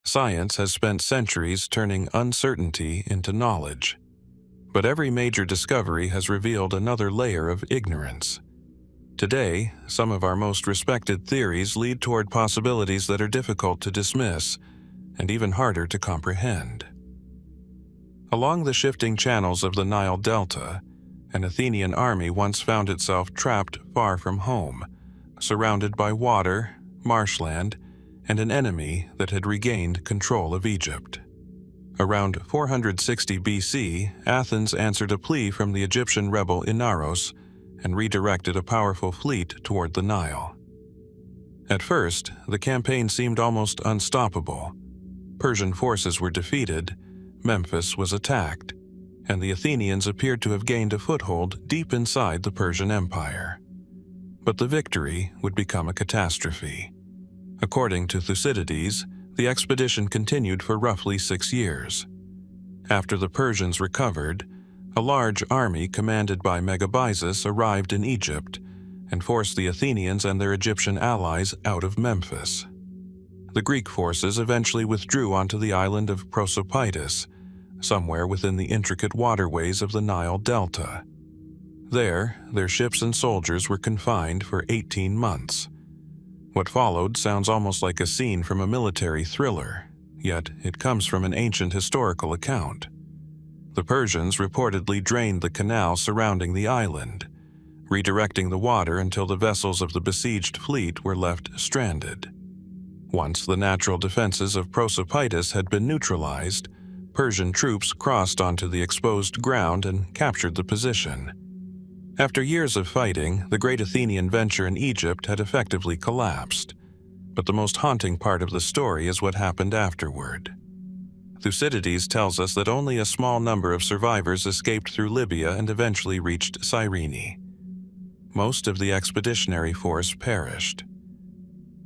Science has spent centuries turning uncertainty into knowledge. But every major discovery has revealed another layer of ignorance. Today, some of our most respected theories lead toward possibilities that are difficult to dismiss and even harder to comprehend. Along the shifting channels of the Nile Delta, an Athenian army once found itself trapped far from home, surrounded by water, marshland, and an enemy that had regained control of Egypt. Around 460 BC, Athens answered a plea from the Egyptian rebel Inaros and redirected a powerful fleet toward the Nile. At first, the campaign seemed almost unstoppable. Persian forces were defeated, Memphis was attacked, and the Athenians appeared to have gained a foothold deep inside the Persian Empire. But the victory would become a catastrophe. According to Thucydides, the expedition continued for roughly 6 years. After the Persians recovered, a large army commanded by Megabyzus arrived in Egypt and forced the Athenians and their Egyptian allies out of Memphis. The Greek forces eventually withdrew onto the island of Prosopitis, somewhere within the intricate waterways of the Nile Delta. There, their ships and soldiers were confined for 18 months. What followed sounds almost like a scene from a military thriller, yet it comes from an ancient historical account. The Persians reportedly drained the canal surrounding the island, redirecting the water until the vessels of the besieged fleet were left stranded. Once the natural defenses of Prosopitis had been neutralized, Persian troops crossed onto the exposed ground and captured the position. After years of fighting, the great Athenian venture in Egypt had effectively collapsed. But the most haunting part of the story is what happened afterward. Thucydides tells us that only a small number of survivors escaped through Libya and eventually reached Cyrene. Most of the expeditionary force perished.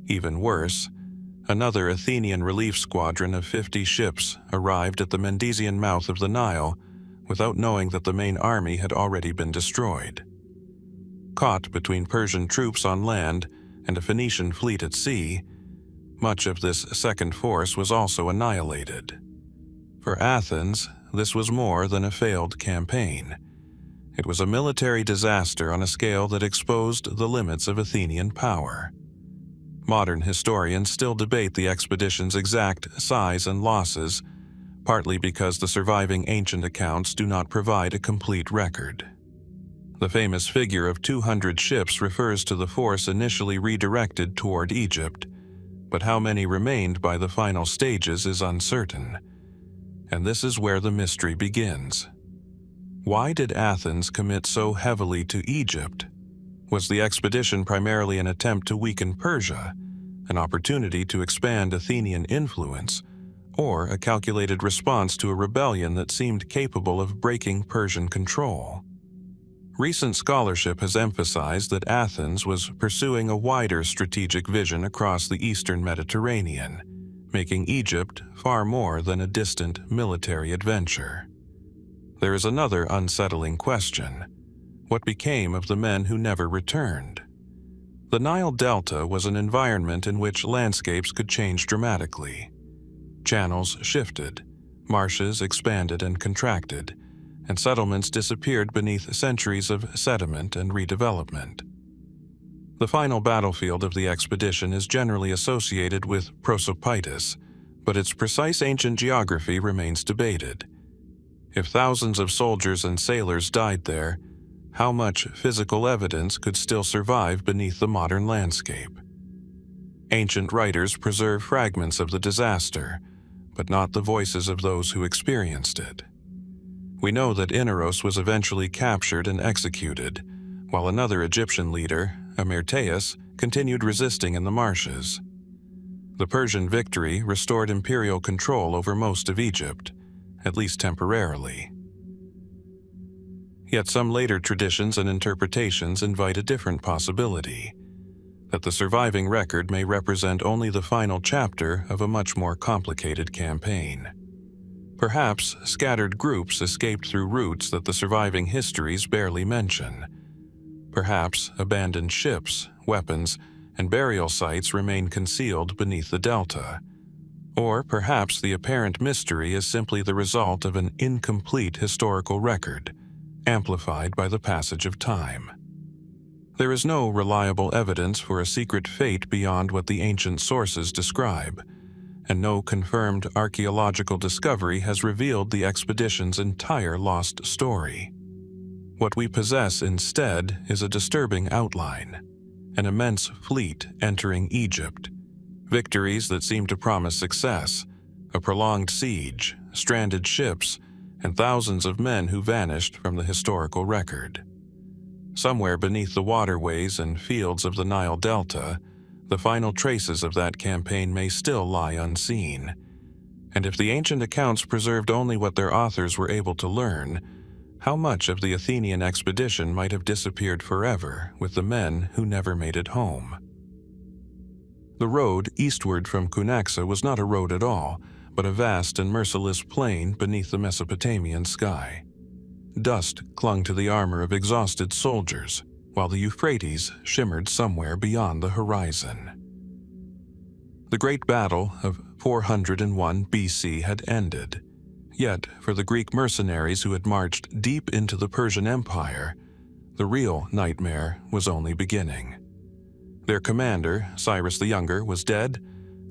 Even worse, another Athenian relief squadron of 50 ships arrived at the Mendesian mouth of the Nile without knowing that the main army had already been destroyed. Caught between Persian troops on land and a Phoenician fleet at sea, much of this second force was also annihilated. For Athens, this was more than a failed campaign. It was a military disaster on a scale that exposed the limits of Athenian power. Modern historians still debate the expedition's exact size and losses, partly because the surviving ancient accounts do not provide a complete record. The famous figure of 200 ships refers to the force initially redirected toward Egypt, but how many remained by the final stages is uncertain. And this is where the mystery begins. Why did Athens commit so heavily to Egypt? Was the expedition primarily an attempt to weaken Persia, an opportunity to expand Athenian influence, or a calculated response to a rebellion that seemed capable of breaking Persian control? Recent scholarship has emphasized that Athens was pursuing a wider strategic vision across the eastern Mediterranean, making Egypt far more than a distant military adventure. There is another unsettling question. What became of the men who never returned? The Nile Delta was an environment in which landscapes could change dramatically. Channels shifted, marshes expanded and contracted, and settlements disappeared beneath centuries of sediment and redevelopment. The final battlefield of the expedition is generally associated with Prosopitis, but its precise ancient geography remains debated. If thousands of soldiers and sailors died there, how much physical evidence could still survive beneath the modern landscape? Ancient writers preserve fragments of the disaster, but not the voices of those who experienced it. We know that Inaros was eventually captured and executed, while another Egyptian leader, Amirtaeus, continued resisting in the marshes. The Persian victory restored imperial control over most of Egypt, at least temporarily. Yet some later traditions and interpretations invite a different possibility, that the surviving record may represent only the final chapter of a much more complicated campaign. Perhaps scattered groups escaped through routes that the surviving histories barely mention. Perhaps abandoned ships, weapons, and burial sites remain concealed beneath the delta. Or perhaps the apparent mystery is simply the result of an incomplete historical record, amplified by the passage of time. There is no reliable evidence for a secret fate beyond what the ancient sources describe, and no confirmed archaeological discovery has revealed the expedition's entire lost story. What we possess instead is a disturbing outline: an immense fleet entering Egypt, victories that seem to promise success, a prolonged siege, stranded ships, and thousands of men who vanished from the historical record. Somewhere beneath the waterways and fields of the Nile Delta, the final traces of that campaign may still lie unseen. And if the ancient accounts preserved only what their authors were able to learn, how much of the Athenian expedition might have disappeared forever with the men who never made it home? The road eastward from Cunaxa was not a road at all, but a vast and merciless plain beneath the Mesopotamian sky. Dust clung to the armor of exhausted soldiers, while the Euphrates shimmered somewhere beyond the horizon. The great battle of 401 BC had ended, yet for the Greek mercenaries who had marched deep into the Persian Empire, the real nightmare was only beginning. Their commander, Cyrus the Younger, was dead,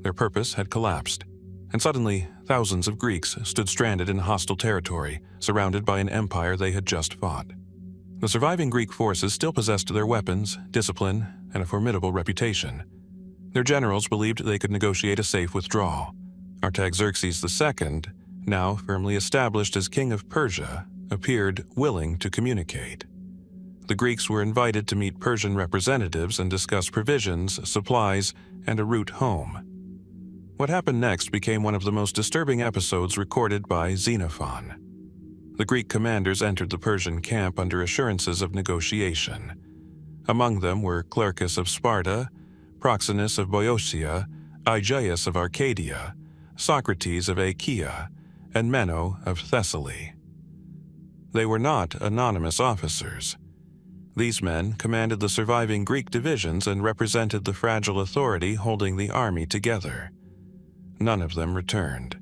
their purpose had collapsed, and suddenly thousands of Greeks stood stranded in hostile territory, surrounded by an empire they had just fought. The surviving Greek forces still possessed their weapons, discipline, and a formidable reputation. Their generals believed they could negotiate a safe withdrawal. Artaxerxes II, now firmly established as king of Persia, appeared willing to communicate. The Greeks were invited to meet Persian representatives and discuss provisions, supplies, and a route home. What happened next became one of the most disturbing episodes recorded by Xenophon. The Greek commanders entered the Persian camp under assurances of negotiation. Among them were Clearchus of Sparta, Proxenus of Boeotia, Aegeus of Arcadia, Socrates of Achaea, and Meno of Thessaly. They were not anonymous officers. These men commanded the surviving Greek divisions and represented the fragile authority holding the army together. None of them returned.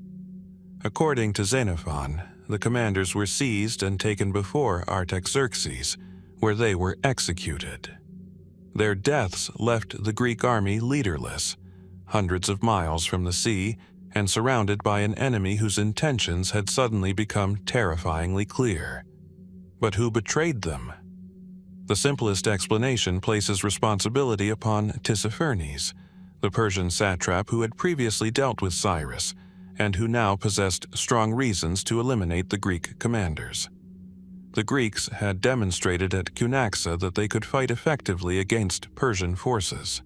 According to Xenophon, the commanders were seized and taken before Artaxerxes, where they were executed. Their deaths left the Greek army leaderless, hundreds of miles from the sea, and surrounded by an enemy whose intentions had suddenly become terrifyingly clear. But who betrayed them? The simplest explanation places responsibility upon Tissaphernes, the Persian satrap who had previously dealt with Cyrus, and who now possessed strong reasons to eliminate the Greek commanders. The Greeks had demonstrated at Cunaxa that they could fight effectively against Persian forces.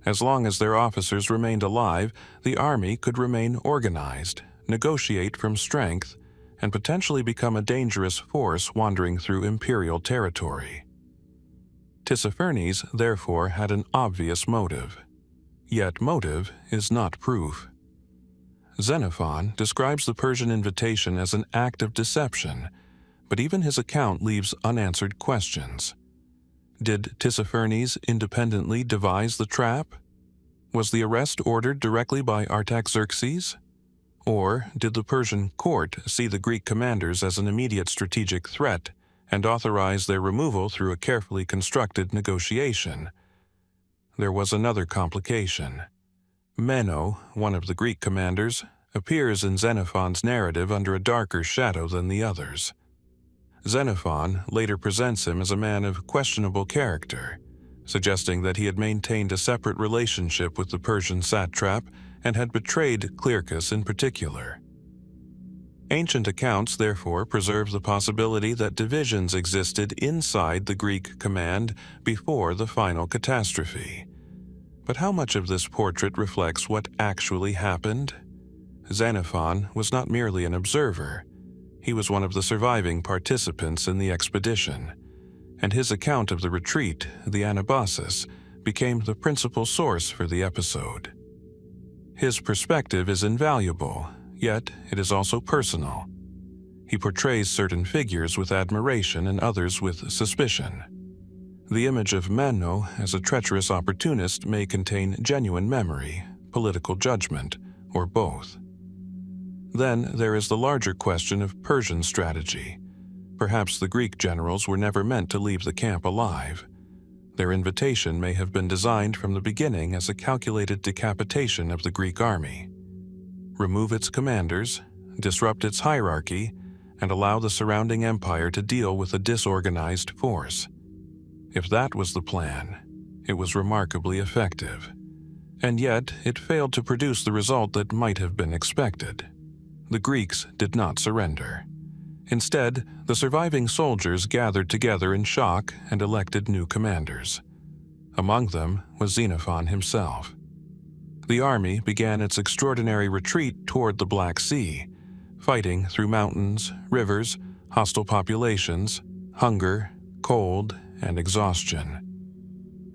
As long as their officers remained alive, the army could remain organized, negotiate from strength, and potentially become a dangerous force wandering through imperial territory. Tissaphernes, therefore, had an obvious motive. Yet motive is not proof. Xenophon describes the Persian invitation as an act of deception, but even his account leaves unanswered questions. Did Tissaphernes independently devise the trap? Was the arrest ordered directly by Artaxerxes? Or did the Persian court see the Greek commanders as an immediate strategic threat and authorize their removal through a carefully constructed negotiation? There was another complication. Meno, one of the Greek commanders, appears in Xenophon's narrative under a darker shadow than the others. Xenophon later presents him as a man of questionable character, suggesting that he had maintained a separate relationship with the Persian satrap and had betrayed Clearchus in particular. Ancient accounts therefore preserve the possibility that divisions existed inside the Greek command before the final catastrophe. But how much of this portrait reflects what actually happened? Xenophon was not merely an observer. He was one of the surviving participants in the expedition, and his account of the retreat, the Anabasis, became the principal source for the episode. His perspective is invaluable, yet it is also personal. He portrays certain figures with admiration and others with suspicion. The image of Meno as a treacherous opportunist may contain genuine memory, political judgment, or both. Then there is the larger question of Persian strategy. Perhaps the Greek generals were never meant to leave the camp alive. Their invitation may have been designed from the beginning as a calculated decapitation of the Greek army. Remove its commanders, disrupt its hierarchy, and allow the surrounding empire to deal with a disorganized force. If that was the plan, it was remarkably effective. And yet, it failed to produce the result that might have been expected. The Greeks did not surrender. Instead, the surviving soldiers gathered together in shock and elected new commanders. Among them was Xenophon himself. The army began its extraordinary retreat toward the Black Sea, fighting through mountains, rivers, hostile populations, hunger, cold, and exhaustion.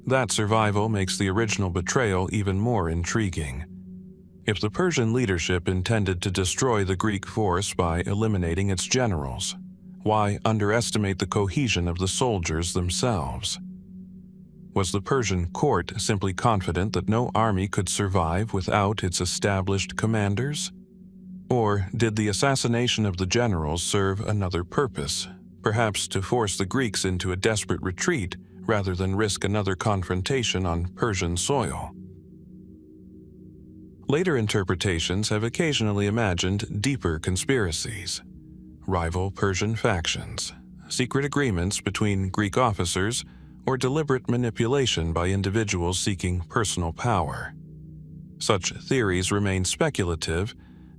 That survival makes the original betrayal even more intriguing. If the Persian leadership intended to destroy the Greek force by eliminating its generals, why underestimate the cohesion of the soldiers themselves? Was the Persian court simply confident that no army could survive without its established commanders? Or did the assassination of the generals serve another purpose, perhaps to force the Greeks into a desperate retreat rather than risk another confrontation on Persian soil? Later interpretations have occasionally imagined deeper conspiracies, rival Persian factions, secret agreements between Greek officers, or deliberate manipulation by individuals seeking personal power. Such theories remain speculative,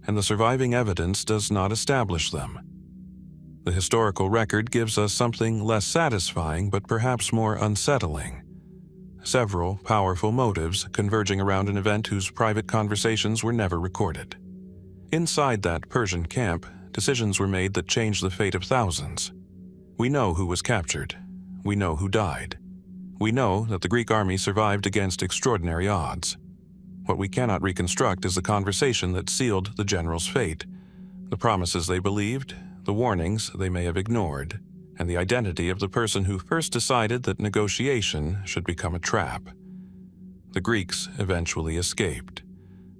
and the surviving evidence does not establish them. The historical record gives us something less satisfying but perhaps more unsettling. Several powerful motives converging around an event whose private conversations were never recorded. Inside that Persian camp, decisions were made that changed the fate of thousands. We know who was captured. We know who died. We know that the Greek army survived against extraordinary odds. What we cannot reconstruct is the conversation that sealed the generals' fate, the promises they believed, the warnings they may have ignored, and the identity of the person who first decided that negotiation should become a trap. The Greeks eventually escaped.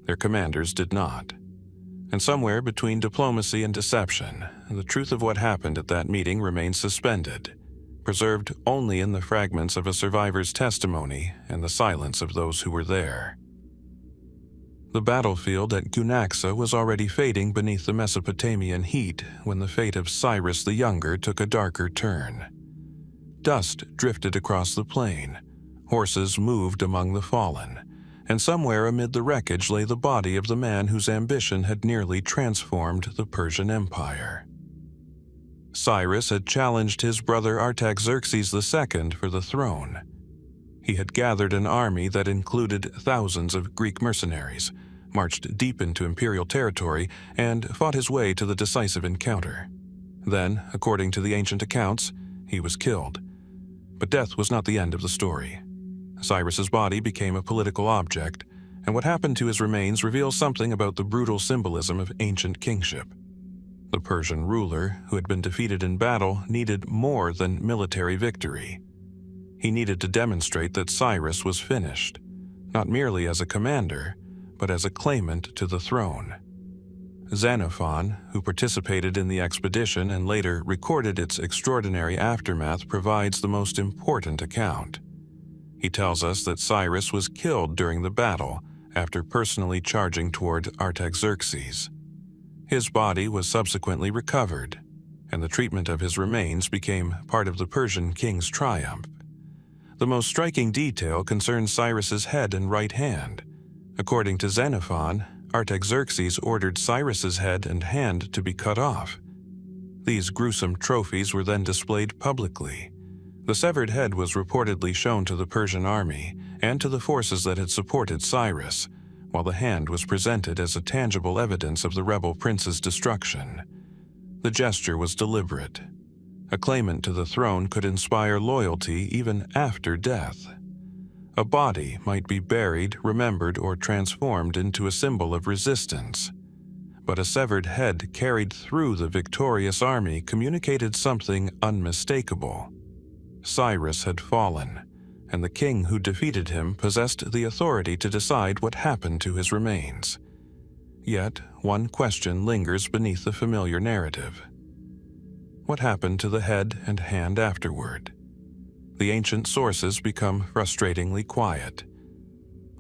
Their commanders did not. And somewhere between diplomacy and deception, the truth of what happened at that meeting remains suspended, preserved only in the fragments of a survivor's testimony and the silence of those who were there. The battlefield at Cunaxa was already fading beneath the Mesopotamian heat when the fate of Cyrus the Younger took a darker turn. Dust drifted across the plain, horses moved among the fallen, and somewhere amid the wreckage lay the body of the man whose ambition had nearly transformed the Persian Empire. Cyrus had challenged his brother Artaxerxes II for the throne. He had gathered an army that included thousands of Greek mercenaries, marched deep into imperial territory, and fought his way to the decisive encounter. Then, according to the ancient accounts, he was killed. But death was not the end of the story. Cyrus's body became a political object, and what happened to his remains reveals something about the brutal symbolism of ancient kingship. The Persian ruler, who had been defeated in battle, needed more than military victory. He needed to demonstrate that Cyrus was finished, not merely as a commander, but as a claimant to the throne. Xenophon, who participated in the expedition and later recorded its extraordinary aftermath, provides the most important account. He tells us that Cyrus was killed during the battle after personally charging toward Artaxerxes. His body was subsequently recovered, and the treatment of his remains became part of the Persian king's triumph. The most striking detail concerns Cyrus's head and right hand. According to Xenophon, Artaxerxes ordered Cyrus's head and hand to be cut off. These gruesome trophies were then displayed publicly. The severed head was reportedly shown to the Persian army and to the forces that had supported Cyrus, while the hand was presented as a tangible evidence of the rebel prince's destruction. The gesture was deliberate. A claimant to the throne could inspire loyalty even after death. A body might be buried, remembered, or transformed into a symbol of resistance. But a severed head carried through the victorious army communicated something unmistakable. Cyrus had fallen, and the king who defeated him possessed the authority to decide what happened to his remains. Yet, one question lingers beneath the familiar narrative. What happened to the head and hand afterward? The ancient sources become frustratingly quiet.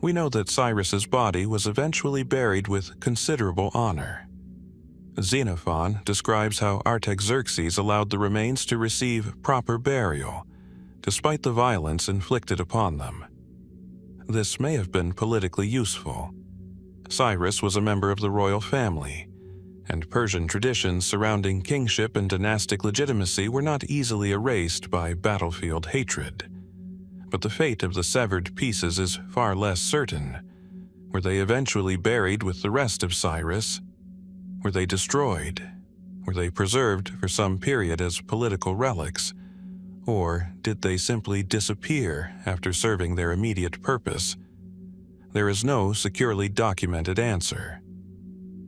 We know that Cyrus's body was eventually buried with considerable honor. Xenophon describes how Artaxerxes allowed the remains to receive proper burial, despite the violence inflicted upon them. This may have been politically useful. Cyrus was a member of the royal family, and Persian traditions surrounding kingship and dynastic legitimacy were not easily erased by battlefield hatred. But the fate of the severed pieces is far less certain. Were they eventually buried with the rest of Cyrus? Were they destroyed? Were they preserved for some period as political relics? Or did they simply disappear after serving their immediate purpose? There is no securely documented answer.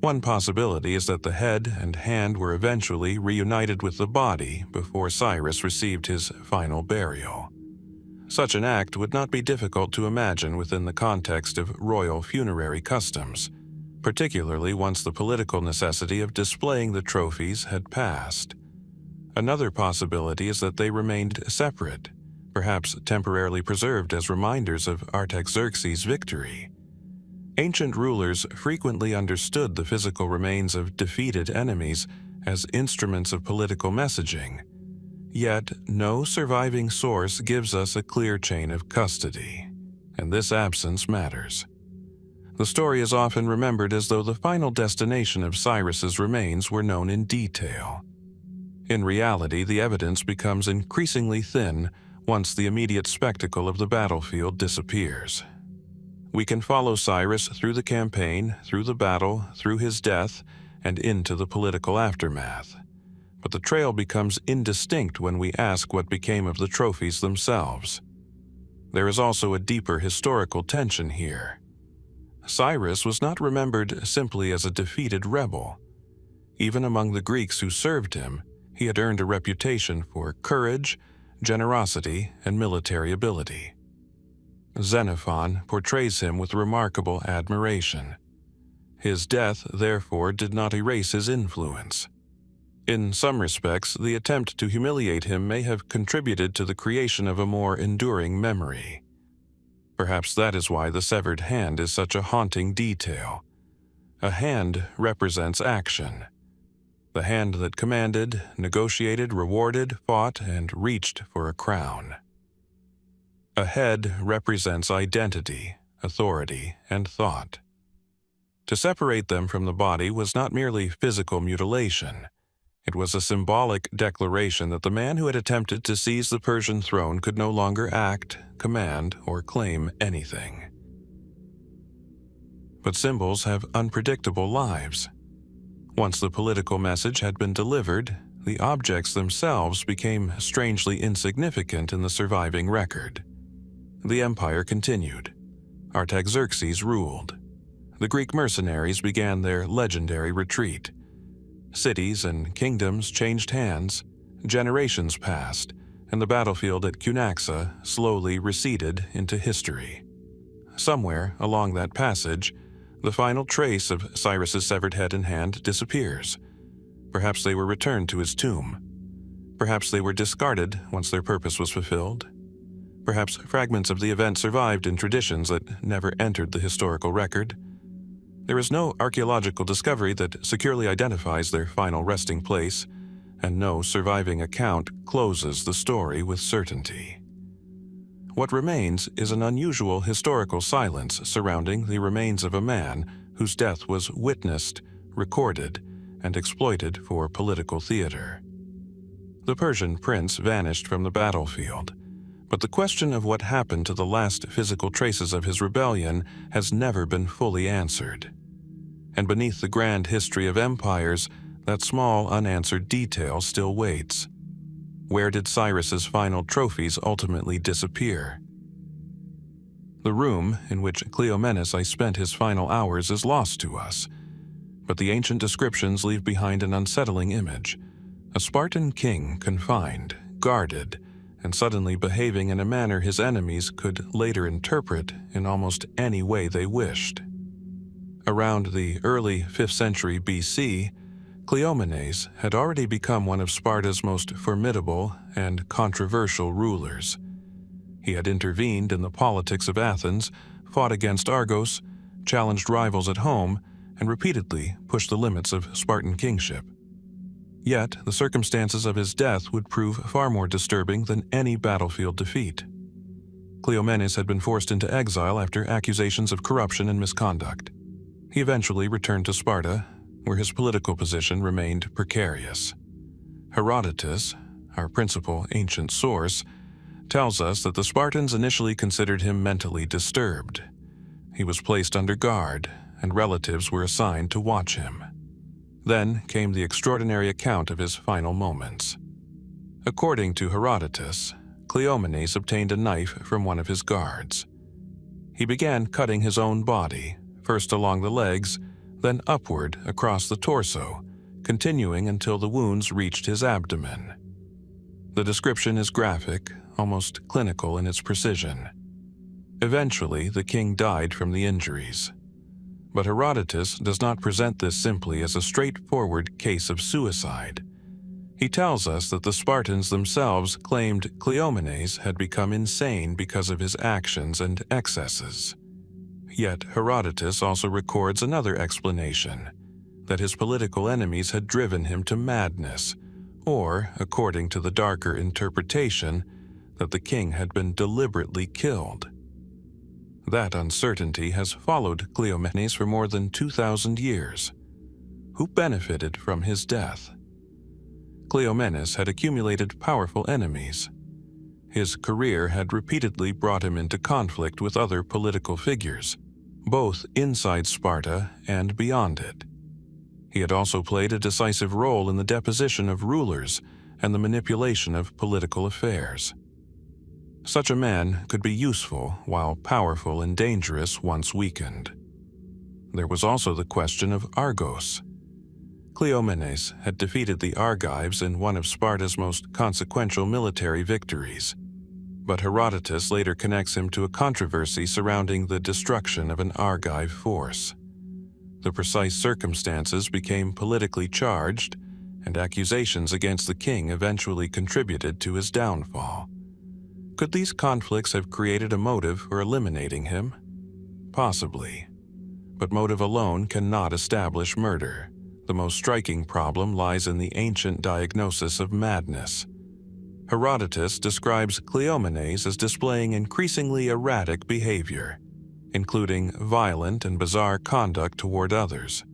One possibility is that the head and hand were eventually reunited with the body before Cyrus received his final burial. Such an act would not be difficult to imagine within the context of royal funerary customs, particularly once the political necessity of displaying the trophies had passed. Another possibility is that they remained separate, perhaps temporarily preserved as reminders of Artaxerxes' victory. Ancient rulers frequently understood the physical remains of defeated enemies as instruments of political messaging, yet no surviving source gives us a clear chain of custody, and this absence matters. The story is often remembered as though the final destination of Cyrus's remains were known in detail. In reality, the evidence becomes increasingly thin once the immediate spectacle of the battlefield disappears. We can follow Cyrus through the campaign, through the battle, through his death, and into the political aftermath. But the trail becomes indistinct when we ask what became of the trophies themselves. There is also a deeper historical tension here. Cyrus was not remembered simply as a defeated rebel. Even among the Greeks who served him, he had earned a reputation for courage, generosity, and military ability. Xenophon portrays him with remarkable admiration. His death, therefore, did not erase his influence. In some respects, the attempt to humiliate him may have contributed to the creation of a more enduring memory. Perhaps that is why the severed hand is such a haunting detail. A hand represents action. The hand that commanded, negotiated, rewarded, fought, and reached for a crown. A head represents identity, authority, and thought. To separate them from the body was not merely physical mutilation. It was a symbolic declaration that the man who had attempted to seize the Persian throne could no longer act, command, or claim anything. But symbols have unpredictable lives. Once the political message had been delivered, the objects themselves became strangely insignificant in the surviving record. The empire continued. Artaxerxes ruled. The Greek mercenaries began their legendary retreat. Cities and kingdoms changed hands, generations passed, and the battlefield at Cunaxa slowly receded into history. Somewhere along that passage, the final trace of Cyrus's severed head and hand disappears. Perhaps they were returned to his tomb. Perhaps they were discarded once their purpose was fulfilled. Perhaps fragments of the event survived in traditions that never entered the historical record. There is no archaeological discovery that securely identifies their final resting place, and no surviving account closes the story with certainty. What remains is an unusual historical silence surrounding the remains of a man whose death was witnessed, recorded, and exploited for political theater. The Persian prince vanished from the battlefield, but the question of what happened to the last physical traces of his rebellion has never been fully answered. And beneath the grand history of empires, that small unanswered detail still waits. Where did Cyrus's final trophies ultimately disappear? The room in which Cleomenes spent his final hours is lost to us, but the ancient descriptions leave behind an unsettling image. A Spartan king confined, guarded, and suddenly behaving in a manner his enemies could later interpret in almost any way they wished. Around the early 5th century BC, Cleomenes had already become one of Sparta's most formidable and controversial rulers. He had intervened in the politics of Athens, fought against Argos, challenged rivals at home, and repeatedly pushed the limits of Spartan kingship. Yet, the circumstances of his death would prove far more disturbing than any battlefield defeat. Cleomenes had been forced into exile after accusations of corruption and misconduct. He eventually returned to Sparta, where his political position remained precarious. Herodotus, our principal ancient source, tells us that the Spartans initially considered him mentally disturbed. He was placed under guard, and relatives were assigned to watch him. Then came the extraordinary account of his final moments. According to Herodotus, Cleomenes obtained a knife from one of his guards. He began cutting his own body, first along the legs, then upward across the torso, continuing until the wounds reached his abdomen. The description is graphic, almost clinical in its precision. Eventually, the king died from the injuries. But Herodotus does not present this simply as a straightforward case of suicide. He tells us that the Spartans themselves claimed Cleomenes had become insane because of his actions and excesses. Yet Herodotus also records another explanation, that his political enemies had driven him to madness, or, according to the darker interpretation, that the king had been deliberately killed. That uncertainty has followed Cleomenes for more than 2,000 years. Who benefited from his death? Cleomenes had accumulated powerful enemies. His career had repeatedly brought him into conflict with other political figures, both inside Sparta and beyond it. He had also played a decisive role in the deposition of rulers and the manipulation of political affairs. Such a man could be useful while powerful and dangerous once weakened. There was also the question of Argos. Cleomenes had defeated the Argives in one of Sparta's most consequential military victories, but Herodotus later connects him to a controversy surrounding the destruction of an Argive force. The precise circumstances became politically charged, and accusations against the king eventually contributed to his downfall. Could these conflicts have created a motive for eliminating him? Possibly. But motive alone cannot establish murder. The most striking problem lies in the ancient diagnosis of madness. Herodotus describes Cleomenes as displaying increasingly erratic behavior, including violent and bizarre conduct toward others.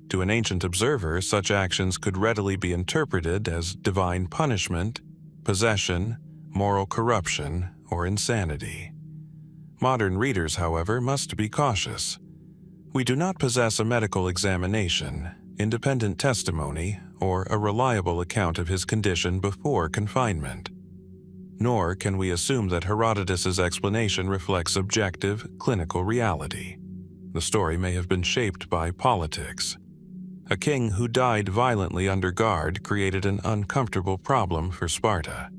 To an ancient observer, such actions could readily be interpreted as divine punishment, possession, moral corruption, or insanity. Modern readers, however, must be cautious. We do not possess a medical examination, independent testimony, or a reliable account of his condition before confinement. Nor can we assume that Herodotus's explanation reflects objective, clinical reality. The story may have been shaped by politics. A king who died violently under guard created an uncomfortable problem for Sparta.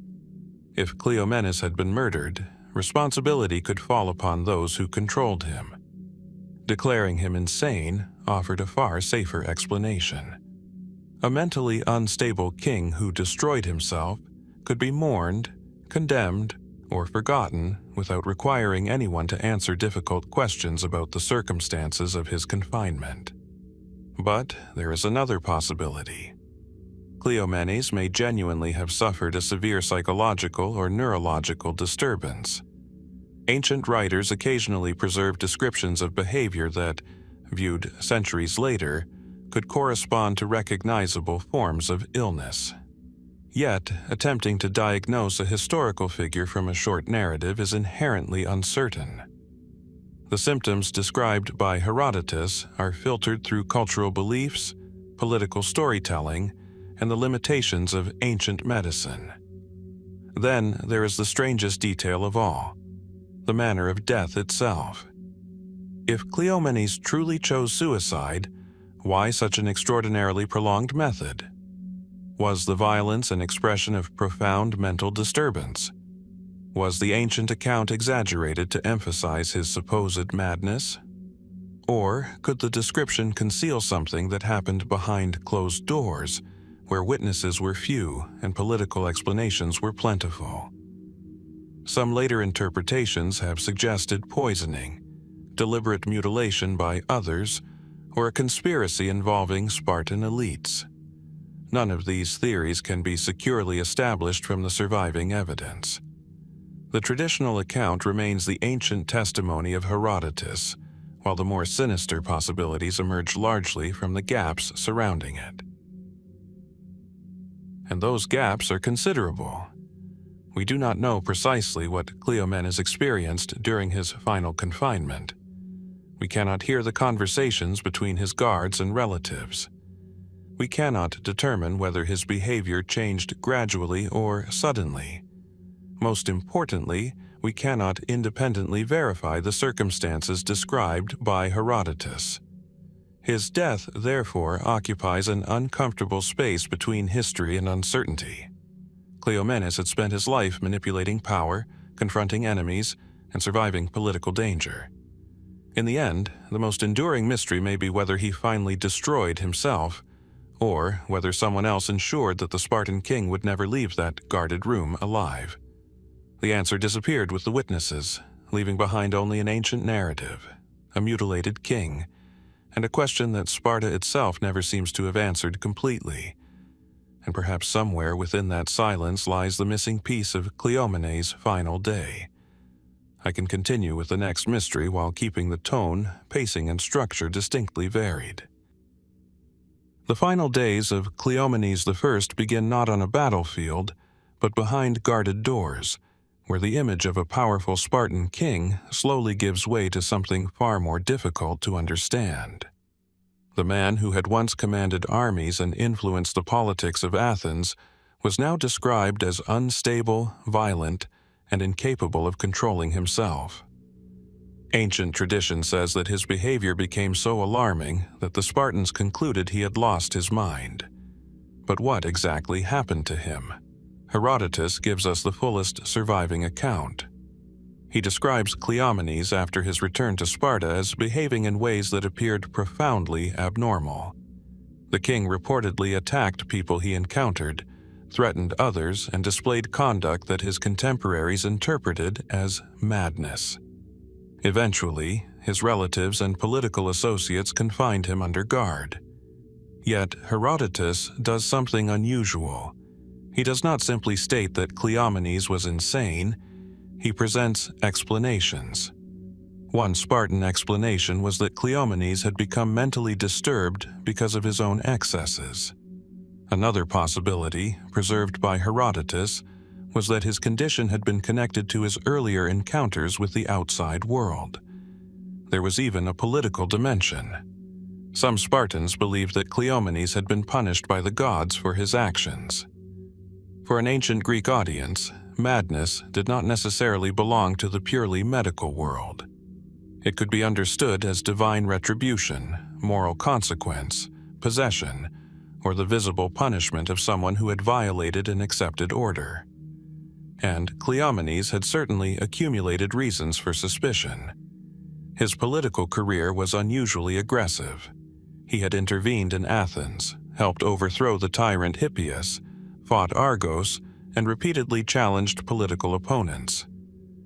If Cleomenes had been murdered, responsibility could fall upon those who controlled him. Declaring him insane offered a far safer explanation. A mentally unstable king who destroyed himself could be mourned, condemned, or forgotten without requiring anyone to answer difficult questions about the circumstances of his confinement. But there is another possibility. Cleomenes may genuinely have suffered a severe psychological or neurological disturbance. Ancient writers occasionally preserve descriptions of behavior that, viewed centuries later, could correspond to recognizable forms of illness. Yet, attempting to diagnose a historical figure from a short narrative is inherently uncertain. The symptoms described by Herodotus are filtered through cultural beliefs, political storytelling, and the limitations of ancient medicine. Then there is the strangest detail of all, the manner of death itself. If Cleomenes truly chose suicide, why such an extraordinarily prolonged method? Was the violence an expression of profound mental disturbance? Was the ancient account exaggerated to emphasize his supposed madness? Or could the description conceal something that happened behind closed doors, where witnesses were few and political explanations were plentiful? Some later interpretations have suggested poisoning, deliberate mutilation by others, or a conspiracy involving Spartan elites. None of these theories can be securely established from the surviving evidence. The traditional account remains the ancient testimony of Herodotus, while the more sinister possibilities emerge largely from the gaps surrounding it. And those gaps are considerable. We do not know precisely what Cleomenes experienced during his final confinement. We cannot hear the conversations between his guards and relatives. We cannot determine whether his behavior changed gradually or suddenly. Most importantly, we cannot independently verify the circumstances described by Herodotus. His death, therefore, occupies an uncomfortable space between history and uncertainty. Cleomenes had spent his life manipulating power, confronting enemies, and surviving political danger. In the end, the most enduring mystery may be whether he finally destroyed himself, or whether someone else ensured that the Spartan king would never leave that guarded room alive. The answer disappeared with the witnesses, leaving behind only an ancient narrative, a mutilated king, and a question that Sparta itself never seems to have answered completely. And perhaps somewhere within that silence lies the missing piece of Cleomenes' final day. I can continue with the next mystery while keeping the tone, pacing, and structure distinctly varied. The final days of Cleomenes I begin not on a battlefield, but behind guarded doors, where the image of a powerful Spartan king slowly gives way to something far more difficult to understand. The man who had once commanded armies and influenced the politics of Athens was now described as unstable, violent, and incapable of controlling himself. Ancient tradition says that his behavior became so alarming that the Spartans concluded he had lost his mind. But what exactly happened to him? Herodotus gives us the fullest surviving account. He describes Cleomenes after his return to Sparta as behaving in ways that appeared profoundly abnormal. The king reportedly attacked people he encountered, threatened others, and displayed conduct that his contemporaries interpreted as madness. Eventually, his relatives and political associates confined him under guard. Yet Herodotus does something unusual. He does not simply state that Cleomenes was insane, he presents explanations. One Spartan explanation was that Cleomenes had become mentally disturbed because of his own excesses. Another possibility, preserved by Herodotus, was that his condition had been connected to his earlier encounters with the outside world. There was even a political dimension. Some Spartans believed that Cleomenes had been punished by the gods for his actions. For an ancient Greek audience, madness did not necessarily belong to the purely medical world. It could be understood as divine retribution, moral consequence, possession, or the visible punishment of someone who had violated an accepted order. And Cleomenes had certainly accumulated reasons for suspicion. His political career was unusually aggressive. He had intervened in Athens, helped overthrow the tyrant Hippias, fought Argos, and repeatedly challenged political opponents.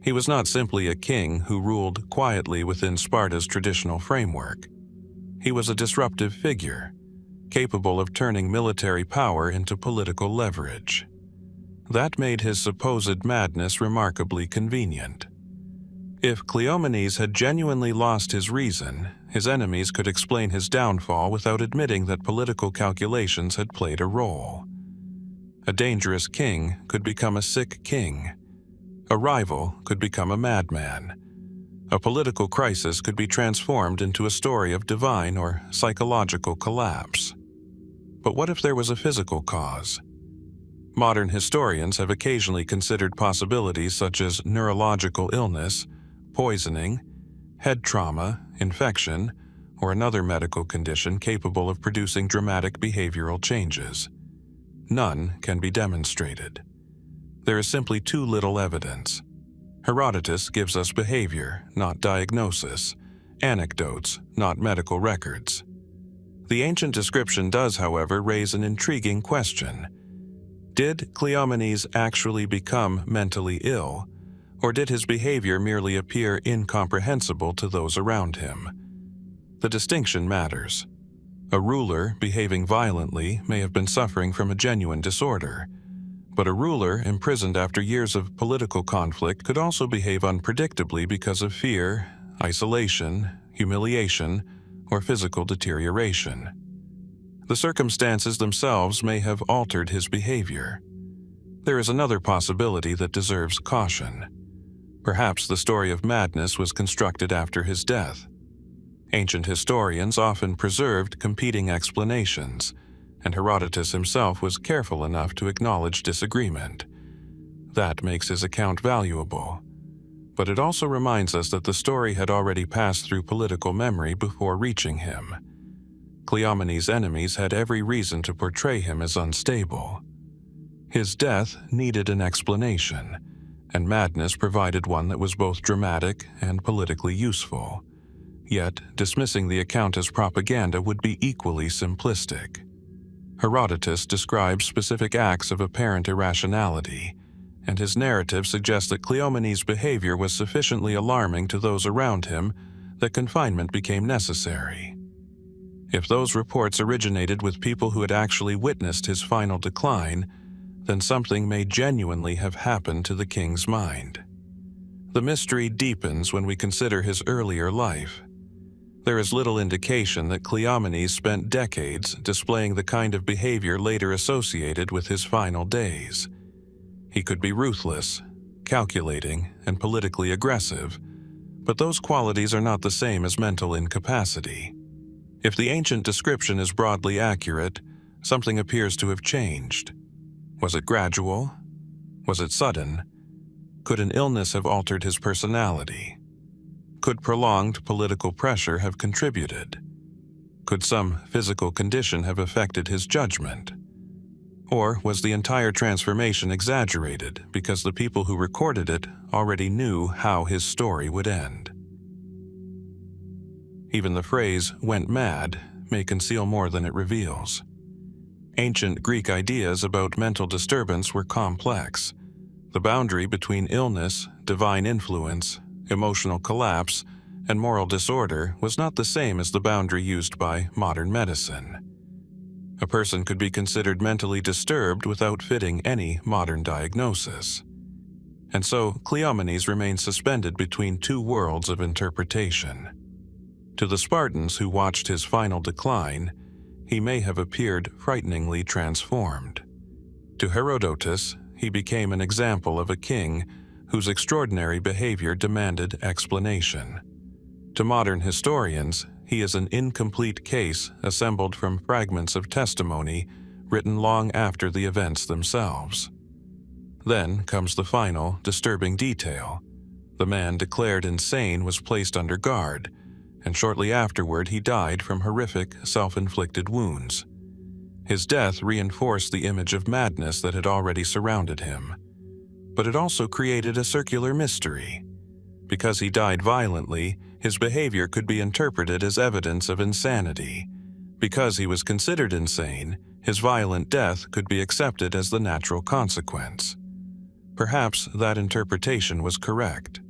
He was not simply a king who ruled quietly within Sparta's traditional framework. He was a disruptive figure, capable of turning military power into political leverage. That made his supposed madness remarkably convenient. If Cleomenes had genuinely lost his reason, his enemies could explain his downfall without admitting that political calculations had played a role. A dangerous king could become a sick king. A rival could become a madman. A political crisis could be transformed into a story of divine or psychological collapse. But what if there was a physical cause? Modern historians have occasionally considered possibilities such as neurological illness, poisoning, head trauma, infection, or another medical condition capable of producing dramatic behavioral changes. None can be demonstrated. There is simply too little evidence. Herodotus gives us behavior, not diagnosis, anecdotes, not medical records. The ancient description does, however, raise an intriguing question. Did Cleomenes actually become mentally ill, or did his behavior merely appear incomprehensible to those around him? The distinction matters. A ruler behaving violently may have been suffering from a genuine disorder, but a ruler imprisoned after years of political conflict could also behave unpredictably because of fear, isolation, humiliation, or physical deterioration. The circumstances themselves may have altered his behavior. There is another possibility that deserves caution. Perhaps the story of madness was constructed after his death. Ancient historians often preserved competing explanations, and Herodotus himself was careful enough to acknowledge disagreement. That makes his account valuable. But it also reminds us that the story had already passed through political memory before reaching him. Cleomenes' enemies had every reason to portray him as unstable. His death needed an explanation, and madness provided one that was both dramatic and politically useful. Yet, dismissing the account as propaganda would be equally simplistic. Herodotus describes specific acts of apparent irrationality, and his narrative suggests that Cleomenes' behavior was sufficiently alarming to those around him that confinement became necessary. If those reports originated with people who had actually witnessed his final decline, then something may genuinely have happened to the king's mind. The mystery deepens when we consider his earlier life. There is little indication that Cleomenes spent decades displaying the kind of behavior later associated with his final days. He could be ruthless, calculating, and politically aggressive, but those qualities are not the same as mental incapacity. If the ancient description is broadly accurate, something appears to have changed. Was it gradual? Was it sudden? Could an illness have altered his personality? Could prolonged political pressure have contributed? Could some physical condition have affected his judgment? Or was the entire transformation exaggerated because the people who recorded it already knew how his story would end? Even the phrase "went mad" may conceal more than it reveals. Ancient Greek ideas about mental disturbance were complex. The boundary between illness, divine influence, emotional collapse, and moral disorder was not the same as the boundary used by modern medicine. A person could be considered mentally disturbed without fitting any modern diagnosis. And so Cleomenes remained suspended between two worlds of interpretation. To the Spartans who watched his final decline, he may have appeared frighteningly transformed. To Herodotus, he became an example of a king whose extraordinary behavior demanded explanation. To modern historians, he is an incomplete case assembled from fragments of testimony written long after the events themselves. Then comes the final, disturbing detail. The man declared insane was placed under guard, and shortly afterward he died from horrific, self-inflicted wounds. His death reinforced the image of madness that had already surrounded him. But it also created a circular mystery. Because he died violently, his behavior could be interpreted as evidence of insanity. Because he was considered insane, his violent death could be accepted as the natural consequence. Perhaps that interpretation was correct.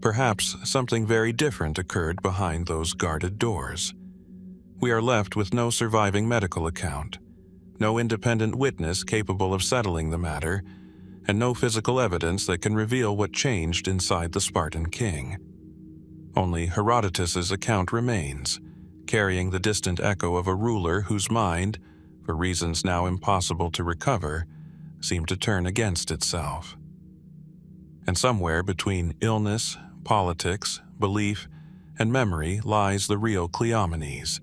Perhaps something very different occurred behind those guarded doors. We are left with no surviving medical account, no independent witness capable of settling the matter, and no physical evidence that can reveal what changed inside the Spartan king. Only Herodotus's account remains, carrying the distant echo of a ruler whose mind, for reasons now impossible to recover, seemed to turn against itself. And somewhere between illness, politics, belief, and memory lies the real Cleomenes,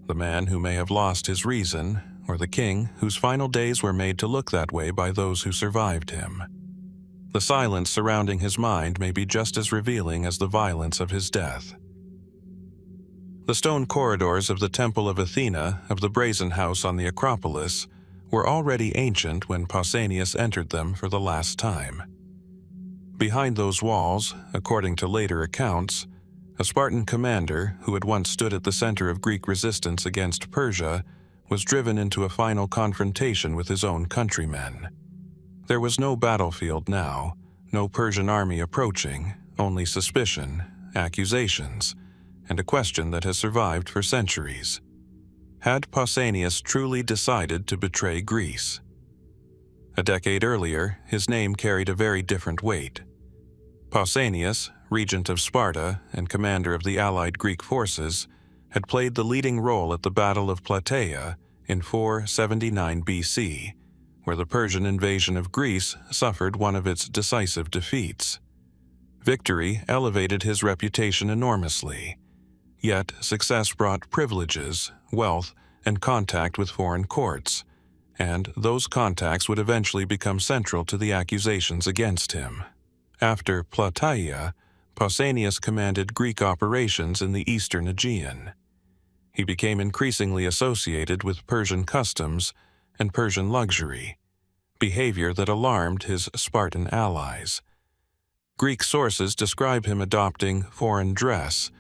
the man who may have lost his reason, or the king whose final days were made to look that way by those who survived him. The silence surrounding his mind may be just as revealing as the violence of his death. The stone corridors of the Temple of Athena, of the Brazen House on the Acropolis, were already ancient when Pausanias entered them for the last time. Behind those walls, according to later accounts, A Spartan commander who had once stood at the center of Greek resistance against Persia was driven into a final confrontation with his own countrymen. There was no battlefield now, no Persian army approaching, only suspicion, accusations, and a question that has survived for centuries. Had Pausanias truly decided to betray Greece? A decade earlier, his name carried a very different weight. Pausanias, regent of Sparta and commander of the allied Greek forces, had played the leading role at the Battle of Plataea in 479 BC, where the Persian invasion of Greece suffered one of its decisive defeats. Victory elevated his reputation enormously, yet success brought privileges, wealth, and contact with foreign courts, and those contacts would eventually become central to the accusations against him. After Plataea, Pausanias commanded Greek operations in the eastern Aegean. He became increasingly associated with Persian customs and Persian luxury, behavior that alarmed his Spartan allies. Greek sources describe him adopting foreign dress,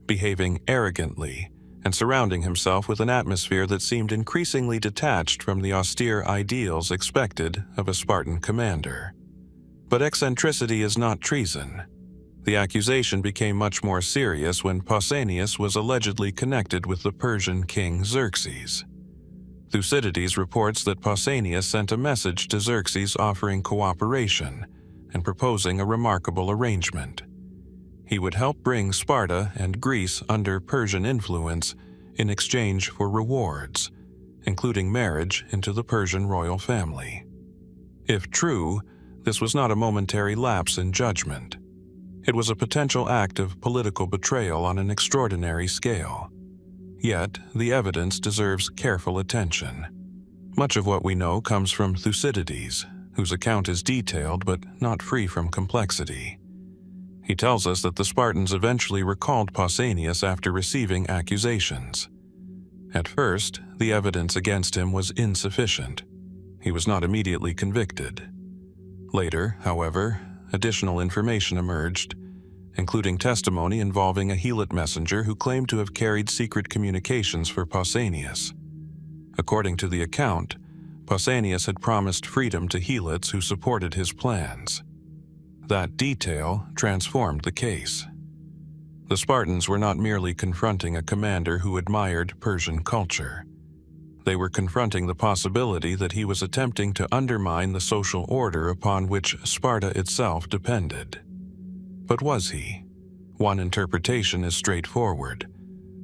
behaving arrogantly, and surrounding himself with an atmosphere that seemed increasingly detached from the austere ideals expected of a Spartan commander. But eccentricity is not treason. The accusation became much more serious when Pausanias was allegedly connected with the Persian king Xerxes. Thucydides reports that Pausanias sent a message to Xerxes offering cooperation and proposing a remarkable arrangement. He would help bring Sparta and Greece under Persian influence in exchange for rewards, including marriage into the Persian royal family. If true, this was not a momentary lapse in judgment. It was a potential act of political betrayal on an extraordinary scale. Yet, the evidence deserves careful attention. Much of what we know comes from Thucydides, whose account is detailed but not free from complexity. He tells us that the Spartans eventually recalled Pausanias after receiving accusations. At first, the evidence against him was insufficient. He was not immediately convicted. Later, however, additional information emerged, including testimony involving a Helot messenger who claimed to have carried secret communications for Pausanias. According to the account, Pausanias had promised freedom to Helots who supported his plans. That detail transformed the case. The Spartans were not merely confronting a commander who admired Persian culture. They were confronting the possibility that he was attempting to undermine the social order upon which Sparta itself depended. But was he? One interpretation is straightforward.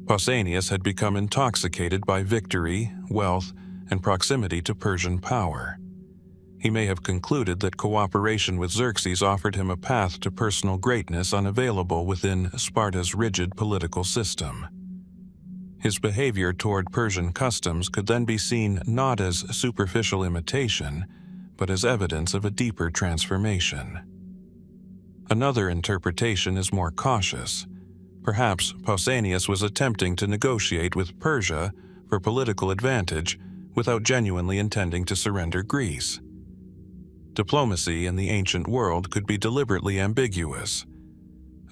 Pausanias had become intoxicated by victory, wealth, and proximity to Persian power. He may have concluded that cooperation with Xerxes offered him a path to personal greatness unavailable within Sparta's rigid political system. His behavior toward Persian customs could then be seen not as superficial imitation, but as evidence of a deeper transformation. Another interpretation is more cautious. Perhaps Pausanias was attempting to negotiate with Persia for political advantage without genuinely intending to surrender Greece. Diplomacy in the ancient world could be deliberately ambiguous.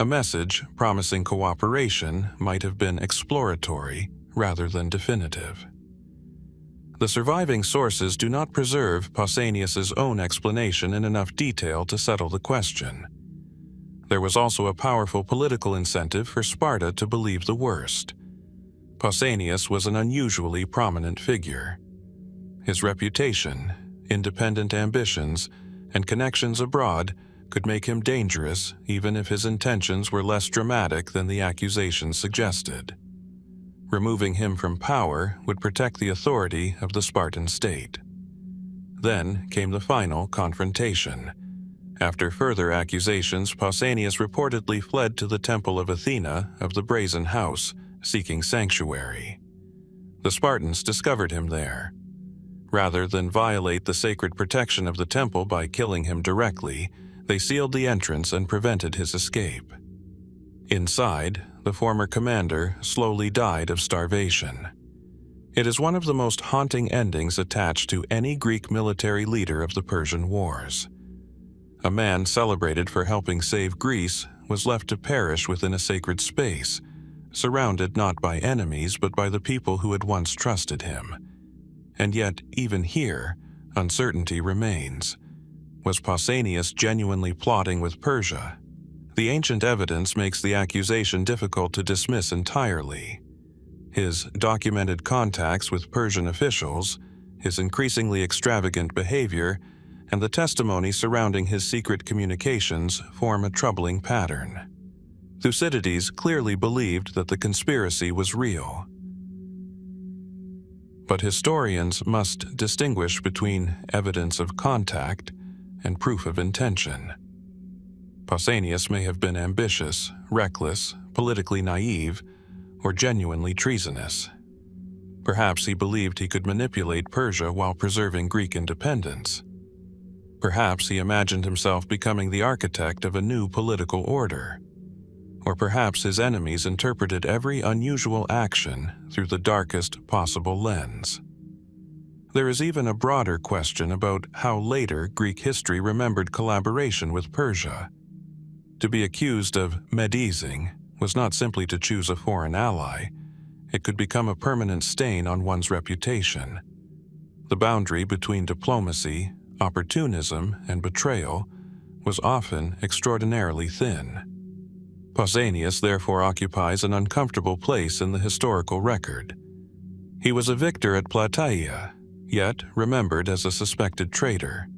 A message promising cooperation might have been exploratory rather than definitive. The surviving sources do not preserve Pausanias' own explanation in enough detail to settle the question. There was also a powerful political incentive for Sparta to believe the worst. Pausanias was an unusually prominent figure. His reputation, independent ambitions, and connections abroad could make him dangerous even if his intentions were less dramatic than the accusations suggested. Removing him from power would protect the authority of the Spartan state. Then came the final confrontation. After further accusations, Pausanias reportedly fled to the temple of Athena of the Brazen House, seeking sanctuary. The Spartans discovered him there. Rather than violate the sacred protection of the temple by killing him directly, they sealed the entrance and prevented his escape. Inside, the former commander slowly died of starvation. It is one of the most haunting endings attached to any Greek military leader of the Persian Wars. A man celebrated for helping save Greece was left to perish within a sacred space, surrounded not by enemies but by the people who had once trusted him. And yet, even here, uncertainty remains. Was Pausanias genuinely plotting with Persia? The ancient evidence makes the accusation difficult to dismiss entirely. His documented contacts with Persian officials, his increasingly extravagant behavior, and the testimony surrounding his secret communications form a troubling pattern. Thucydides clearly believed that the conspiracy was real. But historians must distinguish between evidence of contact and proof of intention. Pausanias may have been ambitious, reckless, politically naive, or genuinely treasonous. Perhaps he believed he could manipulate Persia while preserving Greek independence. Perhaps he imagined himself becoming the architect of a new political order. Or perhaps his enemies interpreted every unusual action through the darkest possible lens. There is even a broader question about how later Greek history remembered collaboration with Persia. To be accused of medizing was not simply to choose a foreign ally. It could become a permanent stain on one's reputation. The boundary between diplomacy, opportunism, and betrayal was often extraordinarily thin. Pausanias therefore occupies an uncomfortable place in the historical record. He was a victor at Plataea, yet remembered as a suspected traitor.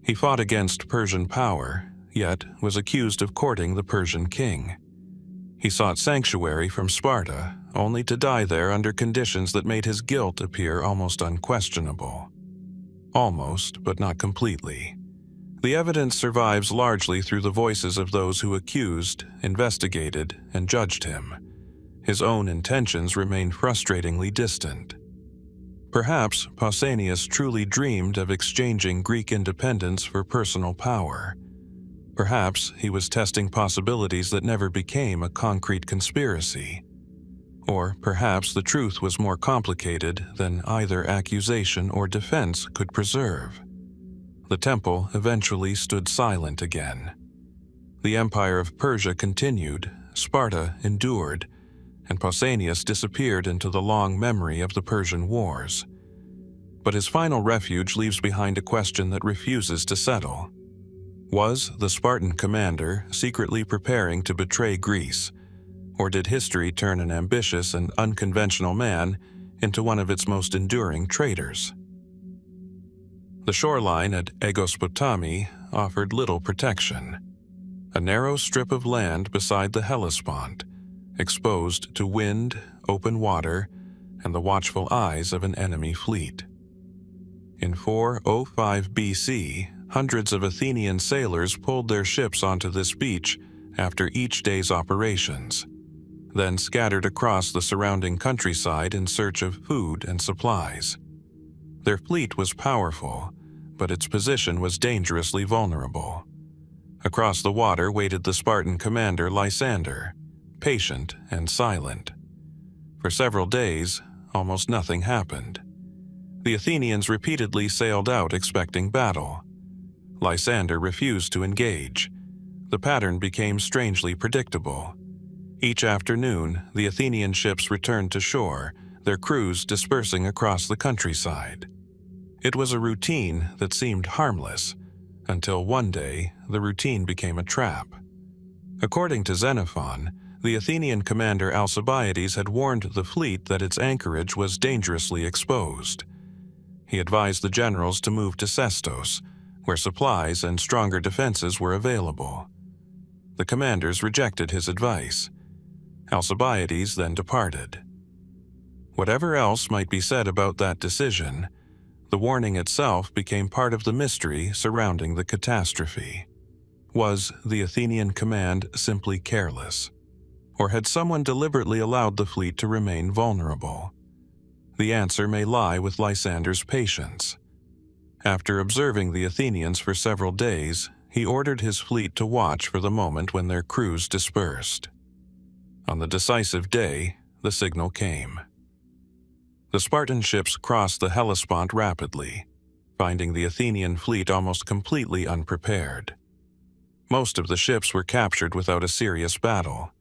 He fought against Persian power, yet was accused of courting the Persian king. He sought sanctuary from Sparta, only to die there under conditions that made his guilt appear almost unquestionable. Almost, but not completely. The evidence survives largely through the voices of those who accused, investigated, and judged him. His own intentions remain frustratingly distant. Perhaps Pausanias truly dreamed of exchanging Greek independence for personal power. Perhaps he was testing possibilities that never became a concrete conspiracy. Or perhaps the truth was more complicated than either accusation or defense could preserve. The temple eventually stood silent again. The empire of Persia continued, Sparta endured, and Pausanias disappeared into the long memory of the Persian wars. But his final refuge leaves behind a question that refuses to settle. Was the Spartan commander secretly preparing to betray Greece, or did history turn an ambitious and unconventional man into one of its most enduring traitors? The shoreline at Aegospotami offered little protection. A narrow strip of land beside the Hellespont, exposed to wind, open water, and the watchful eyes of an enemy fleet. In 405 BC, hundreds of Athenian sailors pulled their ships onto this beach after each day's operations, then scattered across the surrounding countryside in search of food and supplies. Their fleet was powerful, but its position was dangerously vulnerable. Across the water waited the Spartan commander Lysander, patient and silent. For several days, almost nothing happened. The Athenians repeatedly sailed out expecting battle. Lysander refused to engage. The pattern became strangely predictable. Each afternoon, the Athenian ships returned to shore, their crews dispersing across the countryside. It was a routine that seemed harmless, until one day the routine became a trap. According to Xenophon, the Athenian commander Alcibiades had warned the fleet that its anchorage was dangerously exposed. He advised the generals to move to Sestos, where supplies and stronger defenses were available. The commanders rejected his advice. Alcibiades then departed. Whatever else might be said about that decision, the warning itself became part of the mystery surrounding the catastrophe. Was the Athenian command simply careless? Or had someone deliberately allowed the fleet to remain vulnerable? The answer may lie with Lysander's patience. After observing the Athenians for several days, he ordered his fleet to watch for the moment when their crews dispersed. On the decisive day, the signal came. The Spartan ships crossed the Hellespont rapidly, finding the Athenian fleet almost completely unprepared. Most of the ships were captured without a serious battle.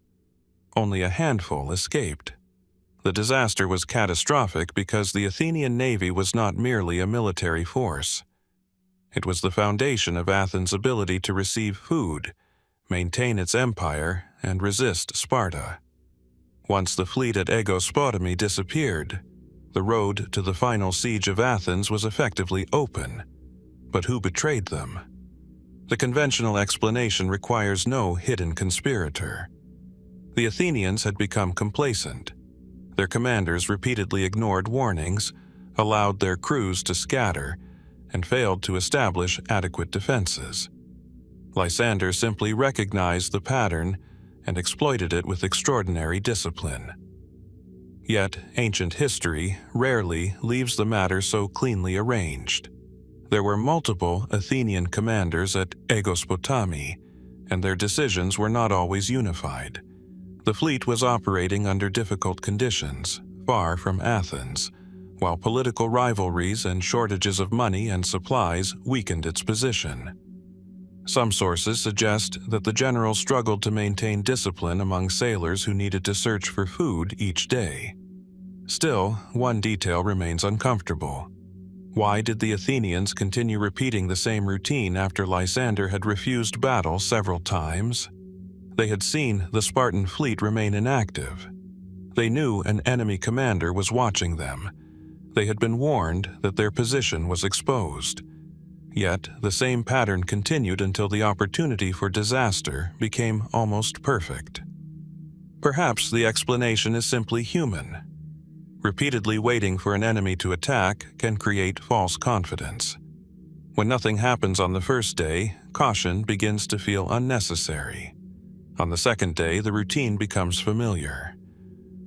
Only a handful escaped. The disaster was catastrophic because the Athenian navy was not merely a military force. It was the foundation of Athens' ability to receive food, maintain its empire, and resist Sparta. Once the fleet at Aegospotami disappeared, the road to the final siege of Athens was effectively open. But who betrayed them? The conventional explanation requires no hidden conspirator. The Athenians had become complacent. Their commanders repeatedly ignored warnings, allowed their crews to scatter, and failed to establish adequate defenses. Lysander simply recognized the pattern and exploited it with extraordinary discipline. Yet, ancient history rarely leaves the matter so cleanly arranged. There were multiple Athenian commanders at Aegospotami, and their decisions were not always unified. The fleet was operating under difficult conditions, far from Athens, while political rivalries and shortages of money and supplies weakened its position. Some sources suggest that the general struggled to maintain discipline among sailors who needed to search for food each day. Still, one detail remains uncomfortable. Why did the Athenians continue repeating the same routine after Lysander had refused battle several times? They had seen the Spartan fleet remain inactive. They knew an enemy commander was watching them. They had been warned that their position was exposed. Yet, the same pattern continued until the opportunity for disaster became almost perfect. Perhaps the explanation is simply human. Repeatedly waiting for an enemy to attack can create false confidence. When nothing happens on the first day, caution begins to feel unnecessary. On the second day, the routine becomes familiar.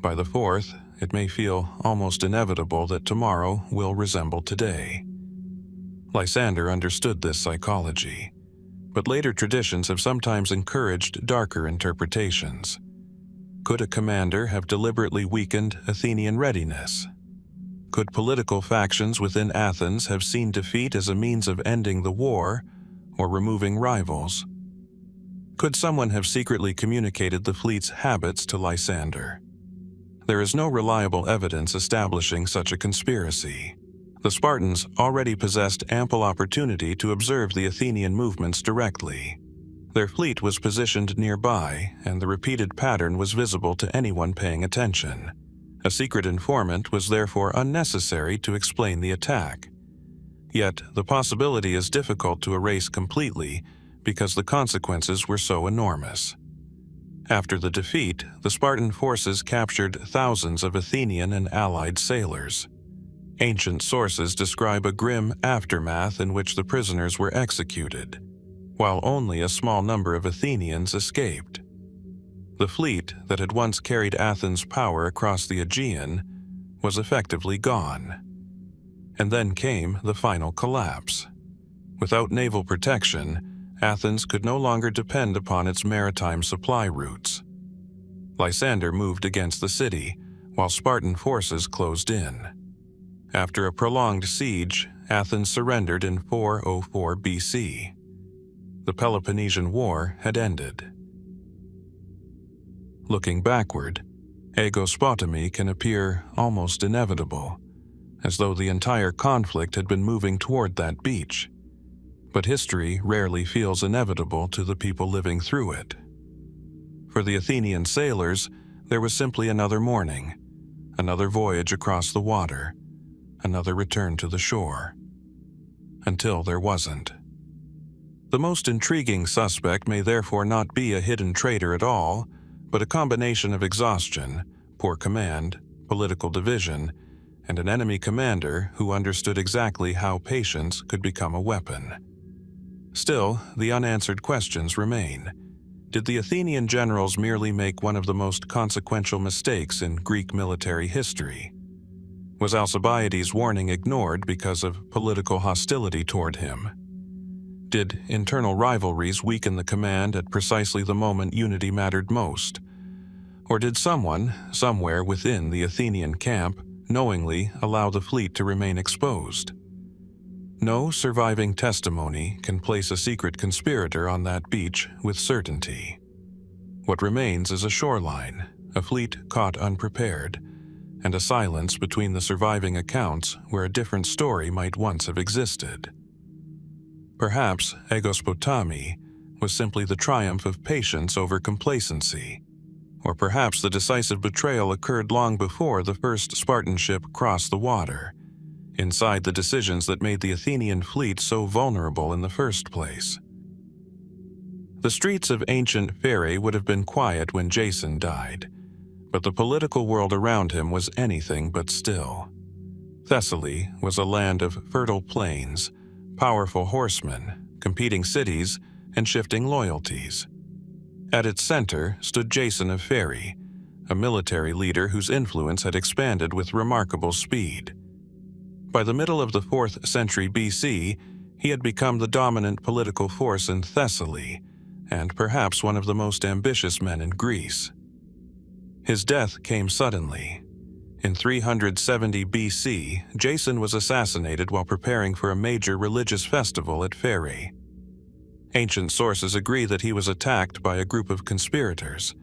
By the fourth, it may feel almost inevitable that tomorrow will resemble today. Lysander understood this psychology, but later traditions have sometimes encouraged darker interpretations. Could a commander have deliberately weakened Athenian readiness? Could political factions within Athens have seen defeat as a means of ending the war or removing rivals? Could someone have secretly communicated the fleet's habits to Lysander? There is no reliable evidence establishing such a conspiracy. The Spartans already possessed ample opportunity to observe the Athenian movements directly. Their fleet was positioned nearby, and the repeated pattern was visible to anyone paying attention. A secret informant was therefore unnecessary to explain the attack. Yet, the possibility is difficult to erase completely because the consequences were so enormous. After the defeat, the Spartan forces captured thousands of Athenian and allied sailors. Ancient sources describe a grim aftermath in which the prisoners were executed, while only a small number of Athenians escaped. The fleet that had once carried Athens' power across the Aegean was effectively gone. And then came the final collapse. Without naval protection, Athens could no longer depend upon its maritime supply routes. Lysander moved against the city, while Spartan forces closed in. After a prolonged siege, Athens surrendered in 404 BC. The Peloponnesian War had ended. Looking backward, Aegospotami can appear almost inevitable, as though the entire conflict had been moving toward that beach. But history rarely feels inevitable to the people living through it. For the Athenian sailors, there was simply another morning, another voyage across the water, another return to the shore. Until there wasn't. The most intriguing suspect may therefore not be a hidden traitor at all, but a combination of exhaustion, poor command, political division, and an enemy commander who understood exactly how patience could become a weapon. Still, the unanswered questions remain. Did the Athenian generals merely make one of the most consequential mistakes in Greek military history? Was Alcibiades' warning ignored because of political hostility toward him? Did internal rivalries weaken the command at precisely the moment unity mattered most? Or did someone, somewhere within the Athenian camp, knowingly allow the fleet to remain exposed? No surviving testimony can place a secret conspirator on that beach with certainty. What remains is a shoreline, a fleet caught unprepared, and a silence between the surviving accounts where a different story might once have existed. Perhaps Aegospotami was simply the triumph of patience over complacency, or perhaps the decisive betrayal occurred long before the first Spartan ship crossed the water, inside the decisions that made the Athenian fleet so vulnerable in the first place. The streets of ancient Pherae would have been quiet when Jason died, but the political world around him was anything but still. Thessaly was a land of fertile plains, powerful horsemen, competing cities, and shifting loyalties. At its center stood Jason of Pherae, a military leader whose influence had expanded with remarkable speed. By the middle of the 4th century BC, he had become the dominant political force in Thessaly, and perhaps one of the most ambitious men in Greece. His death came suddenly. In 370 BC, Jason was assassinated while preparing for a major religious festival at Pherae. Ancient sources agree that he was attacked by a group of conspirators.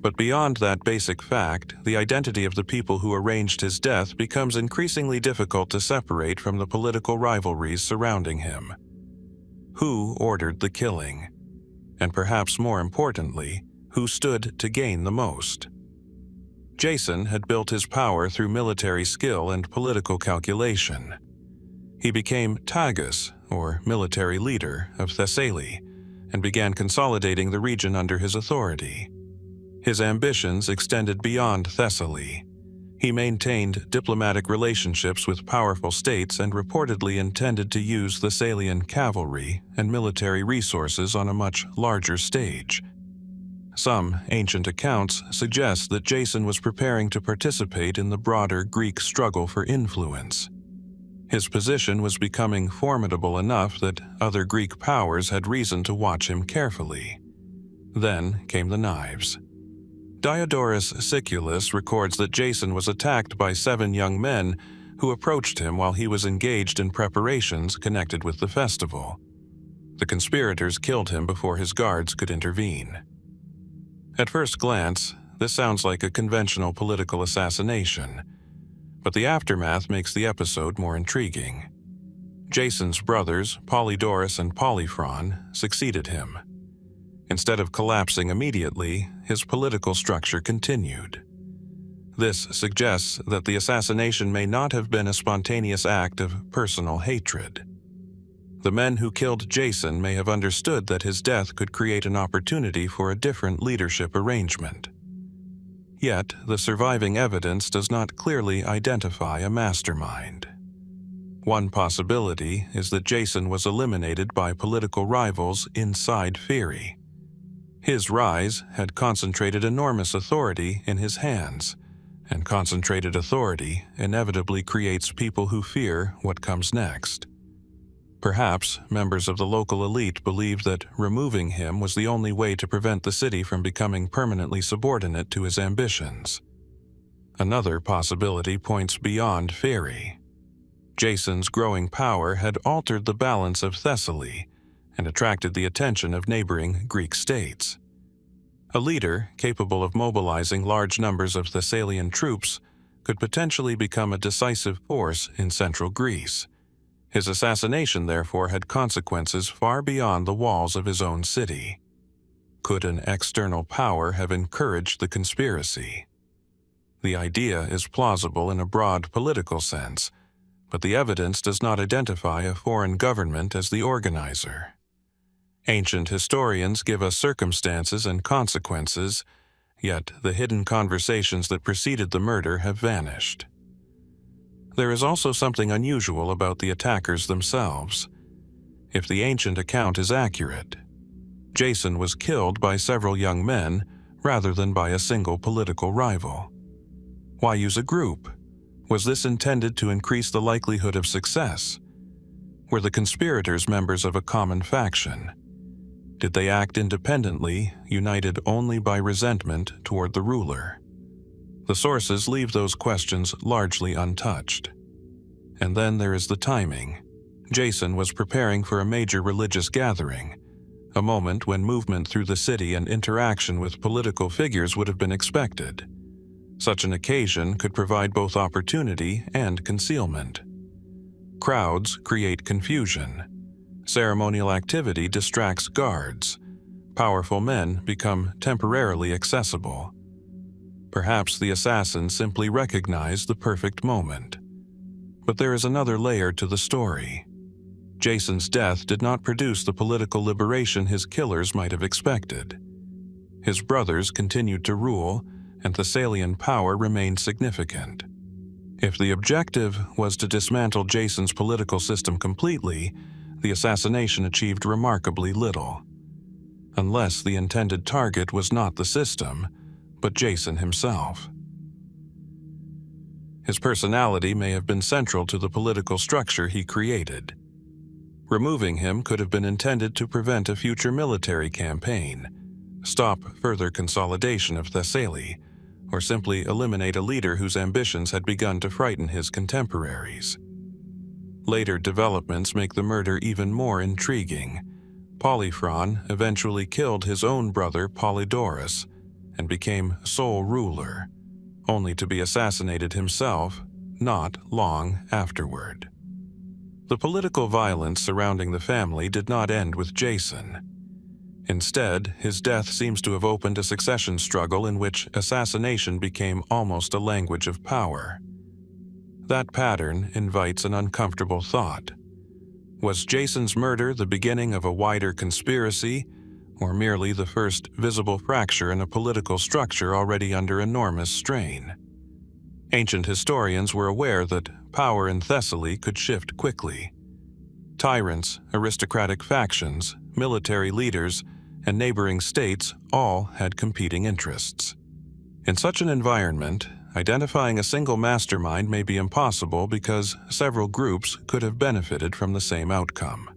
But beyond that basic fact, the identity of the people who arranged his death becomes increasingly difficult to separate from the political rivalries surrounding him. Who ordered the killing? And perhaps more importantly, who stood to gain the most? Jason had built his power through military skill and political calculation. He became Tagus, or military leader, of Thessaly, and began consolidating the region under his authority. His ambitions extended beyond Thessaly. He maintained diplomatic relationships with powerful states and reportedly intended to use Thessalian cavalry and military resources on a much larger stage. Some ancient accounts suggest that Jason was preparing to participate in the broader Greek struggle for influence. His position was becoming formidable enough that other Greek powers had reason to watch him carefully. Then came the knives. Diodorus Siculus records that Jason was attacked by 7 young men who approached him while he was engaged in preparations connected with the festival. The conspirators killed him before his guards could intervene. At first glance, this sounds like a conventional political assassination, but the aftermath makes the episode more intriguing. Jason's brothers, Polydorus and Polyphron, succeeded him. Instead of collapsing immediately, his political structure continued. This suggests that the assassination may not have been a spontaneous act of personal hatred. The men who killed Jason may have understood that his death could create an opportunity for a different leadership arrangement. Yet, the surviving evidence does not clearly identify a mastermind. One possibility is that Jason was eliminated by political rivals inside Pherae. His rise had concentrated enormous authority in his hands, and concentrated authority inevitably creates people who fear what comes next. Perhaps members of the local elite believed that removing him was the only way to prevent the city from becoming permanently subordinate to his ambitions. Another possibility points beyond Pherae. Jason's growing power had altered the balance of Thessaly and attracted the attention of neighboring Greek states. A leader capable of mobilizing large numbers of Thessalian troops could potentially become a decisive force in central Greece. His assassination, therefore, had consequences far beyond the walls of his own city. Could an external power have encouraged the conspiracy? The idea is plausible in a broad political sense, but the evidence does not identify a foreign government as the organizer. Ancient historians give us circumstances and consequences, yet the hidden conversations that preceded the murder have vanished. There is also something unusual about the attackers themselves. If the ancient account is accurate, Jason was killed by several young men rather than by a single political rival. Why use a group? Was this intended to increase the likelihood of success? Were the conspirators members of a common faction? Did they act independently, united only by resentment toward the ruler? The sources leave those questions largely untouched. And then there is the timing. Jason was preparing for a major religious gathering, a moment when movement through the city and interaction with political figures would have been expected. Such an occasion could provide both opportunity and concealment. Crowds create confusion. Ceremonial activity distracts guards. Powerful men become temporarily accessible. Perhaps the assassin simply recognized the perfect moment. But there is another layer to the story. Jason's death did not produce the political liberation his killers might have expected. His brothers continued to rule, and Thessalian power remained significant. If the objective was to dismantle Jason's political system completely, the assassination achieved remarkably little. Unless the intended target was not the system, but Jason himself. His personality may have been central to the political structure he created. Removing him could have been intended to prevent a future military campaign, stop further consolidation of Thessaly, or simply eliminate a leader whose ambitions had begun to frighten his contemporaries. Later developments make the murder even more intriguing. Polyphron eventually killed his own brother Polydorus and became sole ruler, only to be assassinated himself not long afterward. The political violence surrounding the family did not end with Jason. Instead, his death seems to have opened a succession struggle in which assassination became almost a language of power. That pattern invites an uncomfortable thought. Was Jason's murder the beginning of a wider conspiracy, or merely the first visible fracture in a political structure already under enormous strain? Ancient historians were aware that power in Thessaly could shift quickly. Tyrants, aristocratic factions, military leaders, and neighboring states all had competing interests. In such an environment, identifying a single mastermind may be impossible because several groups could have benefited from the same outcome.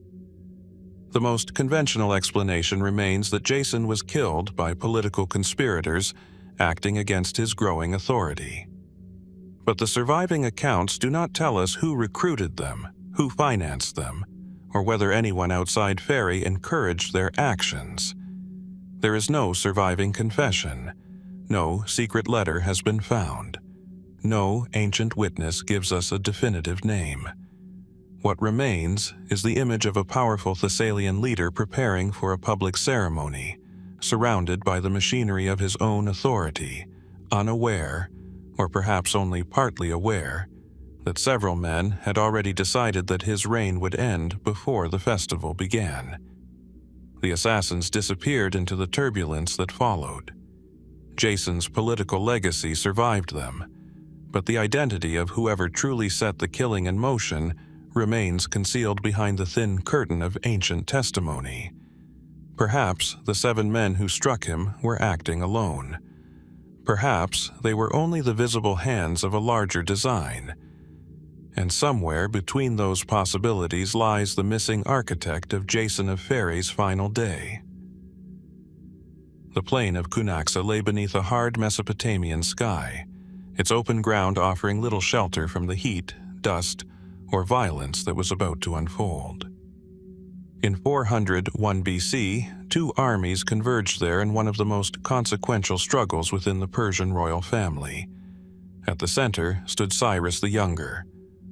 The most conventional explanation remains that Jason was killed by political conspirators acting against his growing authority. But the surviving accounts do not tell us who recruited them, who financed them, or whether anyone outside Pherae encouraged their actions. There is no surviving confession. No secret letter has been found. No ancient witness gives us a definitive name. What remains is the image of a powerful Thessalian leader preparing for a public ceremony, surrounded by the machinery of his own authority, unaware, or perhaps only partly aware, that several men had already decided that his reign would end before the festival began. The assassins disappeared into the turbulence that followed. Jason's political legacy survived them, but the identity of whoever truly set the killing in motion remains concealed behind the thin curtain of ancient testimony. Perhaps the 7 men who struck him were acting alone. Perhaps they were only the visible hands of a larger design. And somewhere between those possibilities lies the missing architect of Jason of Pherae's final day. The plain of Cunaxa lay beneath a hard Mesopotamian sky, its open ground offering little shelter from the heat, dust, or violence that was about to unfold. In 401 BC, 2 armies converged there in one of the most consequential struggles within the Persian royal family. At the center stood Cyrus the Younger,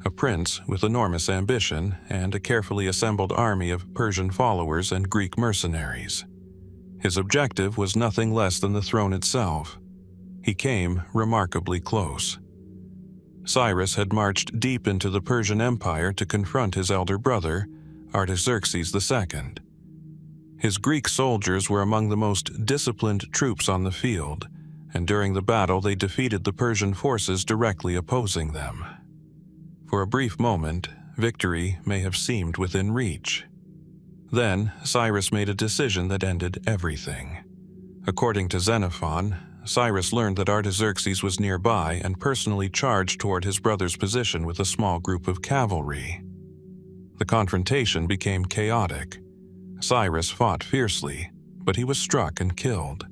a prince with enormous ambition and a carefully assembled army of Persian followers and Greek mercenaries. His objective was nothing less than the throne itself. He came remarkably close. Cyrus had marched deep into the Persian Empire to confront his elder brother, Artaxerxes II. His Greek soldiers were among the most disciplined troops on the field, and during the battle they defeated the Persian forces directly opposing them. For a brief moment, victory may have seemed within reach. Then, Cyrus made a decision that ended everything. According to Xenophon, Cyrus learned that Artaxerxes was nearby and personally charged toward his brother's position with a small group of cavalry. The confrontation became chaotic. Cyrus fought fiercely, but he was struck and killed.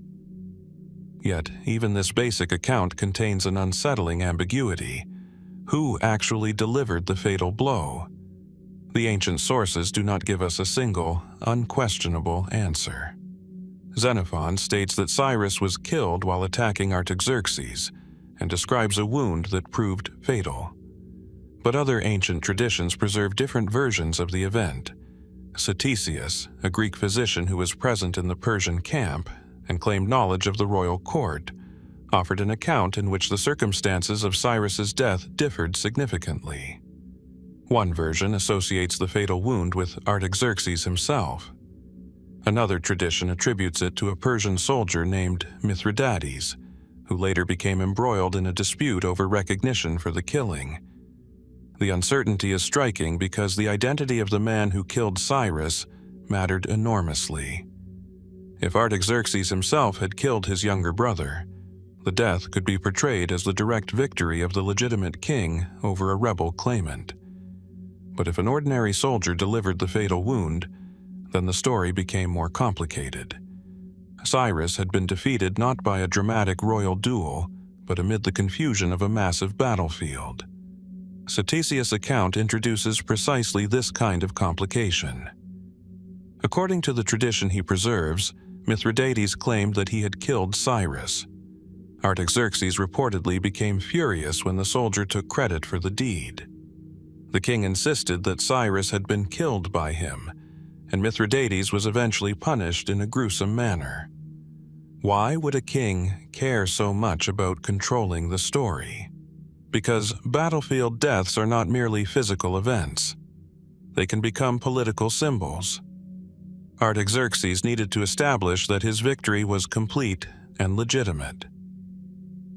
Yet, even this basic account contains an unsettling ambiguity. Who actually delivered the fatal blow? The ancient sources do not give us a single, unquestionable answer. Xenophon states that Cyrus was killed while attacking Artaxerxes and describes a wound that proved fatal. But other ancient traditions preserve different versions of the event. Ctesias, a Greek physician who was present in the Persian camp and claimed knowledge of the royal court, offered an account in which the circumstances of Cyrus's death differed significantly. One version associates the fatal wound with Artaxerxes himself. Another tradition attributes it to a Persian soldier named Mithridates, who later became embroiled in a dispute over recognition for the killing. The uncertainty is striking because the identity of the man who killed Cyrus mattered enormously. If Artaxerxes himself had killed his younger brother, the death could be portrayed as the direct victory of the legitimate king over a rebel claimant. But if an ordinary soldier delivered the fatal wound, then the story became more complicated. Cyrus had been defeated not by a dramatic royal duel, but amid the confusion of a massive battlefield. Ctesias' account introduces precisely this kind of complication. According to the tradition he preserves, Mithridates claimed that he had killed Cyrus. Artaxerxes reportedly became furious when the soldier took credit for the deed. The king insisted that Cyrus had been killed by him, and Mithridates was eventually punished in a gruesome manner. Why would a king care so much about controlling the story? Because battlefield deaths are not merely physical events. They can become political symbols. Artaxerxes needed to establish that his victory was complete and legitimate.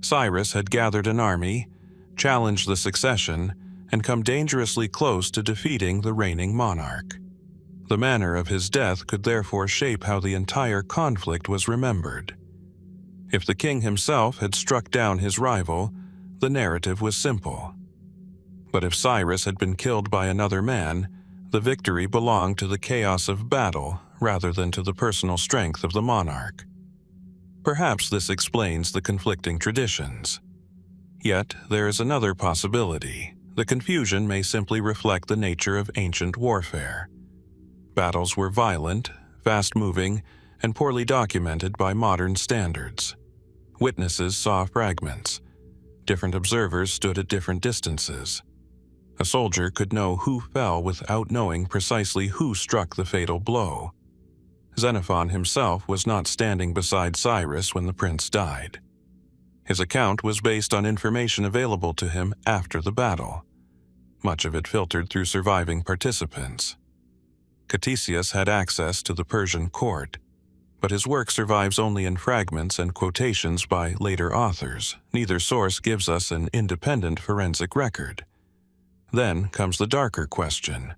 Cyrus had gathered an army, challenged the succession, and come dangerously close to defeating the reigning monarch. The manner of his death could therefore shape how the entire conflict was remembered. If the king himself had struck down his rival, the narrative was simple. But if Cyrus had been killed by another man, the victory belonged to the chaos of battle rather than to the personal strength of the monarch. Perhaps this explains the conflicting traditions. Yet there is another possibility. The confusion may simply reflect the nature of ancient warfare. Battles were violent, fast-moving, and poorly documented by modern standards. Witnesses saw fragments. Different observers stood at different distances. A soldier could know who fell without knowing precisely who struck the fatal blow. Xenophon himself was not standing beside Cyrus when the prince died. His account was based on information available to him after the battle, much of it filtered through surviving participants. Ctesias had access to the Persian court, but his work survives only in fragments and quotations by later authors. Neither source gives us an independent forensic record. Then comes the darker question.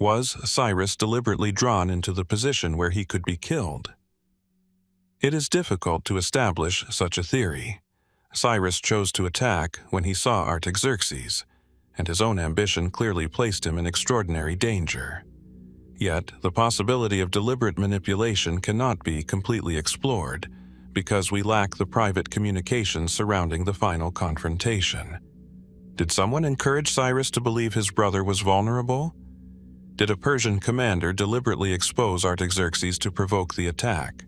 Was Cyrus deliberately drawn into the position where he could be killed? It is difficult to establish such a theory. Cyrus chose to attack when he saw Artaxerxes, and his own ambition clearly placed him in extraordinary danger. Yet, the possibility of deliberate manipulation cannot be completely explored because we lack the private communications surrounding the final confrontation. Did someone encourage Cyrus to believe his brother was vulnerable? Did a Persian commander deliberately expose Artaxerxes to provoke the attack?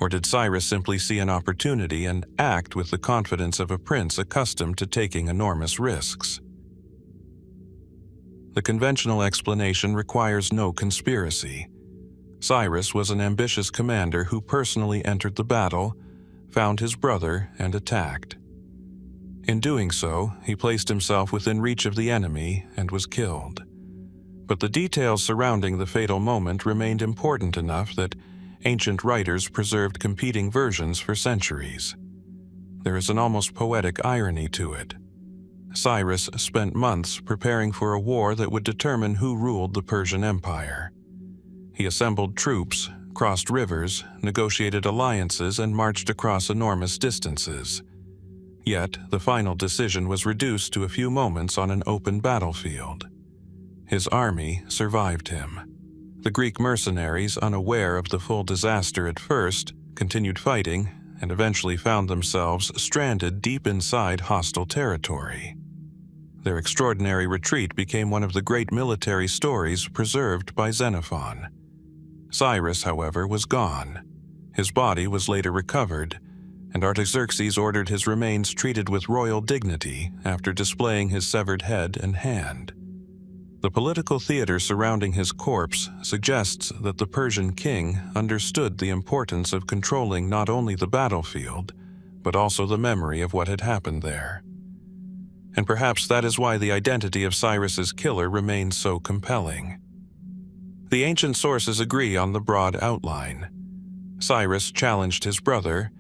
Or did Cyrus simply see an opportunity and act with the confidence of a prince accustomed to taking enormous risks? The conventional explanation requires no conspiracy. Cyrus was an ambitious commander who personally entered the battle, found his brother, and attacked. In doing so, he placed himself within reach of the enemy and was killed. But the details surrounding the fatal moment remained important enough that ancient writers preserved competing versions for centuries. There is an almost poetic irony to it. Cyrus spent months preparing for a war that would determine who ruled the Persian Empire. He assembled troops, crossed rivers, negotiated alliances, and marched across enormous distances. Yet, the final decision was reduced to a few moments on an open battlefield. His army survived him. The Greek mercenaries, unaware of the full disaster at first, continued fighting and eventually found themselves stranded deep inside hostile territory. Their extraordinary retreat became one of the great military stories preserved by Xenophon. Cyrus, however, was gone. His body was later recovered, and Artaxerxes ordered his remains treated with royal dignity after displaying his severed head and hand. The political theater surrounding his corpse suggests that the Persian king understood the importance of controlling not only the battlefield, but also the memory of what had happened there. And perhaps that is why the identity of Cyrus's killer remains so compelling. The ancient sources agree on the broad outline. Cyrus challenged his brother,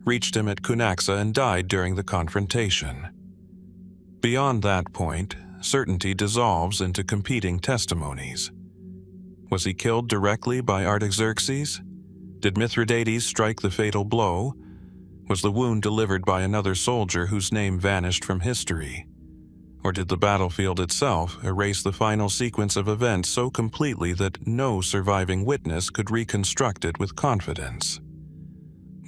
reached him at Cunaxa, and died during the confrontation. Beyond that point, certainty dissolves into competing testimonies. Was he killed directly by Artaxerxes? Did Mithridates strike the fatal blow? Was the wound delivered by another soldier whose name vanished from history? Or did the battlefield itself erase the final sequence of events so completely that no surviving witness could reconstruct it with confidence?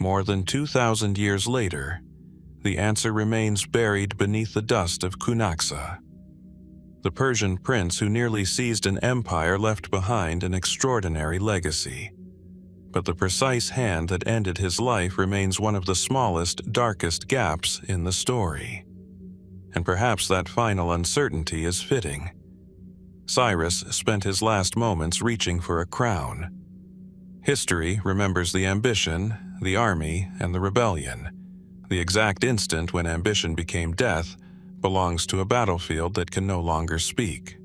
More than 2,000 years later, the answer remains buried beneath the dust of Cunaxa. The Persian prince who nearly seized an empire left behind an extraordinary legacy. But the precise hand that ended his life remains one of the smallest, darkest gaps in the story. And perhaps that final uncertainty is fitting. Cyrus spent his last moments reaching for a crown. History remembers the ambition, the army, and the rebellion. The exact instant when ambition became death belongs to a battlefield that can no longer speak.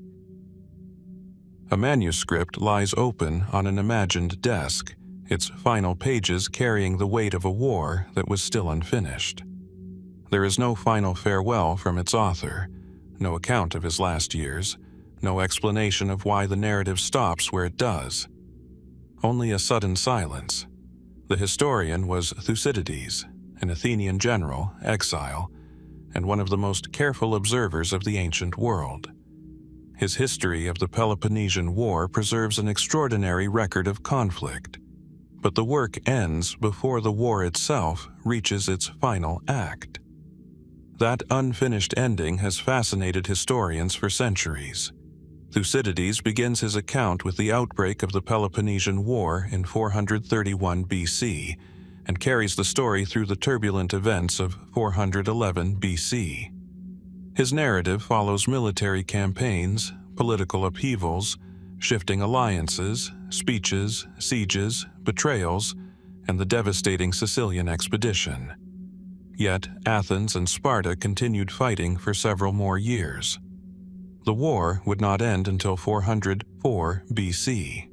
A manuscript lies open on an imagined desk, its final pages carrying the weight of a war that was still unfinished. There is no final farewell from its author, no account of his last years, no explanation of why the narrative stops where it does. Only a sudden silence. The historian was Thucydides, an Athenian general, Exile, and one of the most careful observers of the ancient world. His history of the Peloponnesian War preserves an extraordinary record of conflict, but the work ends before the war itself reaches its final act. That unfinished ending has fascinated historians for centuries. Thucydides begins his account with the outbreak of the Peloponnesian War in 431 BC and carries the story through the turbulent events of 411 BC. His narrative follows military campaigns, political upheavals, shifting alliances, speeches, sieges, betrayals, and the devastating Sicilian expedition. Yet Athens and Sparta continued fighting for several more years. The war would not end until 404 BC.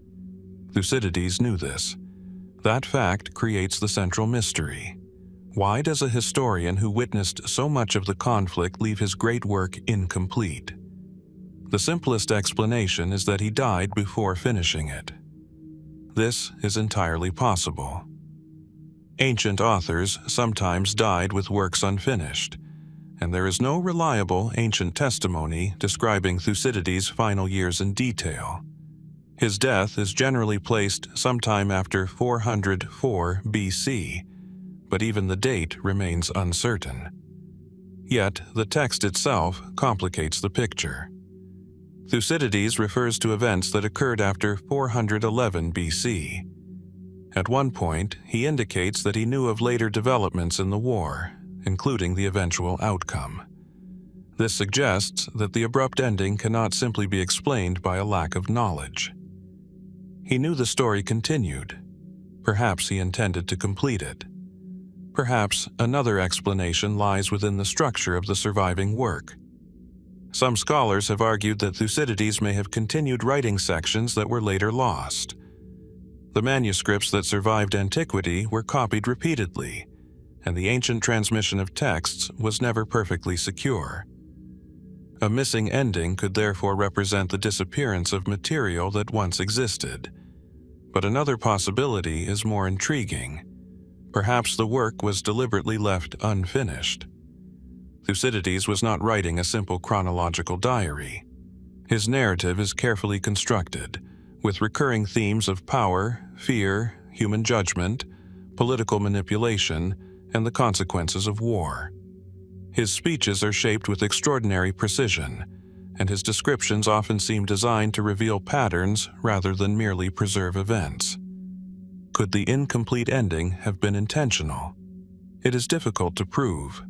Thucydides knew this. That fact creates the central mystery. Why does a historian who witnessed so much of the conflict leave his great work incomplete? The simplest explanation is that he died before finishing it. This is entirely possible. Ancient authors sometimes died with works unfinished, and there is no reliable ancient testimony describing Thucydides' final years in detail. His death is generally placed sometime after 404 BC, but even the date remains uncertain. Yet, the text itself complicates the picture. Thucydides refers to events that occurred after 411 BC. At one point, he indicates that he knew of later developments in the war, including the eventual outcome. This suggests that the abrupt ending cannot simply be explained by a lack of knowledge. He knew the story continued. Perhaps he intended to complete it. Perhaps another explanation lies within the structure of the surviving work. Some scholars have argued that Thucydides may have continued writing sections that were later lost. The manuscripts that survived antiquity were copied repeatedly, and the ancient transmission of texts was never perfectly secure. A missing ending could therefore represent the disappearance of material that once existed. But another possibility is more intriguing. Perhaps the work was deliberately left unfinished. Thucydides was not writing a simple chronological diary. His narrative is carefully constructed, with recurring themes of power, fear, human judgment, political manipulation, and the consequences of war. His speeches are shaped with extraordinary precision, and his descriptions often seem designed to reveal patterns rather than merely preserve events. Could the incomplete ending have been intentional? It is difficult to prove.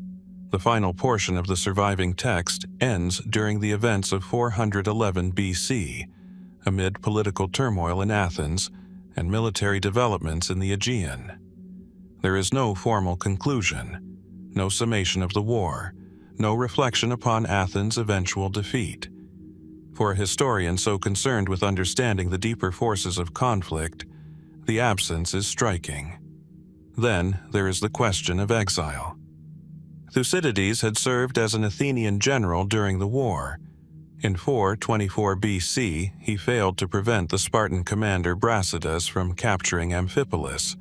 The final portion of the surviving text ends during the events of 411 BC, amid political turmoil in Athens and military developments in the Aegean. There is no formal conclusion, no summation of the war, no reflection upon Athens' eventual defeat. For a historian so concerned with understanding the deeper forces of conflict, the absence is striking. Then there is the question of exile. Thucydides had served as an Athenian general during the war. In 424 BC, he failed to prevent the Spartan commander Brasidas from capturing Amphipolis,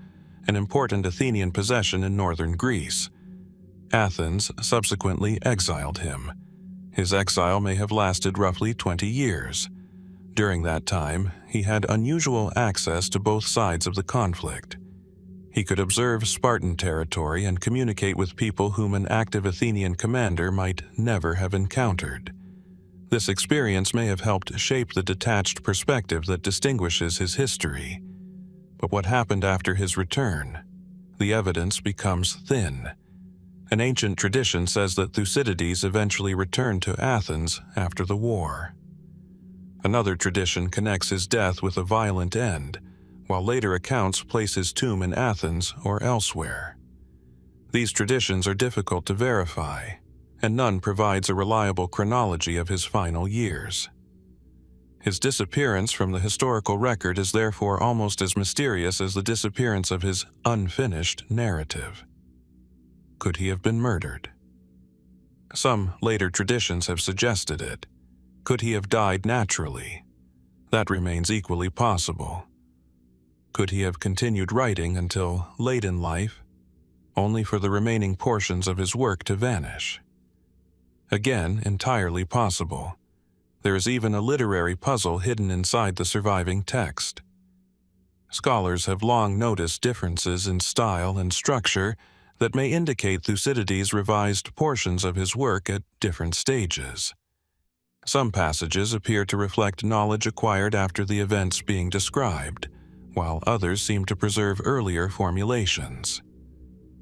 an important Athenian possession in northern Greece. Athens subsequently exiled him. His exile may have lasted roughly 20 years. During that time, he had unusual access to both sides of the conflict. He could observe Spartan territory and communicate with people whom an active Athenian commander might never have encountered. This experience may have helped shape the detached perspective that distinguishes his history. But what happened after his return? The evidence becomes thin. An ancient tradition says that Thucydides eventually returned to Athens after the war. Another tradition connects his death with a violent end, while later accounts place his tomb in Athens or elsewhere. These traditions are difficult to verify, and none provides a reliable chronology of his final years. His disappearance from the historical record is therefore almost as mysterious as the disappearance of his unfinished narrative. Could he have been murdered? Some later traditions have suggested it. Could he have died naturally? That remains equally possible. Could he have continued writing until late in life, only for the remaining portions of his work to vanish? Again, entirely possible. There is even a literary puzzle hidden inside the surviving text. Scholars have long noticed differences in style and structure that may indicate Thucydides revised portions of his work at different stages. Some passages appear to reflect knowledge acquired after the events being described, while others seem to preserve earlier formulations.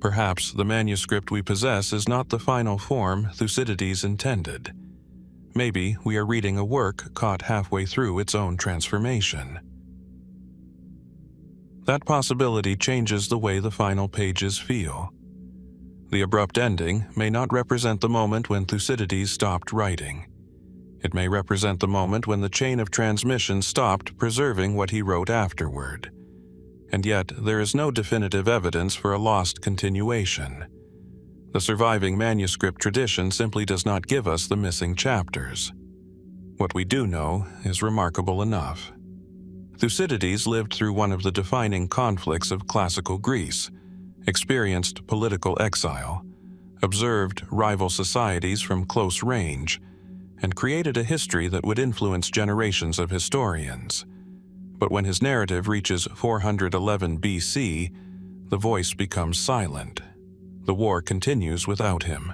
Perhaps the manuscript we possess is not the final form Thucydides intended. Maybe we are reading a work caught halfway through its own transformation. That possibility changes the way the final pages feel. The abrupt ending may not represent the moment when Thucydides stopped writing. It may represent the moment when the chain of transmission stopped preserving what he wrote afterward. And yet, there is no definitive evidence for a lost continuation. The surviving manuscript tradition simply does not give us the missing chapters. What we do know is remarkable enough. Thucydides lived through one of the defining conflicts of classical Greece, experienced political exile, observed rival societies from close range, and created a history that would influence generations of historians. But when his narrative reaches 411 BC, the voice becomes silent. The war continues without him.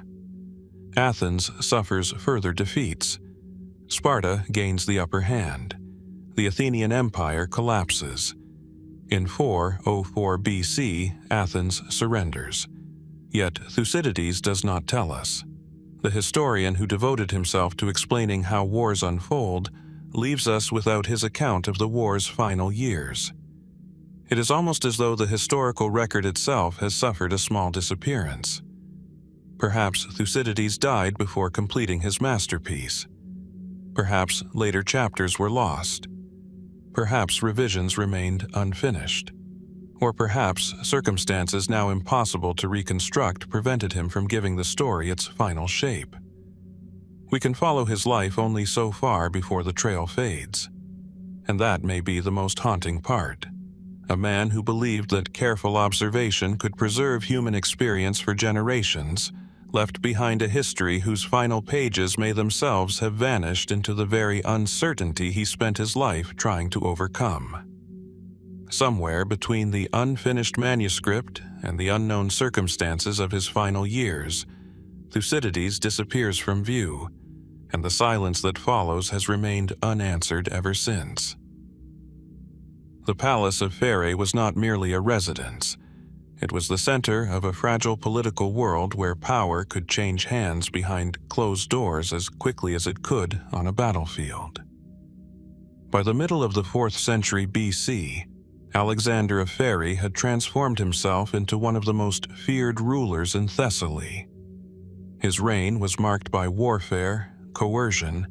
Athens suffers further defeats. Sparta gains the upper hand. The Athenian Empire collapses. In 404 BC, Athens surrenders. Yet Thucydides does not tell us. The historian who devoted himself to explaining how wars unfold leaves us without his account of the war's final years. It is almost as though the historical record itself has suffered a small disappearance. Perhaps Thucydides died before completing his masterpiece. Perhaps later chapters were lost. Perhaps revisions remained unfinished. Or perhaps circumstances now impossible to reconstruct prevented him from giving the story its final shape. We can follow his life only so far before the trail fades. And that may be the most haunting part. A man who believed that careful observation could preserve human experience for generations, left behind a history whose final pages may themselves have vanished into the very uncertainty he spent his life trying to overcome. Somewhere between the unfinished manuscript and the unknown circumstances of his final years, Thucydides disappears from view, and the silence that follows has remained unanswered ever since. The palace of Pherae was not merely a residence. It was the center of a fragile political world where power could change hands behind closed doors as quickly as it could on a battlefield. By the middle of the 4th century BC, Alexander of Pherae had transformed himself into one of the most feared rulers in Thessaly. His reign was marked by warfare, coercion,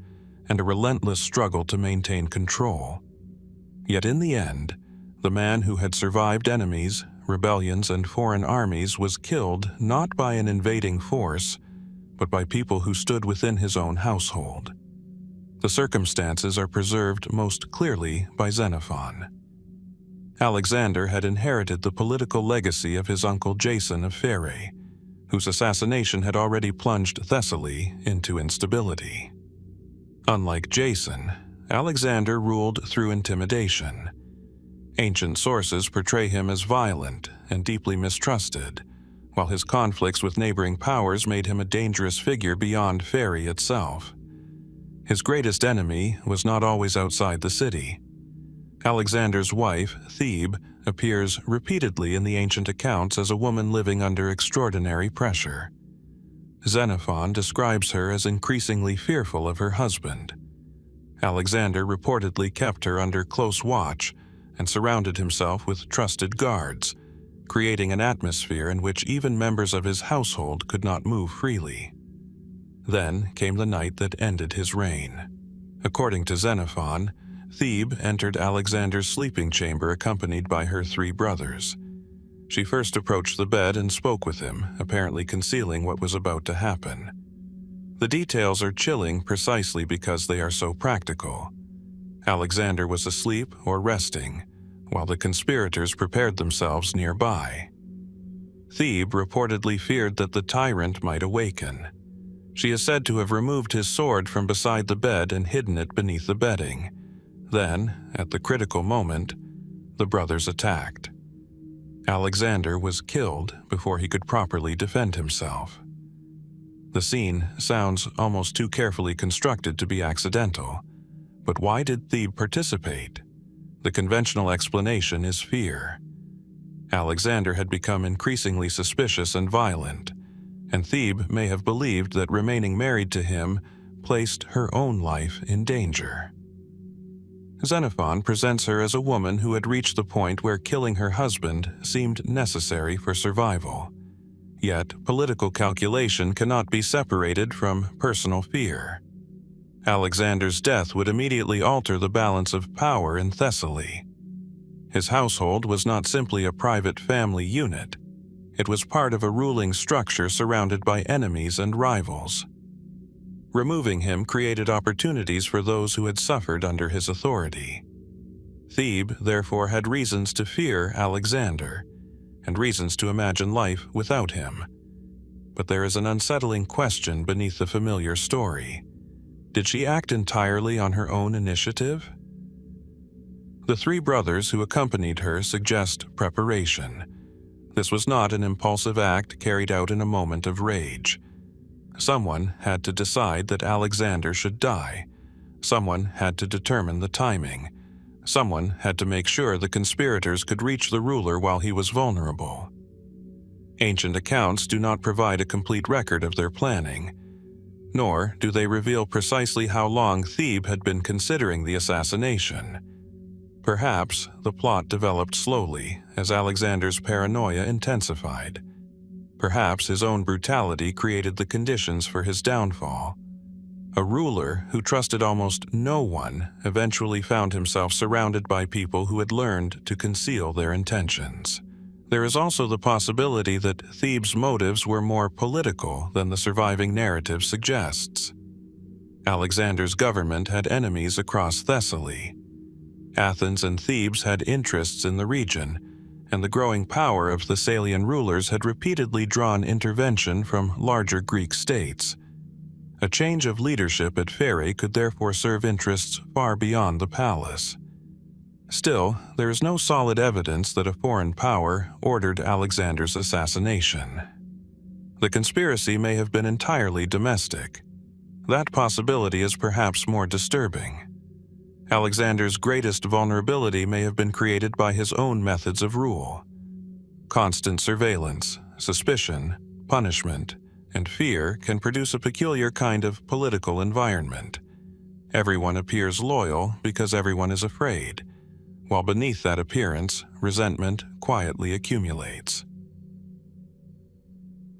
and a relentless struggle to maintain control. Yet in the end, the man who had survived enemies, rebellions, and foreign armies was killed not by an invading force, but by people who stood within his own household. The circumstances are preserved most clearly by Xenophon. Alexander had inherited the political legacy of his uncle Jason of Pherae, whose assassination had already plunged Thessaly into instability. Unlike Jason, Alexander ruled through intimidation. Ancient sources portray him as violent and deeply mistrusted, while his conflicts with neighboring powers made him a dangerous figure beyond Pherae itself. His greatest enemy was not always outside the city. Alexander's wife, Thebe, appears repeatedly in the ancient accounts as a woman living under extraordinary pressure. Xenophon describes her as increasingly fearful of her husband. Alexander reportedly kept her under close watch and surrounded himself with trusted guards, creating an atmosphere in which even members of his household could not move freely. Then came the night that ended his reign. According to Xenophon, Thebe entered Alexander's sleeping chamber accompanied by her 3 brothers. She first approached the bed and spoke with him, apparently concealing what was about to happen. The details are chilling precisely because they are so practical. Alexander was asleep or resting, while the conspirators prepared themselves nearby. Thebe reportedly feared that the tyrant might awaken. She is said to have removed his sword from beside the bed and hidden it beneath the bedding. Then, at the critical moment, the brothers attacked. Alexander was killed before he could properly defend himself. The scene sounds almost too carefully constructed to be accidental, but why did Thebe participate? The conventional explanation is fear. Alexander had become increasingly suspicious and violent, and Thebe may have believed that remaining married to him placed her own life in danger. Xenophon presents her as a woman who had reached the point where killing her husband seemed necessary for survival. Yet, political calculation cannot be separated from personal fear. Alexander's death would immediately alter the balance of power in Thessaly. His household was not simply a private family unit. It was part of a ruling structure surrounded by enemies and rivals. Removing him created opportunities for those who had suffered under his authority. Thebe, therefore, had reasons to fear Alexander, and reasons to imagine life without him. But there is an unsettling question beneath the familiar story. Did she act entirely on her own initiative? The 3 brothers who accompanied her suggest preparation. This was not an impulsive act carried out in a moment of rage. Someone had to decide that Alexander should die. Someone had to determine the timing. Someone had to make sure the conspirators could reach the ruler while he was vulnerable. Ancient accounts do not provide a complete record of their planning, nor do they reveal precisely how long Thebe had been considering the assassination. Perhaps the plot developed slowly as Alexander's paranoia intensified. Perhaps his own brutality created the conditions for his downfall. A ruler who trusted almost no one eventually found himself surrounded by people who had learned to conceal their intentions. There is also the possibility that Thebe's motives were more political than the surviving narrative suggests. Alexander's government had enemies across Thessaly. Athens and Thebes had interests in the region, and the growing power of Thessalian rulers had repeatedly drawn intervention from larger Greek states. A change of leadership at Pherae could therefore serve interests far beyond the palace. Still, there is no solid evidence that a foreign power ordered Alexander's assassination. The conspiracy may have been entirely domestic. That possibility is perhaps more disturbing. Alexander's greatest vulnerability may have been created by his own methods of rule. Constant surveillance, suspicion, punishment, and fear can produce a peculiar kind of political environment. Everyone appears loyal because everyone is afraid, while beneath that appearance, resentment quietly accumulates.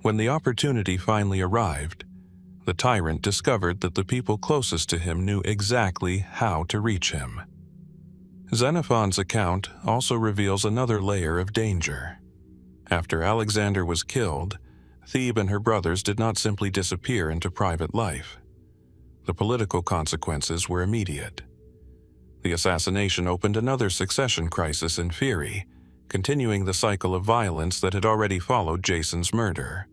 When the opportunity finally arrived, the tyrant discovered that the people closest to him knew exactly how to reach him. Xenophon's account also reveals another layer of danger. After Alexander was killed, Thebe and her brothers did not simply disappear into private life. The political consequences were immediate. The assassination opened another succession crisis in Pherae, continuing the cycle of violence that had already followed Jason's murder.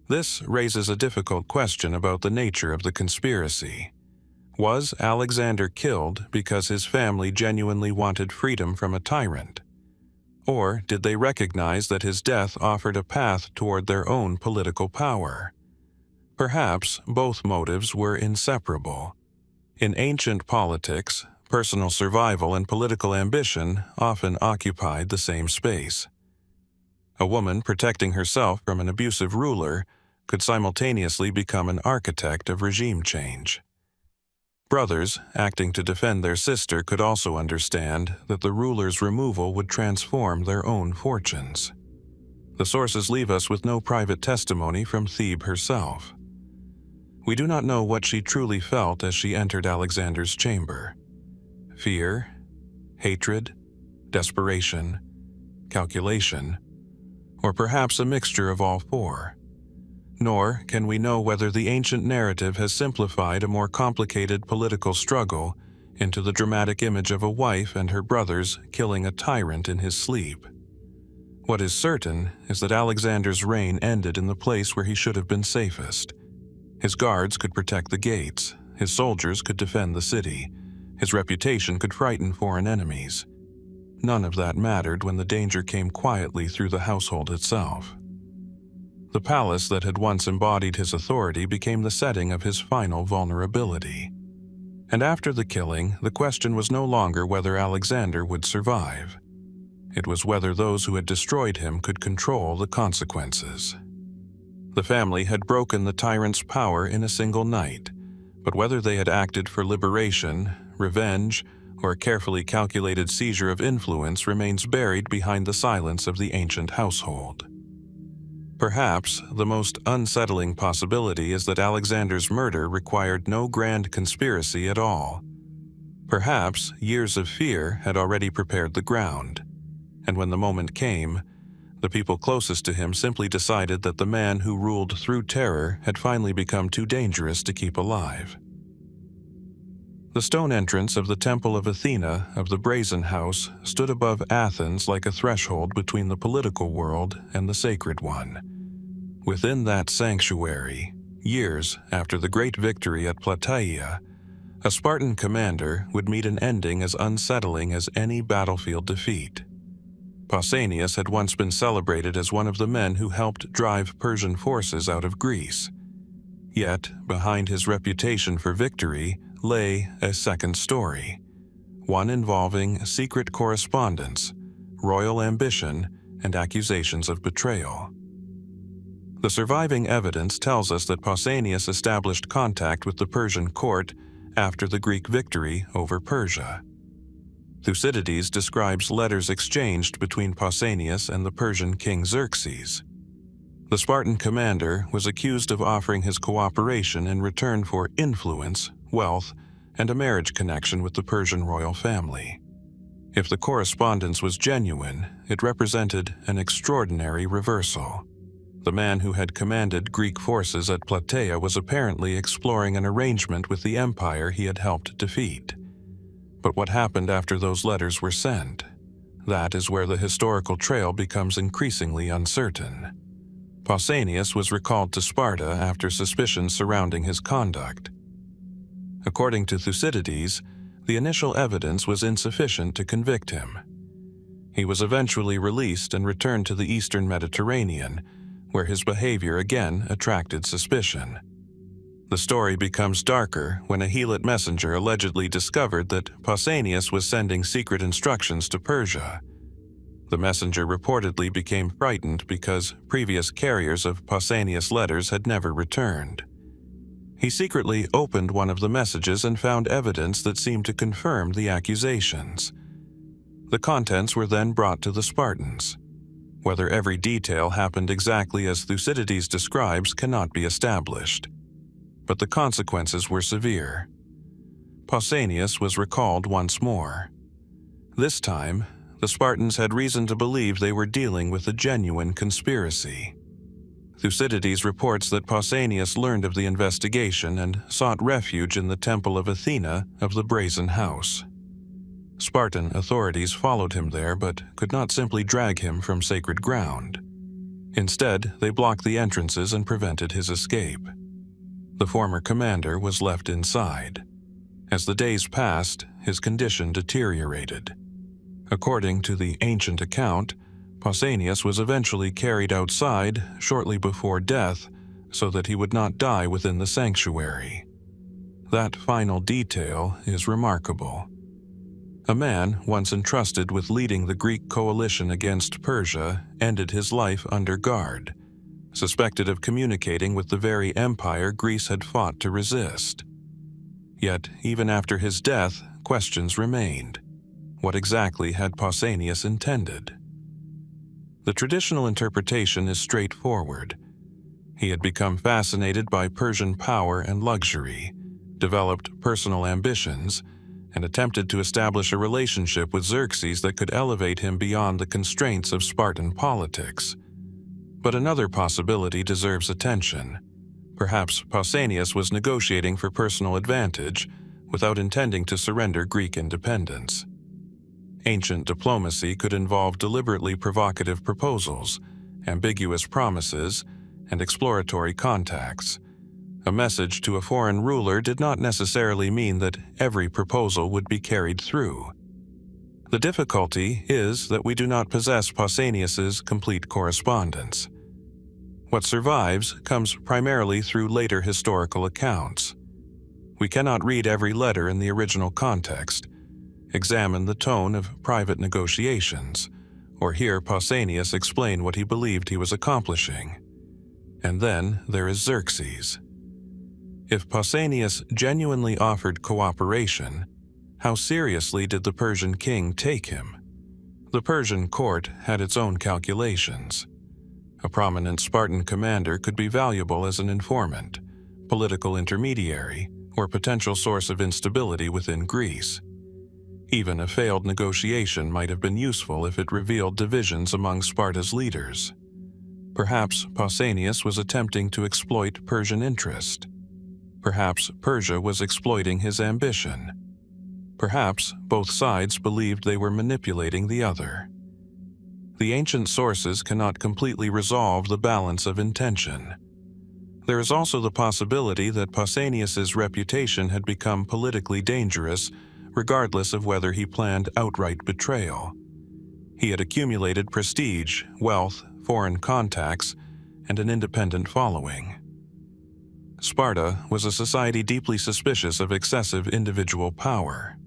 This raises a difficult question about the nature of the conspiracy. Was Alexander killed because his family genuinely wanted freedom from a tyrant? Or did they recognize that his death offered a path toward their own political power? Perhaps both motives were inseparable. In ancient politics, personal survival and political ambition often occupied the same space. A woman protecting herself from an abusive ruler could simultaneously become an architect of regime change. Brothers, acting to defend their sister, could also understand that the ruler's removal would transform their own fortunes. The sources leave us with no private testimony from Thebe herself. We do not know what she truly felt as she entered Alexander's chamber. Fear, hatred, desperation, calculation, or perhaps a mixture of all four. Nor can we know whether the ancient narrative has simplified a more complicated political struggle into the dramatic image of a wife and her brothers killing a tyrant in his sleep. What is certain is that Alexander's reign ended in the place where he should have been safest. His guards could protect the gates, his soldiers could defend the city, his reputation could frighten foreign enemies. None of that mattered when the danger came quietly through the household itself. The palace that had once embodied his authority became the setting of his final vulnerability. And after the killing, the question was no longer whether Alexander would survive. It was whether those who had destroyed him could control the consequences. The family had broken the tyrant's power in a single night, but whether they had acted for liberation, revenge, or a carefully calculated seizure of influence remains buried behind the silence of the ancient household. Perhaps the most unsettling possibility is that Alexander's murder required no grand conspiracy at all. Perhaps years of fear had already prepared the ground, and when the moment came, the people closest to him simply decided that the man who ruled through terror had finally become too dangerous to keep alive. The stone entrance of the Temple of Athena of the Brazen House stood above Athens like a threshold between the political world and the sacred one. Within that sanctuary, years after the great victory at Plataea, a Spartan commander would meet an ending as unsettling as any battlefield defeat. Pausanias had once been celebrated as one of the men who helped drive Persian forces out of Greece. Yet, behind his reputation for victory lay a second story, one involving secret correspondence, royal ambition, and accusations of betrayal. The surviving evidence tells us that Pausanias established contact with the Persian court after the Greek victory over Persia. Thucydides describes letters exchanged between Pausanias and the Persian king Xerxes. The Spartan commander was accused of offering his cooperation in return for influence, wealth, and a marriage connection with the Persian royal family. If the correspondence was genuine, it represented an extraordinary reversal. The man who had commanded Greek forces at Plataea was apparently exploring an arrangement with the empire he had helped defeat. But what happened after those letters were sent? That is where the historical trail becomes increasingly uncertain. Pausanias was recalled to Sparta after suspicions surrounding his conduct. According to Thucydides, the initial evidence was insufficient to convict him. He was eventually released and returned to the eastern Mediterranean, where his behavior again attracted suspicion. The story becomes darker when a Helot messenger allegedly discovered that Pausanias was sending secret instructions to Persia. The messenger reportedly became frightened because previous carriers of Pausanias' letters had never returned. He secretly opened one of the messages and found evidence that seemed to confirm the accusations. The contents were then brought to the Spartans. Whether every detail happened exactly as Thucydides describes cannot be established, but the consequences were severe. Pausanias was recalled once more. This time, the Spartans had reason to believe they were dealing with a genuine conspiracy. Thucydides reports that Pausanias learned of the investigation and sought refuge in the temple of Athena of the Brazen House. Spartan authorities followed him there but could not simply drag him from sacred ground. Instead, they blocked the entrances and prevented his escape. The former commander was left inside. As the days passed, his condition deteriorated. According to the ancient account, Pausanias was eventually carried outside shortly before death so that he would not die within the sanctuary. That final detail is remarkable. A man once entrusted with leading the Greek coalition against Persia ended his life under guard, suspected of communicating with the very empire Greece had fought to resist. Yet, even after his death, questions remained. What exactly had Pausanias intended? The traditional interpretation is straightforward. He had become fascinated by Persian power and luxury, developed personal ambitions, and attempted to establish a relationship with Xerxes that could elevate him beyond the constraints of Spartan politics. But another possibility deserves attention. Perhaps Pausanias was negotiating for personal advantage without intending to surrender Greek independence. Ancient diplomacy could involve deliberately provocative proposals, ambiguous promises, and exploratory contacts. A message to a foreign ruler did not necessarily mean that every proposal would be carried through. The difficulty is that we do not possess Pausanias's complete correspondence. What survives comes primarily through later historical accounts. We cannot read every letter in the original context, examine the tone of private negotiations, or hear Pausanias explain what he believed he was accomplishing. And then there is Xerxes. If Pausanias genuinely offered cooperation, how seriously did the Persian king take him? The Persian court had its own calculations. A prominent Spartan commander could be valuable as an informant, political intermediary, or potential source of instability within Greece. Even a failed negotiation might have been useful if it revealed divisions among Sparta's leaders. Perhaps Pausanias was attempting to exploit Persian interest. Perhaps Persia was exploiting his ambition. Perhaps both sides believed they were manipulating the other. The ancient sources cannot completely resolve the balance of intention. There is also the possibility that Pausanias's reputation had become politically dangerous, regardless of whether he planned outright betrayal. He had accumulated prestige, wealth, foreign contacts, and an independent following. Sparta was a society deeply suspicious of excessive individual power.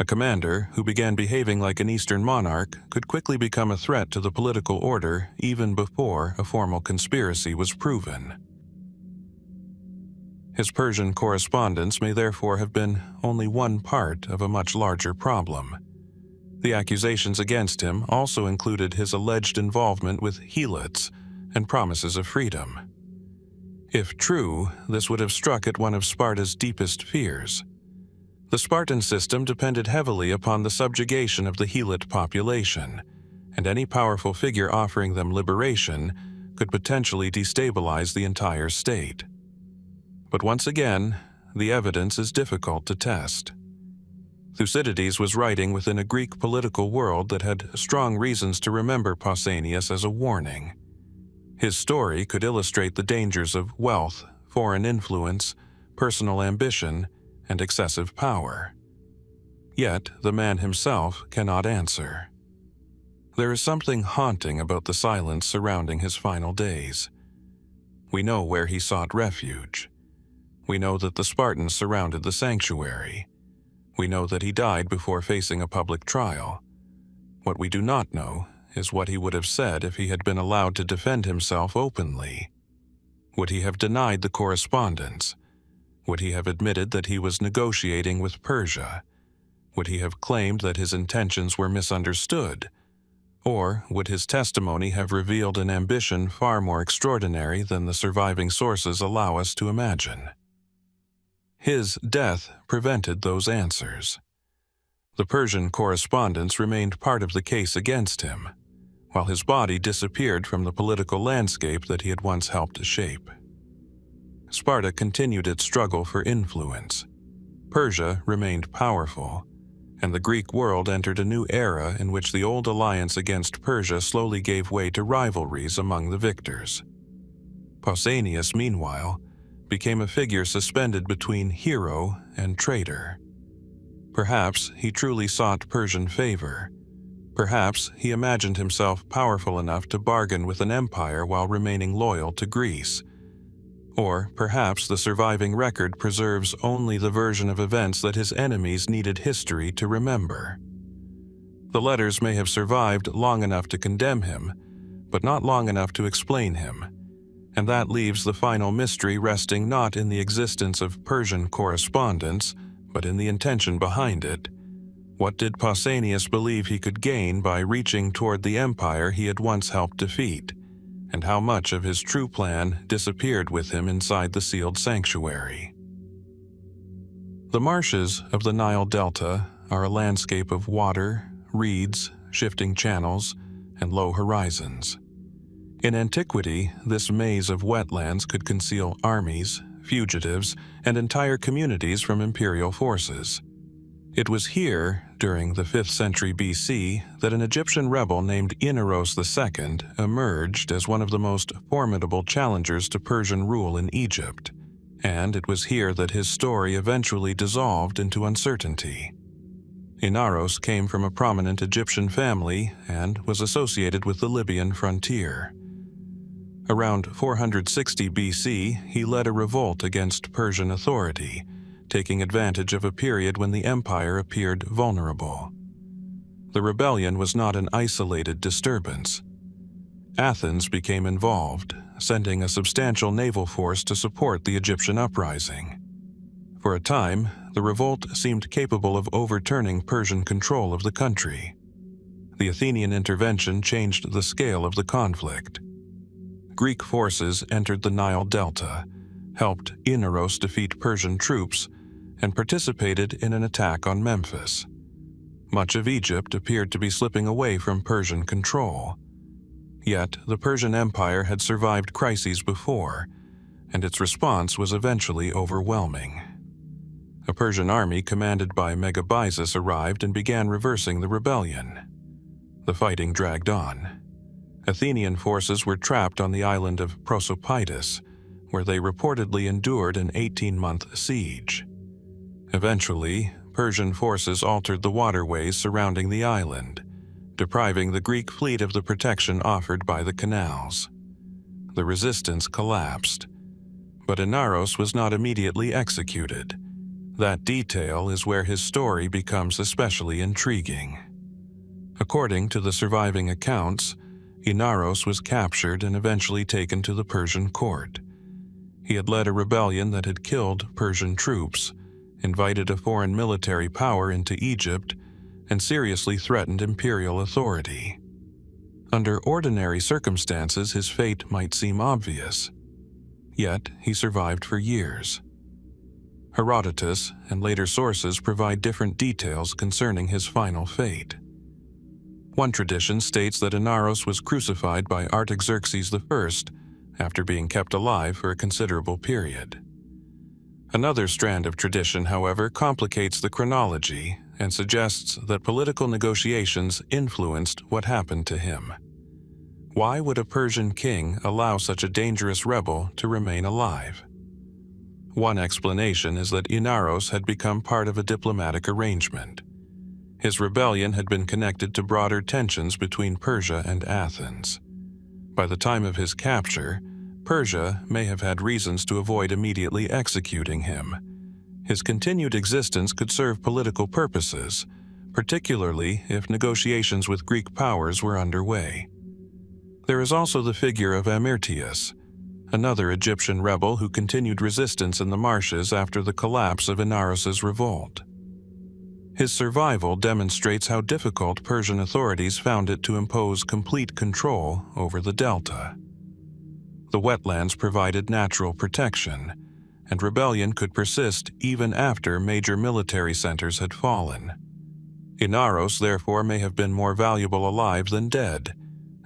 A commander who began behaving like an Eastern monarch could quickly become a threat to the political order even before a formal conspiracy was proven. His Persian correspondence may therefore have been only one part of a much larger problem. The accusations against him also included his alleged involvement with helots and promises of freedom. If true, this would have struck at one of Sparta's deepest fears. The Spartan system depended heavily upon the subjugation of the helot population, and any powerful figure offering them liberation could potentially destabilize the entire state. But once again, the evidence is difficult to test. Thucydides was writing within a Greek political world that had strong reasons to remember Pausanias as a warning. His story could illustrate the dangers of wealth, foreign influence, personal ambition, and excessive power. Yet, the man himself cannot answer. There is something haunting about the silence surrounding his final days. We know where he sought refuge. We know that the Spartans surrounded the sanctuary. We know that he died before facing a public trial. What we do not know is what he would have said if he had been allowed to defend himself openly. Would he have denied the correspondence? Would he have admitted that he was negotiating with Persia? Would he have claimed that his intentions were misunderstood? Or would his testimony have revealed an ambition far more extraordinary than the surviving sources allow us to imagine? His death prevented those answers. The Persian correspondence remained part of the case against him, while his body disappeared from the political landscape that he had once helped to shape. Sparta continued its struggle for influence. Persia remained powerful, and the Greek world entered a new era in which the old alliance against Persia slowly gave way to rivalries among the victors. Pausanias, meanwhile, became a figure suspended between hero and traitor. Perhaps he truly sought Persian favor. Perhaps he imagined himself powerful enough to bargain with an empire while remaining loyal to Greece. Or perhaps the surviving record preserves only the version of events that his enemies needed history to remember. The letters may have survived long enough to condemn him, but not long enough to explain him, and that leaves the final mystery resting not in the existence of Persian correspondence, but in the intention behind it. What did Pausanias believe he could gain by reaching toward the empire he had once helped defeat? And how much of his true plan disappeared with him inside the sealed sanctuary? The marshes of the Nile Delta are a landscape of water, reeds, shifting channels, and low horizons. In antiquity, this maze of wetlands could conceal armies, fugitives, and entire communities from imperial forces. It was here, during the 5th century BC, that an Egyptian rebel named Inaros II emerged as one of the most formidable challengers to Persian rule in Egypt, and it was here that his story eventually dissolved into uncertainty. Inaros came from a prominent Egyptian family and was associated with the Libyan frontier. Around 460 BC, he led a revolt against Persian authority, taking advantage of a period when the empire appeared vulnerable. The rebellion was not an isolated disturbance. Athens became involved, sending a substantial naval force to support the Egyptian uprising. For a time, the revolt seemed capable of overturning Persian control of the country. The Athenian intervention changed the scale of the conflict. Greek forces entered the Nile Delta, helped Inaros defeat Persian troops, and participated in an attack on Memphis. Much of Egypt appeared to be slipping away from Persian control. Yet the Persian Empire had survived crises before, and its response was eventually overwhelming. A Persian army commanded by Megabyzus arrived and began reversing the rebellion. The fighting dragged on. Athenian forces were trapped on the island of Prosopitis, where they reportedly endured an 18-month siege. Eventually, Persian forces altered the waterways surrounding the island, depriving the Greek fleet of the protection offered by the canals. The resistance collapsed, but Inaros was not immediately executed. That detail is where his story becomes especially intriguing. According to the surviving accounts, Inaros was captured and eventually taken to the Persian court. He had led a rebellion that had killed Persian troops, invited a foreign military power into Egypt, and seriously threatened imperial authority. Under ordinary circumstances, his fate might seem obvious. Yet, he survived for years. Herodotus and later sources provide different details concerning his final fate. One tradition states that Inaros was crucified by Artaxerxes I after being kept alive for a considerable period. Another strand of tradition, however, complicates the chronology and suggests that political negotiations influenced what happened to him. Why would a Persian king allow such a dangerous rebel to remain alive? One explanation is that Inaros had become part of a diplomatic arrangement. His rebellion had been connected to broader tensions between Persia and Athens. By the time of his capture, Persia may have had reasons to avoid immediately executing him. His continued existence could serve political purposes, particularly if negotiations with Greek powers were underway. There is also the figure of Amyrtius, another Egyptian rebel who continued resistance in the marshes after the collapse of Inaros's revolt. His survival demonstrates how difficult Persian authorities found it to impose complete control over the delta. The wetlands provided natural protection, and rebellion could persist even after major military centers had fallen. Inaros, therefore, may have been more valuable alive than dead,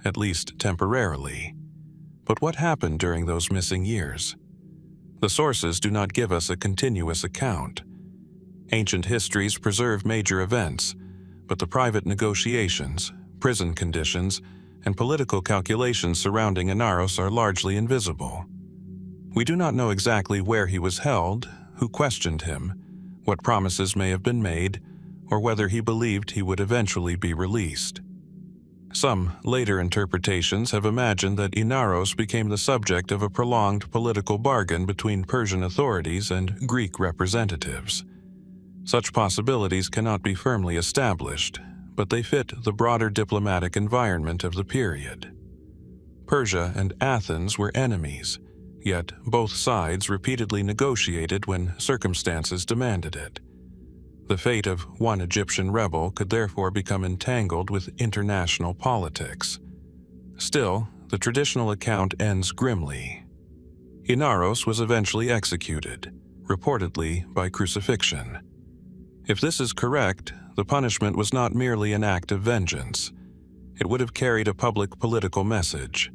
at least temporarily. But what happened during those missing years? The sources do not give us a continuous account. Ancient histories preserve major events, but the private negotiations, prison conditions, and political calculations surrounding Inaros are largely invisible. We do not know exactly where he was held, who questioned him, what promises may have been made, or whether he believed he would eventually be released. Some later interpretations have imagined that Inaros became the subject of a prolonged political bargain between Persian authorities and Greek representatives. Such possibilities cannot be firmly established, but they fit the broader diplomatic environment of the period. Persia and Athens were enemies, yet both sides repeatedly negotiated when circumstances demanded it. The fate of one Egyptian rebel could therefore become entangled with international politics. Still, the traditional account ends grimly. Inaros was eventually executed, reportedly by crucifixion. If this is correct, the punishment was not merely an act of vengeance. It would have carried a public political message.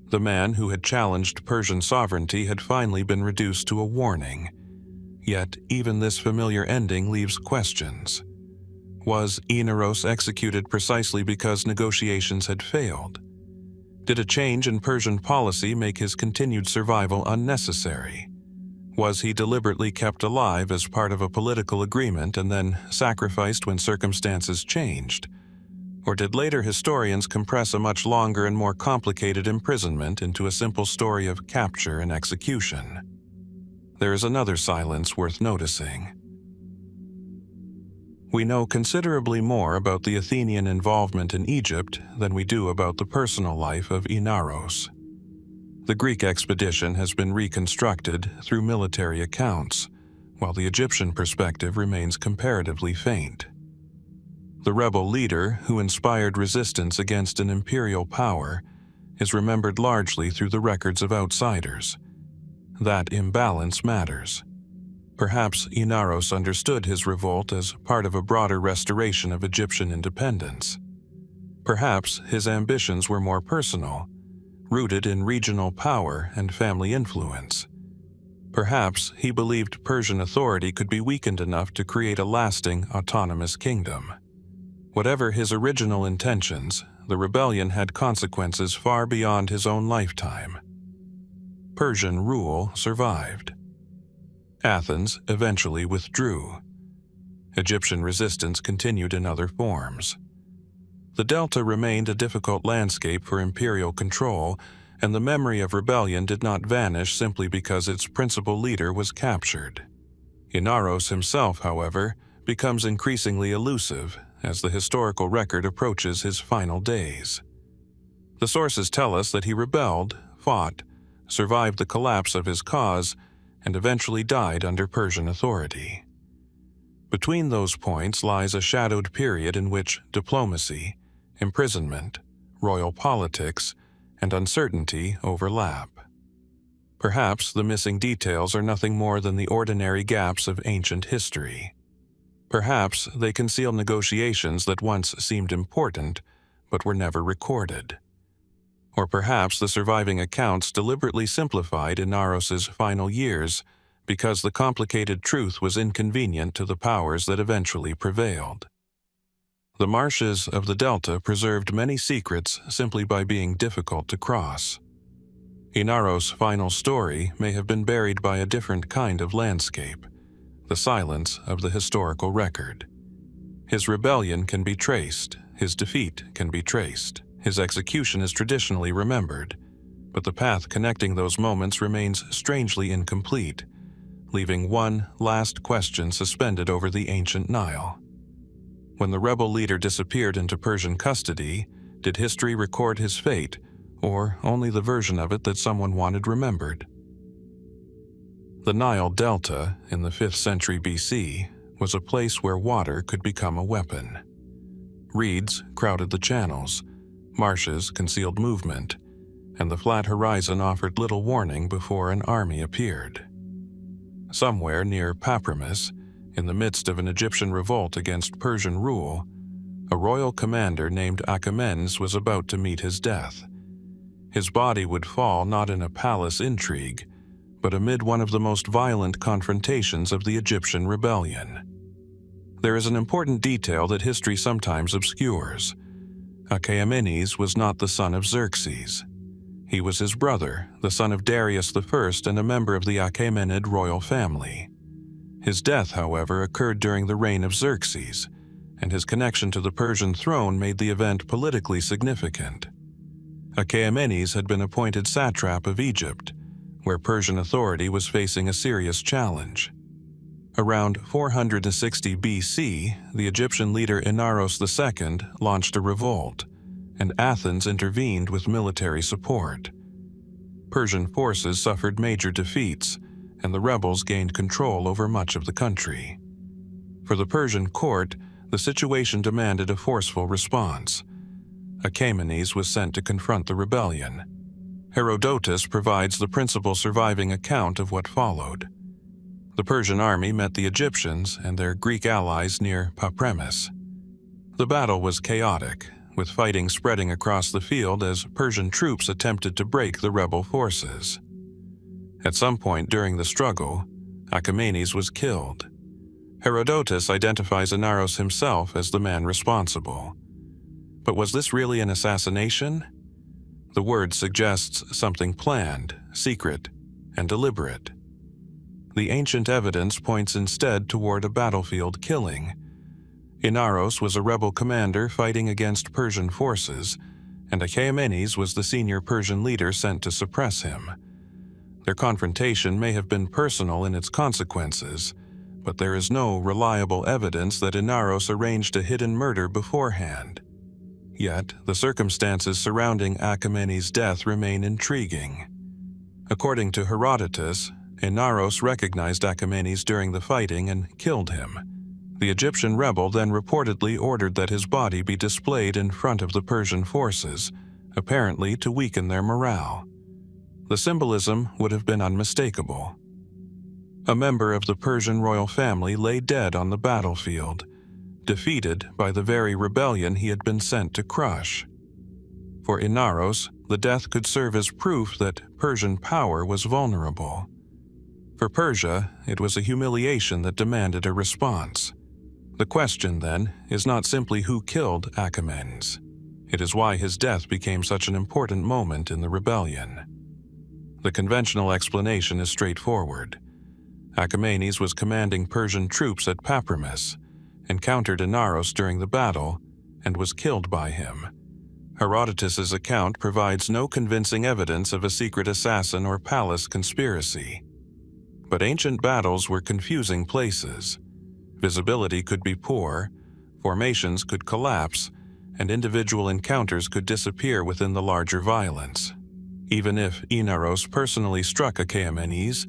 The man who had challenged Persian sovereignty had finally been reduced to a warning. Yet even this familiar ending leaves questions. Was Inaros executed precisely because negotiations had failed? Did a change in Persian policy make his continued survival unnecessary? Was he deliberately kept alive as part of a political agreement and then sacrificed when circumstances changed? Or did later historians compress a much longer and more complicated imprisonment into a simple story of capture and execution? There is another silence worth noticing. We know considerably more about the Athenian involvement in Egypt than we do about the personal life of Inaros. The Greek expedition has been reconstructed through military accounts, while the Egyptian perspective remains comparatively faint. The rebel leader who inspired resistance against an imperial power is remembered largely through the records of outsiders. That imbalance matters. Perhaps Inaros understood his revolt as part of a broader restoration of Egyptian independence. Perhaps his ambitions were more personal, rooted in regional power and family influence. Perhaps he believed Persian authority could be weakened enough to create a lasting, autonomous kingdom. Whatever his original intentions, the rebellion had consequences far beyond his own lifetime. Persian rule survived. Athens eventually withdrew. Egyptian resistance continued in other forms. The Delta remained a difficult landscape for imperial control, and the memory of rebellion did not vanish simply because its principal leader was captured. Inaros himself, however, becomes increasingly elusive as the historical record approaches his final days. The sources tell us that he rebelled, fought, survived the collapse of his cause, and eventually died under Persian authority. Between those points lies a shadowed period in which diplomacy, imprisonment, royal politics, and uncertainty overlap. Perhaps the missing details are nothing more than the ordinary gaps of ancient history. Perhaps they conceal negotiations that once seemed important, but were never recorded. Or perhaps the surviving accounts deliberately simplified Inaros's final years because the complicated truth was inconvenient to the powers that eventually prevailed. The marshes of the Delta preserved many secrets simply by being difficult to cross. Inaros' final story may have been buried by a different kind of landscape, the silence of the historical record. His rebellion can be traced, his defeat can be traced, his execution is traditionally remembered, but the path connecting those moments remains strangely incomplete, leaving one last question suspended over the ancient Nile. When the rebel leader disappeared into Persian custody, did history record his fate, or only the version of it that someone wanted remembered? The Nile Delta, in the 5th century BC, was a place where water could become a weapon. Reeds crowded the channels, marshes concealed movement, and the flat horizon offered little warning before an army appeared. Somewhere near Pausanias, in the midst of an Egyptian revolt against Persian rule, a royal commander named Achaemenes was about to meet his death. His body would fall not in a palace intrigue, but amid one of the most violent confrontations of the Egyptian rebellion. There is an important detail that history sometimes obscures. Achaemenes was not the son of Xerxes. He was his brother, the son of Darius I and a member of the Achaemenid royal family. His death, however, occurred during the reign of Xerxes, and his connection to the Persian throne made the event politically significant. Achaemenes had been appointed satrap of Egypt, where Persian authority was facing a serious challenge. Around 460 BC, the Egyptian leader Inaros II launched a revolt, and Athens intervened with military support. Persian forces suffered major defeats, and the rebels gained control over much of the country. For the Persian court, the situation demanded a forceful response. Achaemenes was sent to confront the rebellion. Herodotus provides the principal surviving account of what followed. The Persian army met the Egyptians and their Greek allies near Pausanias. The battle was chaotic, with fighting spreading across the field as Persian troops attempted to break the rebel forces. At some point during the struggle, Achaemenes was killed. Herodotus identifies Inaros himself as the man responsible. But was this really an assassination? The word suggests something planned, secret, and deliberate. The ancient evidence points instead toward a battlefield killing. Inaros was a rebel commander fighting against Persian forces, and Achaemenes was the senior Persian leader sent to suppress him. Their confrontation may have been personal in its consequences, but there is no reliable evidence that Inaros arranged a hidden murder beforehand. Yet, the circumstances surrounding Achaemenes' death remain intriguing. According to Herodotus, Inaros recognized Achaemenes during the fighting and killed him. The Egyptian rebel then reportedly ordered that his body be displayed in front of the Persian forces, apparently to weaken their morale. The symbolism would have been unmistakable. A member of the Persian royal family lay dead on the battlefield, defeated by the very rebellion he had been sent to crush. For Inaros, the death could serve as proof that Persian power was vulnerable. For Persia, it was a humiliation that demanded a response. The question, then, is not simply who killed Achaemenes. It is why his death became such an important moment in the rebellion. The conventional explanation is straightforward. Achaemenes was commanding Persian troops at Pausanias, encountered Inaros during the battle, and was killed by him. Herodotus's account provides no convincing evidence of a secret assassin or palace conspiracy. But ancient battles were confusing places. Visibility could be poor, formations could collapse, and individual encounters could disappear within the larger violence. Even if Inaros personally struck Achaemenes,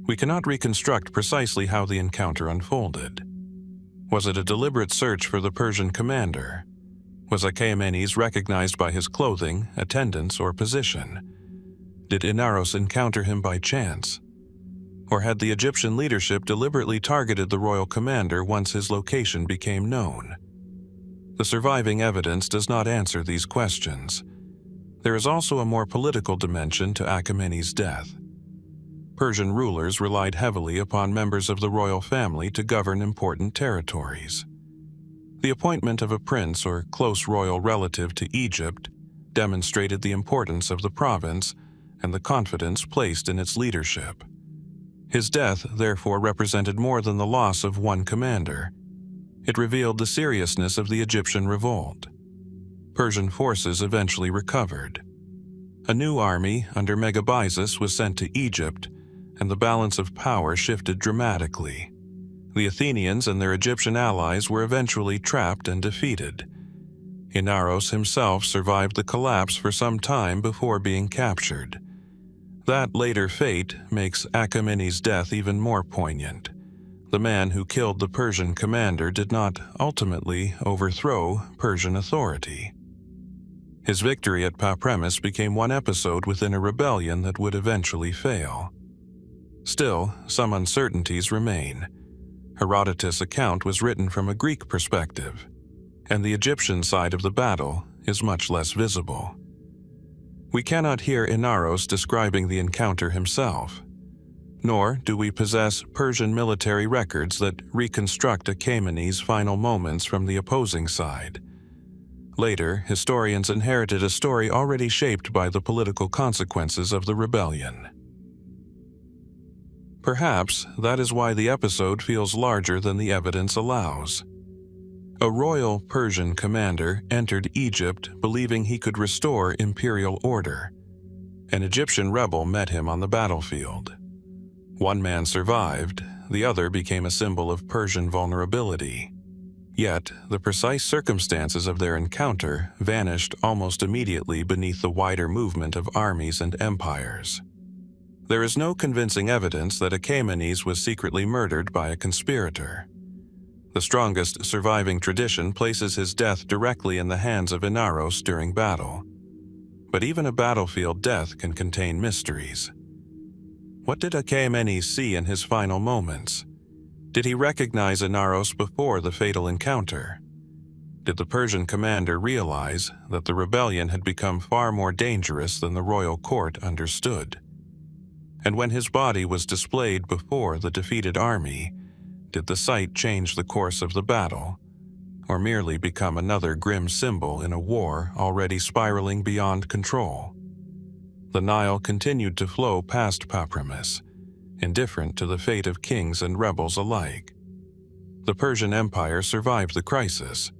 we cannot reconstruct precisely how the encounter unfolded. Was it a deliberate search for the Persian commander? Was Achaemenes recognized by his clothing, attendance, or position? Did Inaros encounter him by chance? Or had the Egyptian leadership deliberately targeted the royal commander once his location became known? The surviving evidence does not answer these questions. There is also a more political dimension to Achaemenes' death. Persian rulers relied heavily upon members of the royal family to govern important territories. The appointment of a prince or close royal relative to Egypt demonstrated the importance of the province and the confidence placed in its leadership. His death, therefore, represented more than the loss of one commander. It revealed the seriousness of the Egyptian revolt. Persian forces eventually recovered. A new army under Megabyzus was sent to Egypt, and the balance of power shifted dramatically. The Athenians and their Egyptian allies were eventually trapped and defeated. Inaros himself survived the collapse for some time before being captured. That later fate makes Achaemenes' death even more poignant. The man who killed the Persian commander did not ultimately overthrow Persian authority. His victory at Pausanias became one episode within a rebellion that would eventually fail. Still, some uncertainties remain. Herodotus' account was written from a Greek perspective, and the Egyptian side of the battle is much less visible. We cannot hear Inaros describing the encounter himself, nor do we possess Persian military records that reconstruct Achaemenes' final moments from the opposing side. Later, historians inherited a story already shaped by the political consequences of the rebellion. Perhaps that is why the episode feels larger than the evidence allows. A royal Persian commander entered Egypt believing he could restore imperial order. An Egyptian rebel met him on the battlefield. One man survived, the other became a symbol of Persian vulnerability. Yet, the precise circumstances of their encounter vanished almost immediately beneath the wider movement of armies and empires. There is no convincing evidence that Achaemenes was secretly murdered by a conspirator. The strongest surviving tradition places his death directly in the hands of Inaros during battle. But even a battlefield death can contain mysteries. What did Achaemenes see in his final moments? Did he recognize Inaros before the fatal encounter? Did the Persian commander realize that the rebellion had become far more dangerous than the royal court understood? And when his body was displayed before the defeated army, did the sight change the course of the battle, or merely become another grim symbol in a war already spiraling beyond control? The Nile continued to flow past Pausanias, indifferent to the fate of kings and rebels alike. The Persian Empire survived the crisis,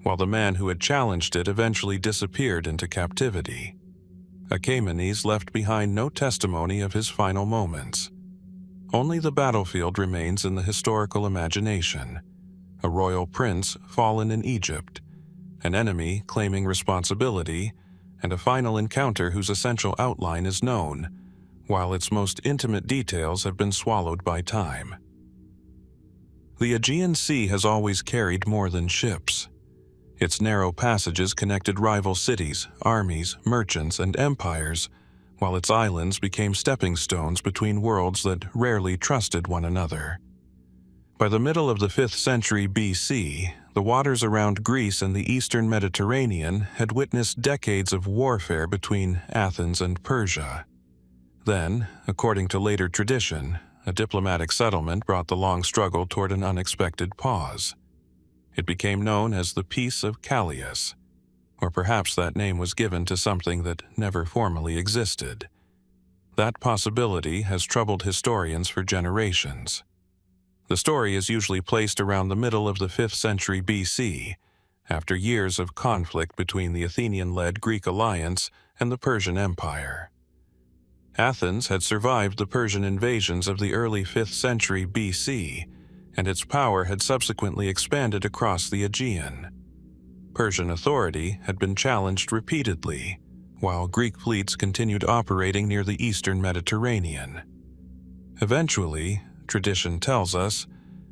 while the man who had challenged it eventually disappeared into captivity. Achaemenes left behind no testimony of his final moments. Only the battlefield remains in the historical imagination, a royal prince fallen in Egypt, an enemy claiming responsibility, and a final encounter whose essential outline is known, while its most intimate details have been swallowed by time. The Aegean Sea has always carried more than ships. Its narrow passages connected rival cities, armies, merchants, and empires, while its islands became stepping stones between worlds that rarely trusted one another. By the middle of the 5th century BC, the waters around Greece and the eastern Mediterranean had witnessed decades of warfare between Athens and Persia. Then, according to later tradition, a diplomatic settlement brought the long struggle toward an unexpected pause. It became known as the Peace of Callias, or perhaps that name was given to something that never formally existed. That possibility has troubled historians for generations. The story is usually placed around the middle of the 5th century BC, after years of conflict between the Athenian-led Greek alliance and the Persian Empire. Athens had survived the Persian invasions of the early 5th century BC, and its power had subsequently expanded across the Aegean. Persian authority had been challenged repeatedly, while Greek fleets continued operating near the eastern Mediterranean. Eventually, tradition tells us,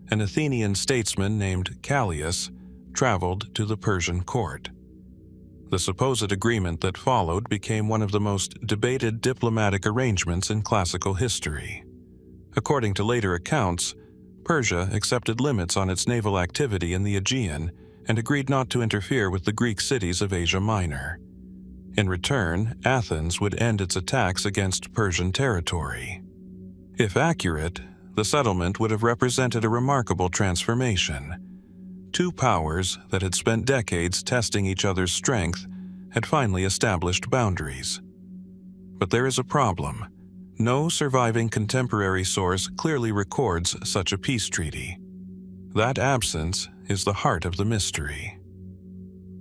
an Athenian statesman named Callias traveled to the Persian court. The supposed agreement that followed became one of the most debated diplomatic arrangements in classical history. According to later accounts, Persia accepted limits on its naval activity in the Aegean and agreed not to interfere with the Greek cities of Asia Minor. In return, Athens would end its attacks against Persian territory. If accurate, the settlement would have represented a remarkable transformation. Two powers that had spent decades testing each other's strength had finally established boundaries. But there is a problem. No surviving contemporary source clearly records such a peace treaty. That absence is the heart of the mystery.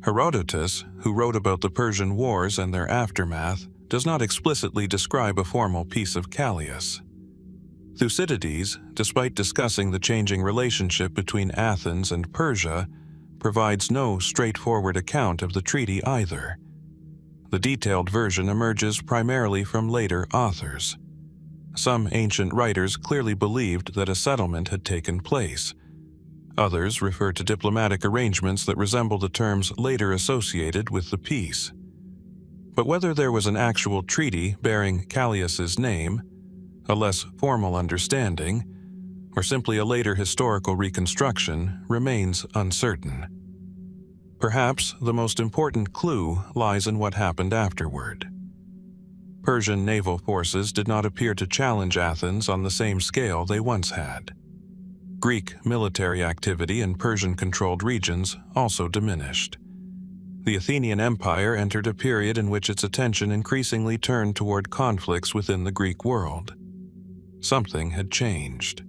Herodotus, who wrote about the Persian Wars and their aftermath, does not explicitly describe a formal peace of Callias. Thucydides, despite discussing the changing relationship between Athens and Persia, provides no straightforward account of the treaty either. The detailed version emerges primarily from later authors. Some ancient writers clearly believed that a settlement had taken place. Others refer to diplomatic arrangements that resemble the terms later associated with the peace. But whether there was an actual treaty bearing Callias's name, a less formal understanding, or simply a later historical reconstruction remains uncertain. Perhaps the most important clue lies in what happened afterward. Persian naval forces did not appear to challenge Athens on the same scale they once had. Greek military activity in Persian-controlled regions also diminished. The Athenian Empire entered a period in which its attention increasingly turned toward conflicts within the Greek world. Something had changed.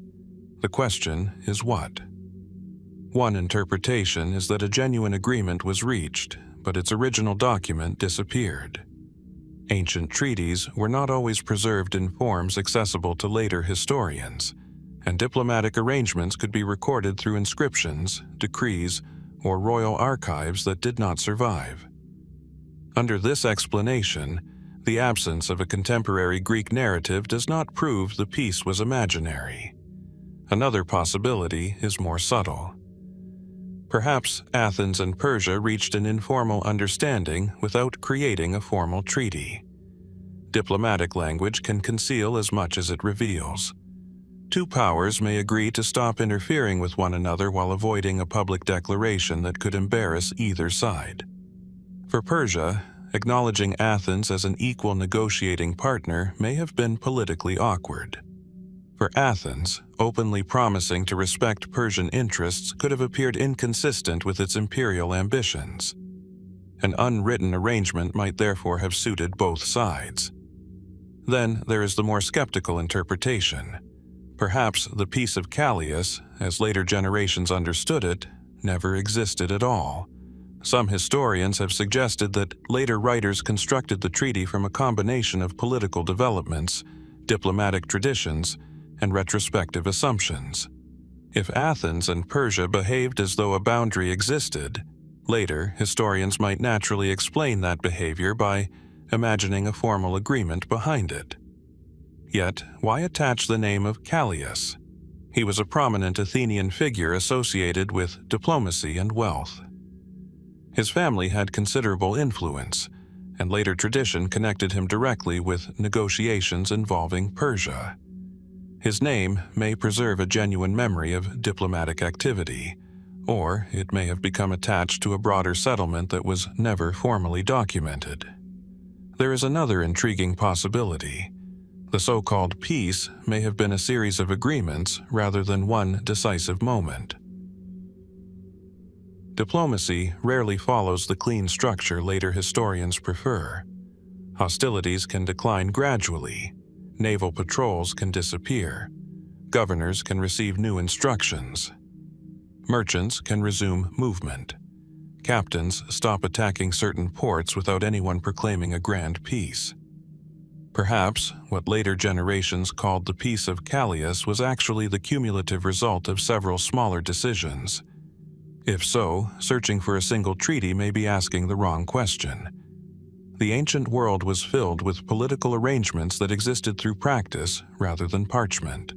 The question is what? One interpretation is that a genuine agreement was reached, but its original document disappeared. Ancient treaties were not always preserved in forms accessible to later historians, and diplomatic arrangements could be recorded through inscriptions, decrees, or royal archives that did not survive. Under this explanation, the absence of a contemporary Greek narrative does not prove the peace was imaginary. Another possibility is more subtle. Perhaps Athens and Persia reached an informal understanding without creating a formal treaty. Diplomatic language can conceal as much as it reveals. Two powers may agree to stop interfering with one another while avoiding a public declaration that could embarrass either side. For Persia, acknowledging Athens as an equal negotiating partner may have been politically awkward. For Athens, openly promising to respect Persian interests could have appeared inconsistent with its imperial ambitions. An unwritten arrangement might therefore have suited both sides. Then there is the more skeptical interpretation. Perhaps the Peace of Callias, as later generations understood it, never existed at all. Some historians have suggested that later writers constructed the treaty from a combination of political developments, diplomatic traditions, and retrospective assumptions. If Athens and Persia behaved as though a boundary existed, later historians might naturally explain that behavior by imagining a formal agreement behind it. Yet, why attach the name of Callias? He was a prominent Athenian figure associated with diplomacy and wealth. His family had considerable influence, and later tradition connected him directly with negotiations involving Persia. His name may preserve a genuine memory of diplomatic activity, or it may have become attached to a broader settlement that was never formally documented. There is another intriguing possibility. The so-called peace may have been a series of agreements rather than one decisive moment. Diplomacy rarely follows the clean structure later historians prefer. Hostilities can decline gradually. Naval patrols can disappear. Governors can receive new instructions. Merchants can resume movement. Captains stop attacking certain ports without anyone proclaiming a grand peace. Perhaps what later generations called the Peace of Callias was actually the cumulative result of several smaller decisions. If so, searching for a single treaty may be asking the wrong question. The ancient world was filled with political arrangements that existed through practice rather than parchment.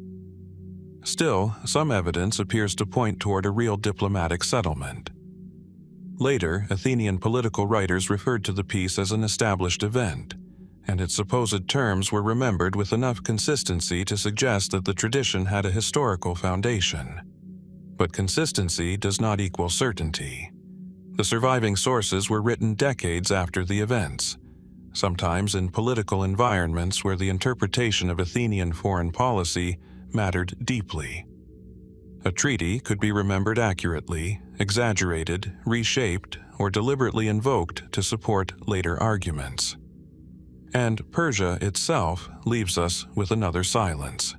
Still, some evidence appears to point toward a real diplomatic settlement. Later, Athenian political writers referred to the peace as an established event, and its supposed terms were remembered with enough consistency to suggest that the tradition had a historical foundation. But consistency does not equal certainty. The surviving sources were written decades after the events, sometimes in political environments where the interpretation of Athenian foreign policy mattered deeply. A treaty could be remembered accurately, exaggerated, reshaped, or deliberately invoked to support later arguments. And Persia itself leaves us with another silence.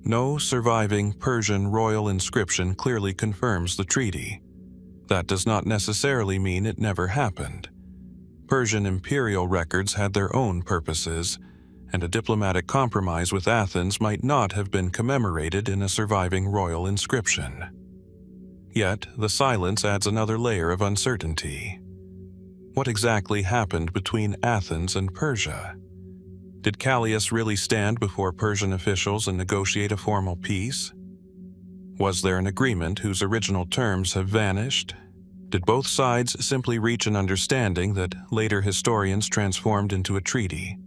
No surviving Persian royal inscription clearly confirms the treaty. That does not necessarily mean it never happened. Persian imperial records had their own purposes, and a diplomatic compromise with Athens might not have been commemorated in a surviving royal inscription. Yet, the silence adds another layer of uncertainty. What exactly happened between Athens and Persia? Did Callias really stand before Persian officials and negotiate a formal peace? Was there an agreement whose original terms have vanished? Did both sides simply reach an understanding that later historians transformed into a treaty?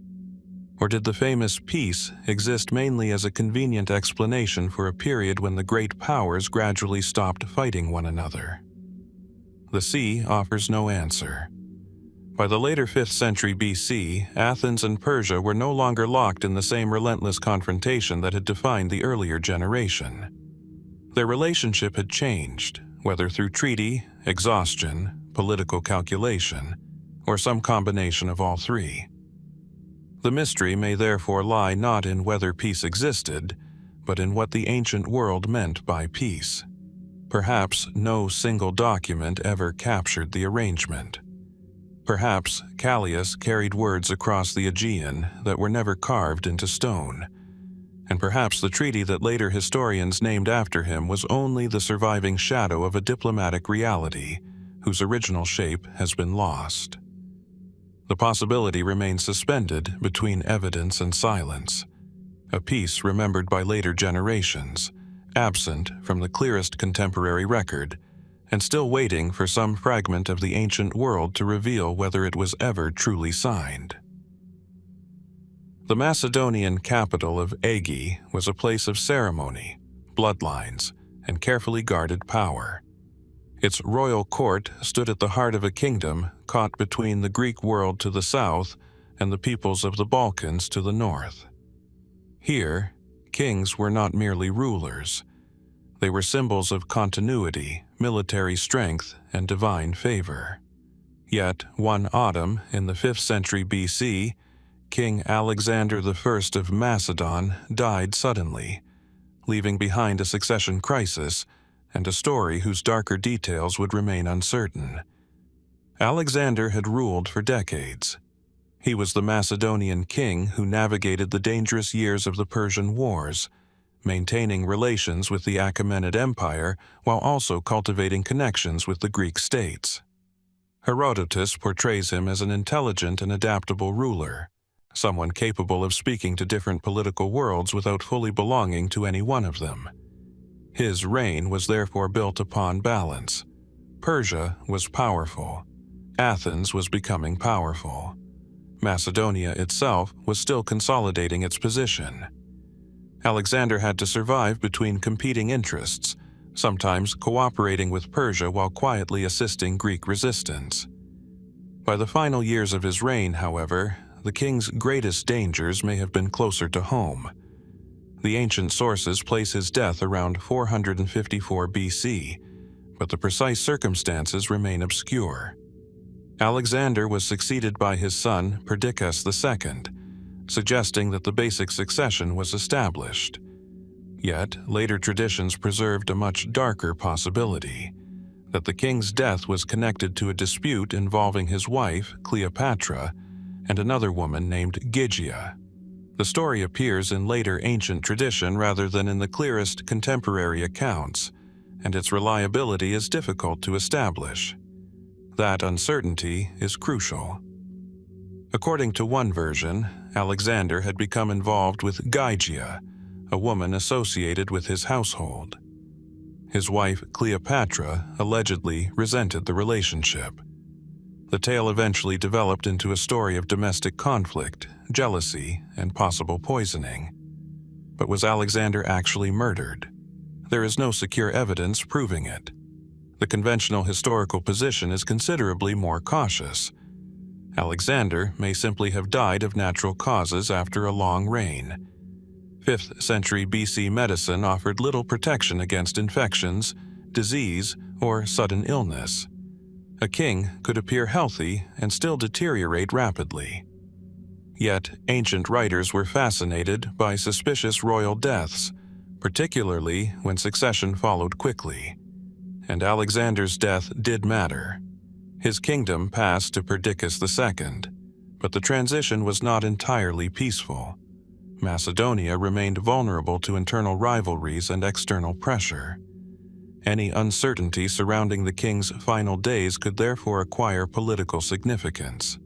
Or did the famous peace exist mainly as a convenient explanation for a period when the great powers gradually stopped fighting one another? The sea offers no answer. By the later 5th century BC, Athens and Persia were no longer locked in the same relentless confrontation that had defined the earlier generation. Their relationship had changed, whether through treaty, exhaustion, political calculation, or some combination of all three. The mystery may therefore lie not in whether peace existed, but in what the ancient world meant by peace. Perhaps no single document ever captured the arrangement. Perhaps Callias carried words across the Aegean that were never carved into stone, and perhaps the treaty that later historians named after him was only the surviving shadow of a diplomatic reality whose original shape has been lost. The possibility remains suspended between evidence and silence, a peace remembered by later generations, absent from the clearest contemporary record, and still waiting for some fragment of the ancient world to reveal whether it was ever truly signed. The Macedonian capital of Aegae was a place of ceremony, bloodlines, and carefully guarded power. Its royal court stood at the heart of a kingdom caught between the Greek world to the south and the peoples of the Balkans to the north. Here, kings were not merely rulers. They were symbols of continuity, military strength, and divine favor. Yet, one autumn in the 5th century BC, King Alexander I of Macedon died suddenly, leaving behind a succession crisis and a story whose darker details would remain uncertain. Alexander had ruled for decades. He was the Macedonian king who navigated the dangerous years of the Persian Wars, maintaining relations with the Achaemenid Empire while also cultivating connections with the Greek states. Herodotus portrays him as an intelligent and adaptable ruler, someone capable of speaking to different political worlds without fully belonging to any one of them. His reign was therefore built upon balance. Persia was powerful. Athens was becoming powerful. Macedonia itself was still consolidating its position. Alexander had to survive between competing interests, sometimes cooperating with Persia while quietly assisting Greek resistance. By the final years of his reign, however, the king's greatest dangers may have been closer to home. The ancient sources place his death around 454 BC, but the precise circumstances remain obscure. Alexander was succeeded by his son Perdiccas II, suggesting that the basic succession was established. Yet, later traditions preserved a much darker possibility, that the king's death was connected to a dispute involving his wife, Cleopatra, and another woman named Gygia. The story appears in later ancient tradition rather than in the clearest contemporary accounts, and its reliability is difficult to establish. That uncertainty is crucial. According to one version, Alexander had become involved with Gygia, a woman associated with his household. His wife, Cleopatra, allegedly resented the relationship. The tale eventually developed into a story of domestic conflict, jealousy, and possible poisoning. But was Alexander actually murdered? There is no secure evidence proving it. The conventional historical position is considerably more cautious. Alexander may simply have died of natural causes after a long reign. 5th century BC medicine offered little protection against infections, disease, or sudden illness. A king could appear healthy and still deteriorate rapidly. Yet, ancient writers were fascinated by suspicious royal deaths, particularly when succession followed quickly. And Alexander's death did matter. His kingdom passed to Perdiccas II, but the transition was not entirely peaceful. Macedonia remained vulnerable to internal rivalries and external pressure. Any uncertainty surrounding the king's final days could therefore acquire political significance.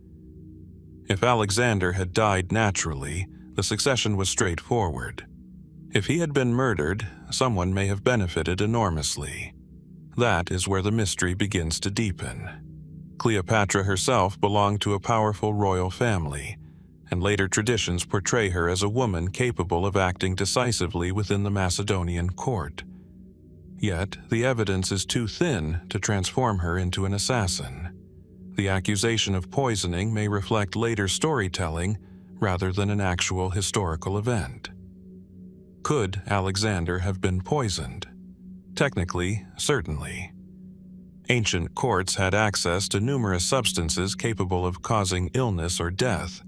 If Alexander had died naturally, the succession was straightforward. If he had been murdered, someone may have benefited enormously. That is where the mystery begins to deepen. Cleopatra herself belonged to a powerful royal family, and later traditions portray her as a woman capable of acting decisively within the Macedonian court. Yet, the evidence is too thin to transform her into an assassin. The accusation of poisoning may reflect later storytelling rather than an actual historical event. Could Alexander have been poisoned? Technically, certainly. Ancient courts had access to numerous substances capable of causing illness or death,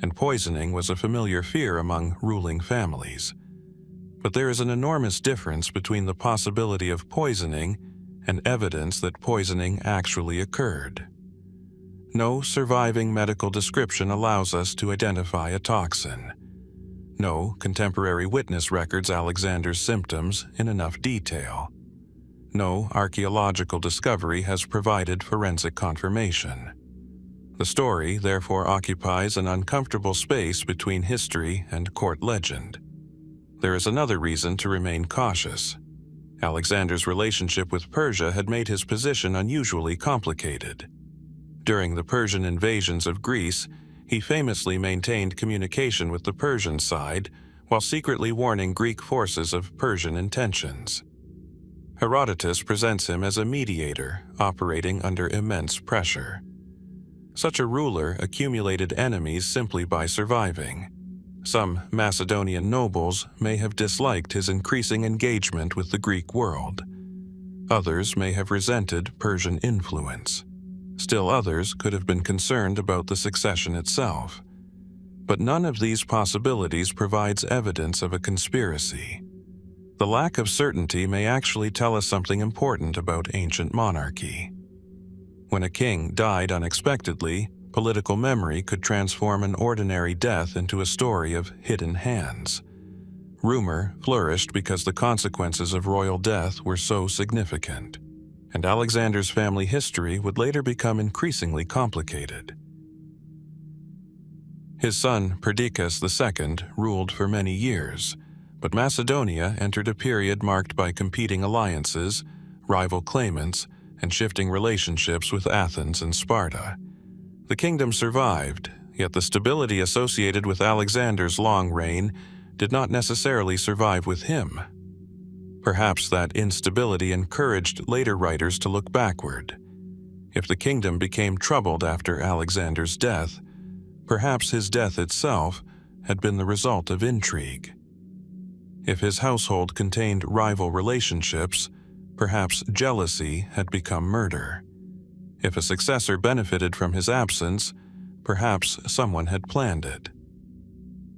and poisoning was a familiar fear among ruling families. But there is an enormous difference between the possibility of poisoning and evidence that poisoning actually occurred. No surviving medical description allows us to identify a toxin. No contemporary witness records Alexander's symptoms in enough detail. No archaeological discovery has provided forensic confirmation. The story therefore occupies an uncomfortable space between history and court legend. There is another reason to remain cautious. Alexander's relationship with Persia had made his position unusually complicated. During the Persian invasions of Greece, he famously maintained communication with the Persian side while secretly warning Greek forces of Persian intentions. Herodotus presents him as a mediator operating under immense pressure. Such a ruler accumulated enemies simply by surviving. Some Macedonian nobles may have disliked his increasing engagement with the Greek world. Others may have resented Persian influence. Still others could have been concerned about the succession itself. But none of these possibilities provides evidence of a conspiracy. The lack of certainty may actually tell us something important about ancient monarchy. When a king died unexpectedly, political memory could transform an ordinary death into a story of hidden hands. Rumor flourished because the consequences of royal death were so significant, and Alexander's family history would later become increasingly complicated. His son Perdiccas II ruled for many years, but Macedonia entered a period marked by competing alliances, rival claimants, and shifting relationships with Athens and Sparta. The kingdom survived, yet the stability associated with Alexander's long reign did not necessarily survive with him. Perhaps that instability encouraged later writers to look backward. If the kingdom became troubled after Alexander's death, perhaps his death itself had been the result of intrigue. If his household contained rival relationships, perhaps jealousy had become murder. If a successor benefited from his absence, perhaps someone had planned it.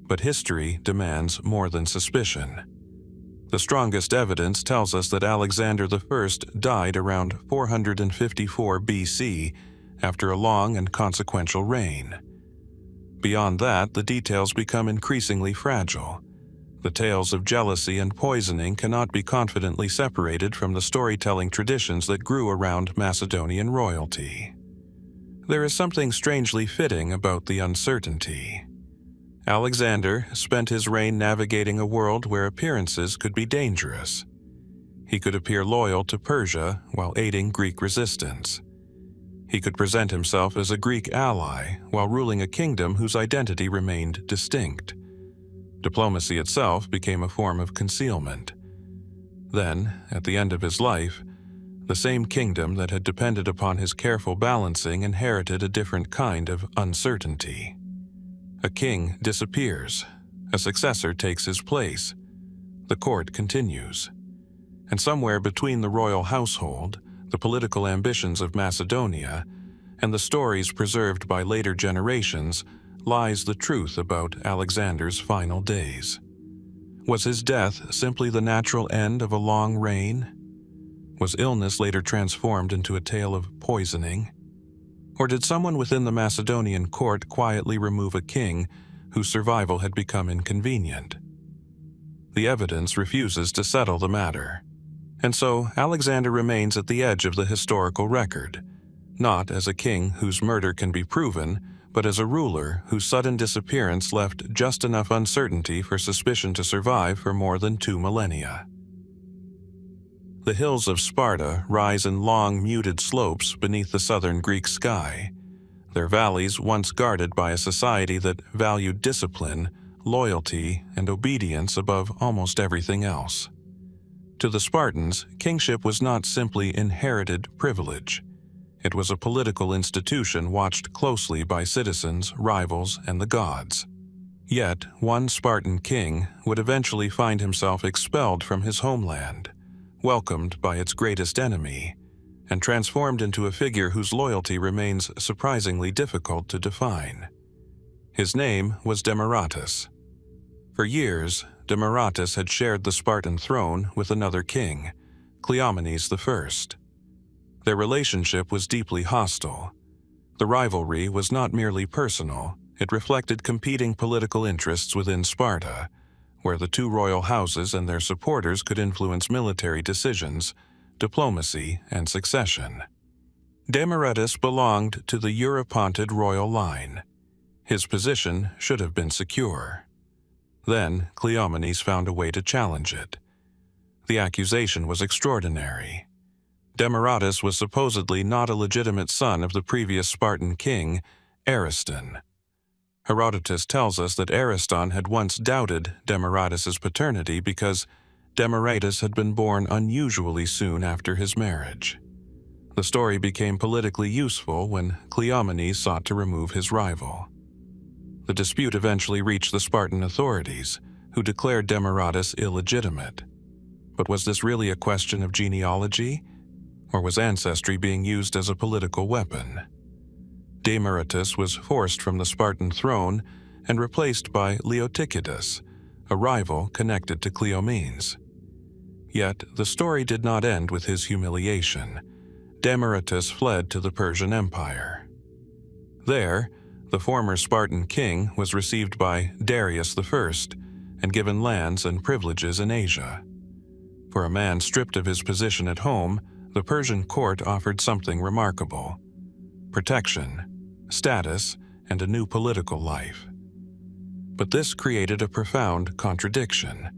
But history demands more than suspicion. The strongest evidence tells us that Alexander I died around 454 BC after a long and consequential reign. Beyond that, the details become increasingly fragile. The tales of jealousy and poisoning cannot be confidently separated from the storytelling traditions that grew around Macedonian royalty. There is something strangely fitting about the uncertainty. Alexander spent his reign navigating a world where appearances could be dangerous. He could appear loyal to Persia while aiding Greek resistance. He could present himself as a Greek ally while ruling a kingdom whose identity remained distinct. Diplomacy itself became a form of concealment. Then, at the end of his life, the same kingdom that had depended upon his careful balancing inherited a different kind of uncertainty. A king disappears. A successor takes his place. The court continues. And somewhere between the royal household, the political ambitions of Macedonia, and the stories preserved by later generations, lies the truth about Alexander's final days. Was his death simply the natural end of a long reign? Was illness later transformed into a tale of poisoning? Or did someone within the Macedonian court quietly remove a king whose survival had become inconvenient? The evidence refuses to settle the matter. And so Alexander remains at the edge of the historical record, not as a king whose murder can be proven, but as a ruler whose sudden disappearance left just enough uncertainty for suspicion to survive for more than 2 millennia. The hills of Sparta rise in long, muted slopes beneath the southern Greek sky, their valleys once guarded by a society that valued discipline, loyalty, and obedience above almost everything else. To the Spartans, kingship was not simply inherited privilege. It was a political institution watched closely by citizens, rivals, and the gods. Yet, one Spartan king would eventually find himself expelled from his homeland, welcomed by its greatest enemy, and transformed into a figure whose loyalty remains surprisingly difficult to define. His name was Demaratus. For years, Demaratus had shared the Spartan throne with another king, Cleomenes I. Their relationship was deeply hostile. The rivalry was not merely personal, it reflected competing political interests within Sparta, where the two royal houses and their supporters could influence military decisions, diplomacy, and succession. Demaratus belonged to the Eurypontid royal line. His position should have been secure. Then Cleomenes found a way to challenge it. The accusation was extraordinary. Demaratus was supposedly not a legitimate son of the previous Spartan king, Ariston. Herodotus tells us that Ariston had once doubted Demaratus's paternity because Demaratus had been born unusually soon after his marriage. The story became politically useful when Cleomenes sought to remove his rival. The dispute eventually reached the Spartan authorities, who declared Demaratus illegitimate. But was this really a question of genealogy? Or was ancestry being used as a political weapon? Demaratus was forced from the Spartan throne and replaced by Leotychidus, a rival connected to Cleomenes. Yet the story did not end with his humiliation. Demaratus fled to the Persian Empire. There, the former Spartan king was received by Darius I and given lands and privileges in Asia. For a man stripped of his position at home, the Persian court offered something remarkable: protection, status, and a new political life. But this created a profound contradiction.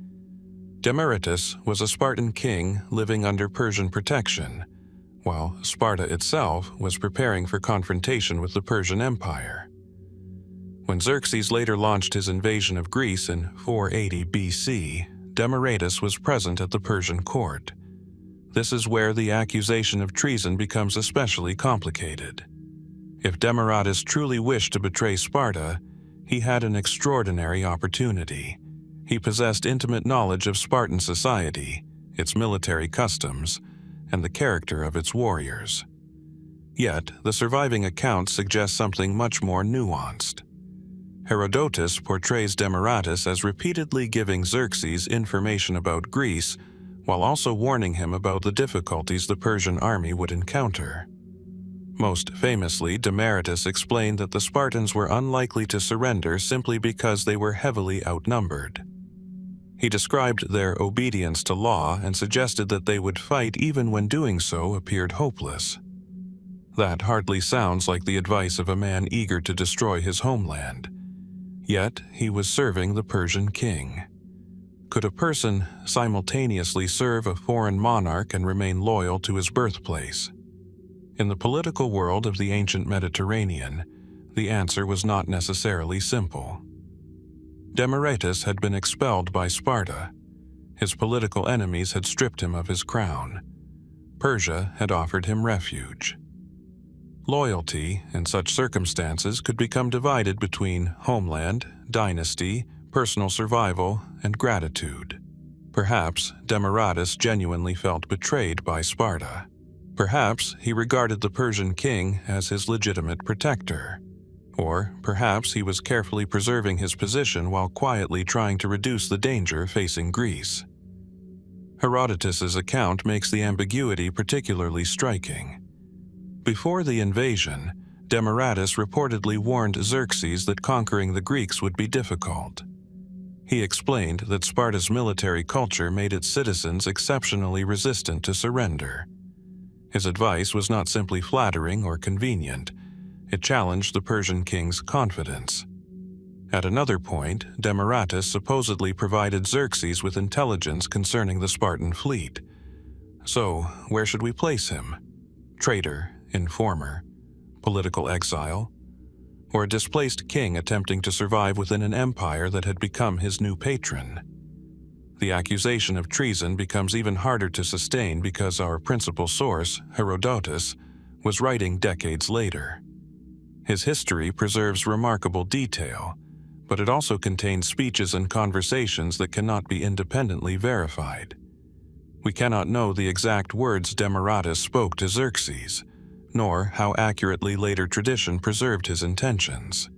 Demaratus was a Spartan king living under Persian protection, while Sparta itself was preparing for confrontation with the Persian Empire. When Xerxes later launched his invasion of Greece in 480 BC, Demaratus was present at the Persian court. This is where the accusation of treason becomes especially complicated. If Demaratus truly wished to betray Sparta, he had an extraordinary opportunity. He possessed intimate knowledge of Spartan society, its military customs, and the character of its warriors. Yet, the surviving accounts suggest something much more nuanced. Herodotus portrays Demaratus as repeatedly giving Xerxes information about Greece, while also warning him about the difficulties the Persian army would encounter. Most famously, Demaratus explained that the Spartans were unlikely to surrender simply because they were heavily outnumbered. He described their obedience to law and suggested that they would fight even when doing so appeared hopeless. That hardly sounds like the advice of a man eager to destroy his homeland. Yet, he was serving the Persian king. Could a person simultaneously serve a foreign monarch and remain loyal to his birthplace? In the political world of the ancient Mediterranean, the answer was not necessarily simple. Demaratus had been expelled by Sparta. His political enemies had stripped him of his crown. Persia had offered him refuge. Loyalty, in such circumstances, could become divided between homeland, dynasty, personal survival, and gratitude. Perhaps Demaratus genuinely felt betrayed by Sparta. Perhaps he regarded the Persian king as his legitimate protector. Or perhaps he was carefully preserving his position while quietly trying to reduce the danger facing Greece. Herodotus's account makes the ambiguity particularly striking. Before the invasion, Demaratus reportedly warned Xerxes that conquering the Greeks would be difficult. He explained that Sparta's military culture made its citizens exceptionally resistant to surrender. His advice was not simply flattering or convenient, it challenged the Persian king's confidence. At another point, Demaratus supposedly provided Xerxes with intelligence concerning the Spartan fleet. So, where should we place him? Traitor, informer, political exile, or a displaced king attempting to survive within an empire that had become his new patron? The accusation of treason becomes even harder to sustain because our principal source, Herodotus, was writing decades later. His history preserves remarkable detail, but it also contains speeches and conversations that cannot be independently verified. We cannot know the exact words Demaratus spoke to Xerxes, nor how accurately later tradition preserved his intentions.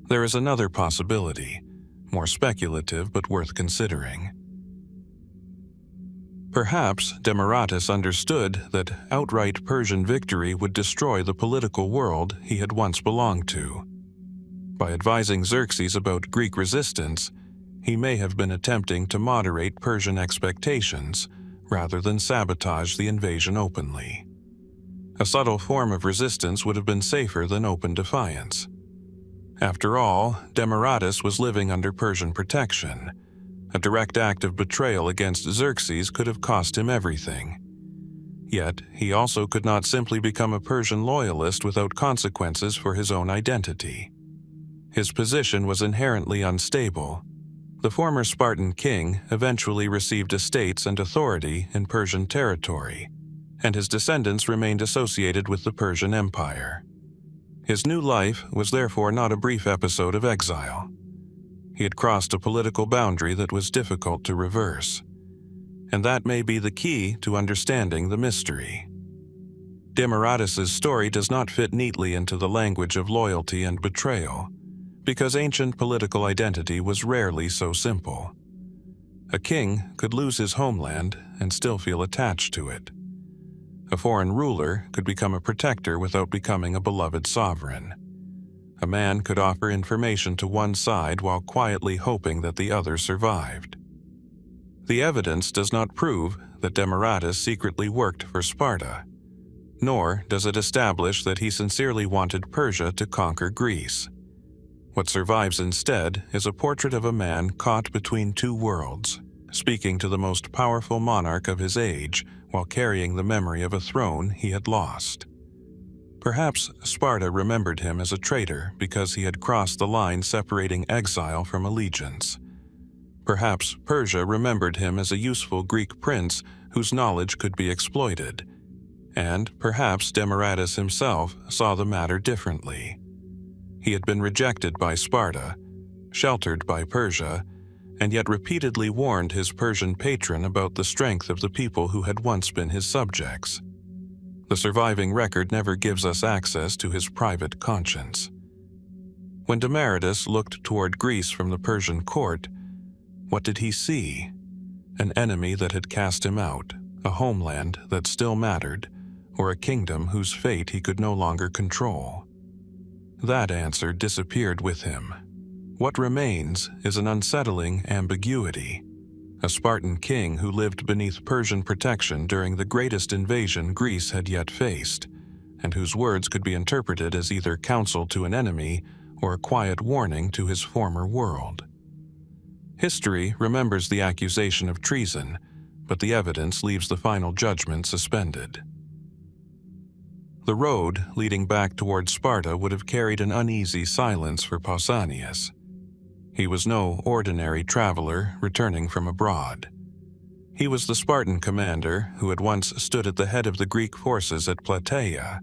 There is another possibility, more speculative but worth considering. Perhaps Demaratus understood that outright Persian victory would destroy the political world he had once belonged to. By advising Xerxes about Greek resistance, he may have been attempting to moderate Persian expectations rather than sabotage the invasion openly. A subtle form of resistance would have been safer than open defiance. After all, Demaratus was living under Persian protection. A direct act of betrayal against Xerxes could have cost him everything. Yet, he also could not simply become a Persian loyalist without consequences for his own identity. His position was inherently unstable. The former Spartan king eventually received estates and authority in Persian territory, and his descendants remained associated with the Persian Empire. His new life was therefore not a brief episode of exile. He had crossed a political boundary that was difficult to reverse, and that may be the key to understanding the mystery. Demaratus's story does not fit neatly into the language of loyalty and betrayal, because ancient political identity was rarely so simple. A king could lose his homeland and still feel attached to it. A foreign ruler could become a protector without becoming a beloved sovereign. A man could offer information to one side while quietly hoping that the other survived. The evidence does not prove that Demaratus secretly worked for Sparta, nor does it establish that he sincerely wanted Persia to conquer Greece. What survives instead is a portrait of a man caught between two worlds, speaking to the most powerful monarch of his age while carrying the memory of a throne he had lost. Perhaps Sparta remembered him as a traitor because he had crossed the line separating exile from allegiance. Perhaps Persia remembered him as a useful Greek prince whose knowledge could be exploited. And perhaps Demaratus himself saw the matter differently. He had been rejected by Sparta, sheltered by Persia, and yet repeatedly warned his Persian patron about the strength of the people who had once been his subjects. The surviving record never gives us access to his private conscience. When Demaratus looked toward Greece from the Persian court, what did he see? An enemy that had cast him out, a homeland that still mattered, or a kingdom whose fate he could no longer control? That answer disappeared with him. What remains is an unsettling ambiguity. A Spartan king who lived beneath Persian protection during the greatest invasion Greece had yet faced, and whose words could be interpreted as either counsel to an enemy or a quiet warning to his former world. History remembers the accusation of treason, but the evidence leaves the final judgment suspended. The road leading back toward Sparta would have carried an uneasy silence for Pausanias. He was no ordinary traveler returning from abroad. He was the Spartan commander who had once stood at the head of the Greek forces at Plataea,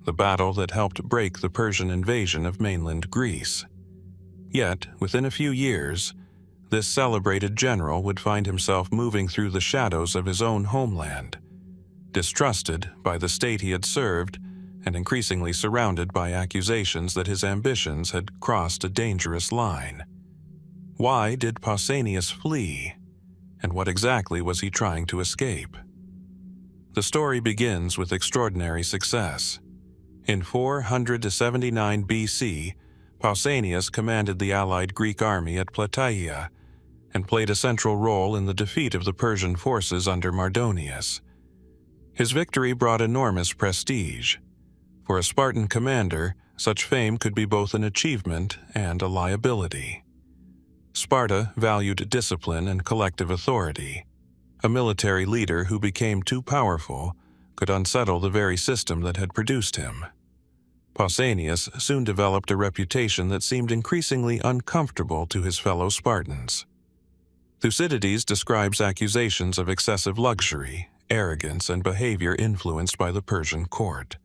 the battle that helped break the Persian invasion of mainland Greece. Yet, within a few years, this celebrated general would find himself moving through the shadows of his own homeland. Distrusted by the state he had served, and increasingly surrounded by accusations that his ambitions had crossed a dangerous line. Why did Pausanias flee, and what exactly was he trying to escape? The story begins with extraordinary success. In 479 BC, Pausanias commanded the allied Greek army at Plataea and played a central role in the defeat of the Persian forces under Mardonius. His victory brought enormous prestige. For a Spartan commander, such fame could be both an achievement and a liability. Sparta valued discipline and collective authority. A military leader who became too powerful could unsettle the very system that had produced him. Pausanias soon developed a reputation that seemed increasingly uncomfortable to his fellow Spartans. Thucydides describes accusations of excessive luxury, arrogance, and behavior influenced by the Persian court.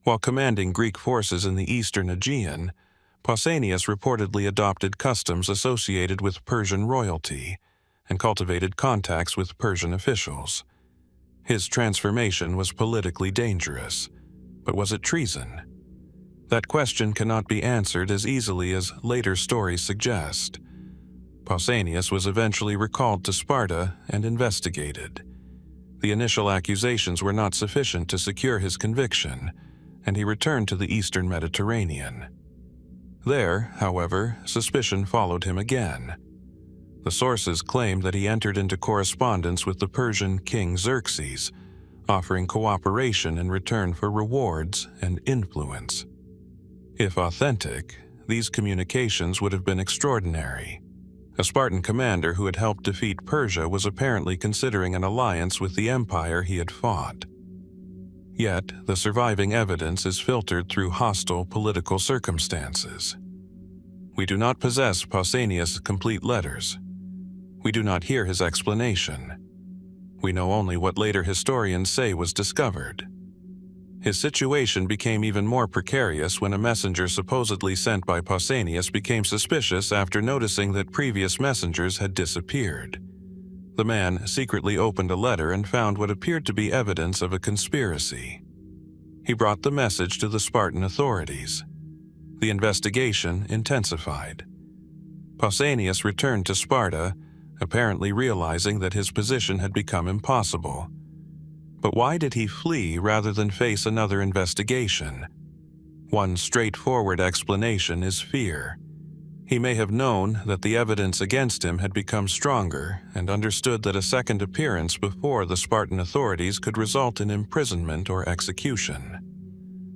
While commanding Greek forces in the eastern Aegean, Pausanias reportedly adopted customs associated with Persian royalty and cultivated contacts with Persian officials. His transformation was politically dangerous, but was it treason? That question cannot be answered as easily as later stories suggest. Pausanias was eventually recalled to Sparta and investigated. The initial accusations were not sufficient to secure his conviction, and he returned to the eastern Mediterranean. There, however, suspicion followed him again. The sources claim that he entered into correspondence with the Persian king Xerxes, offering cooperation in return for rewards and influence. If authentic, these communications would have been extraordinary. A Spartan commander who had helped defeat Persia was apparently considering an alliance with the empire he had fought. Yet, the surviving evidence is filtered through hostile political circumstances. We do not possess Pausanias' complete letters. We do not hear his explanation. We know only what later historians say was discovered. His situation became even more precarious when a messenger supposedly sent by Pausanias became suspicious after noticing that previous messengers had disappeared. The man secretly opened a letter and found what appeared to be evidence of a conspiracy. He brought the message to the Spartan authorities. The investigation intensified. Pausanias returned to Sparta, apparently realizing that his position had become impossible. But why did he flee rather than face another investigation? One straightforward explanation is fear. He may have known that the evidence against him had become stronger and understood that a second appearance before the Spartan authorities could result in imprisonment or execution.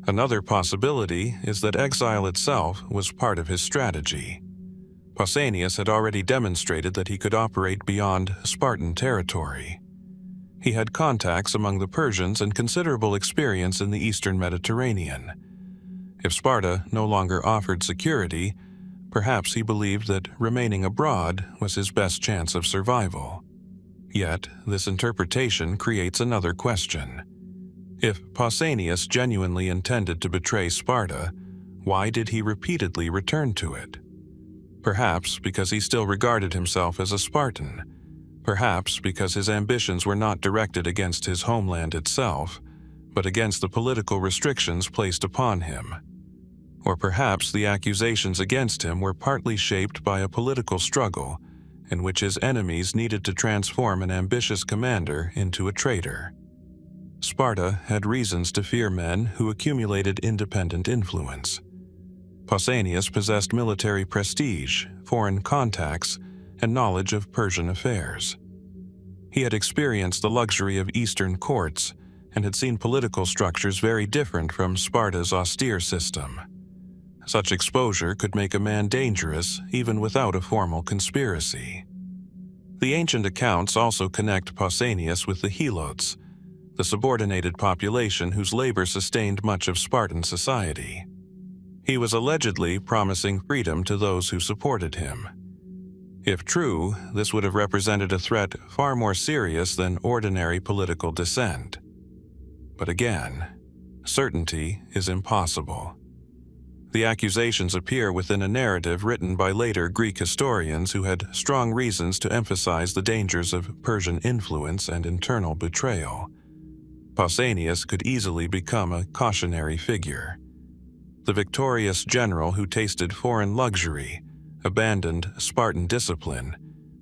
Another possibility is that exile itself was part of his strategy. Pausanias had already demonstrated that he could operate beyond Spartan territory. He had contacts among the Persians and considerable experience in the eastern Mediterranean. If Sparta no longer offered security, perhaps he believed that remaining abroad was his best chance of survival. Yet, this interpretation creates another question. If Pausanias genuinely intended to betray Sparta, why did he repeatedly return to it? Perhaps because he still regarded himself as a Spartan. Perhaps because his ambitions were not directed against his homeland itself, but against the political restrictions placed upon him. Or perhaps the accusations against him were partly shaped by a political struggle in which his enemies needed to transform an ambitious commander into a traitor. Sparta had reasons to fear men who accumulated independent influence. Pausanias possessed military prestige, foreign contacts, and knowledge of Persian affairs. He had experienced the luxury of Eastern courts and had seen political structures very different from Sparta's austere system. Such exposure could make a man dangerous even without a formal conspiracy. The ancient accounts also connect Pausanias with the Helots, the subordinated population whose labor sustained much of Spartan society. He was allegedly promising freedom to those who supported him. If true, this would have represented a threat far more serious than ordinary political dissent. But again, certainty is impossible. The accusations appear within a narrative written by later Greek historians who had strong reasons to emphasize the dangers of Persian influence and internal betrayal. Pausanias could easily become a cautionary figure. The victorious general who tasted foreign luxury, abandoned Spartan discipline,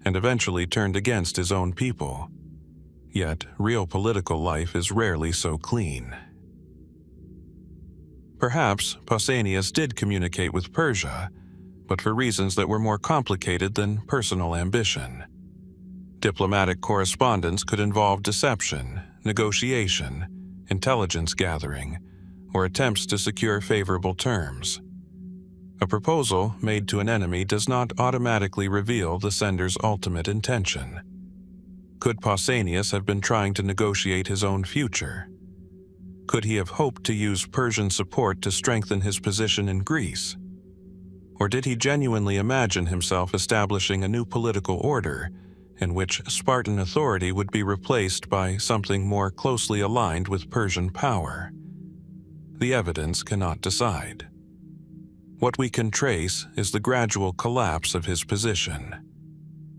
and eventually turned against his own people. Yet, real political life is rarely so clean. Perhaps Pausanias did communicate with Persia, but for reasons that were more complicated than personal ambition. Diplomatic correspondence could involve deception, negotiation, intelligence gathering, or attempts to secure favorable terms. A proposal made to an enemy does not automatically reveal the sender's ultimate intention. Could Pausanias have been trying to negotiate his own future? Could he have hoped to use Persian support to strengthen his position in Greece? Or did he genuinely imagine himself establishing a new political order in which Spartan authority would be replaced by something more closely aligned with Persian power? The evidence cannot decide. What we can trace is the gradual collapse of his position.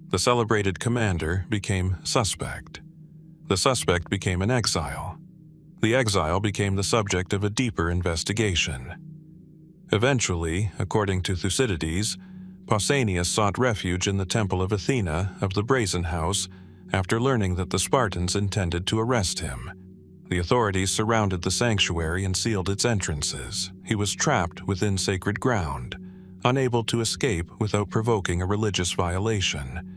The celebrated commander became suspect. The suspect became an exile. The exile became the subject of a deeper investigation. Eventually, according to Thucydides, Pausanias sought refuge in the temple of Athena of the Brazen House after learning that the Spartans intended to arrest him. The authorities surrounded the sanctuary and sealed its entrances. He was trapped within sacred ground, unable to escape without provoking a religious violation.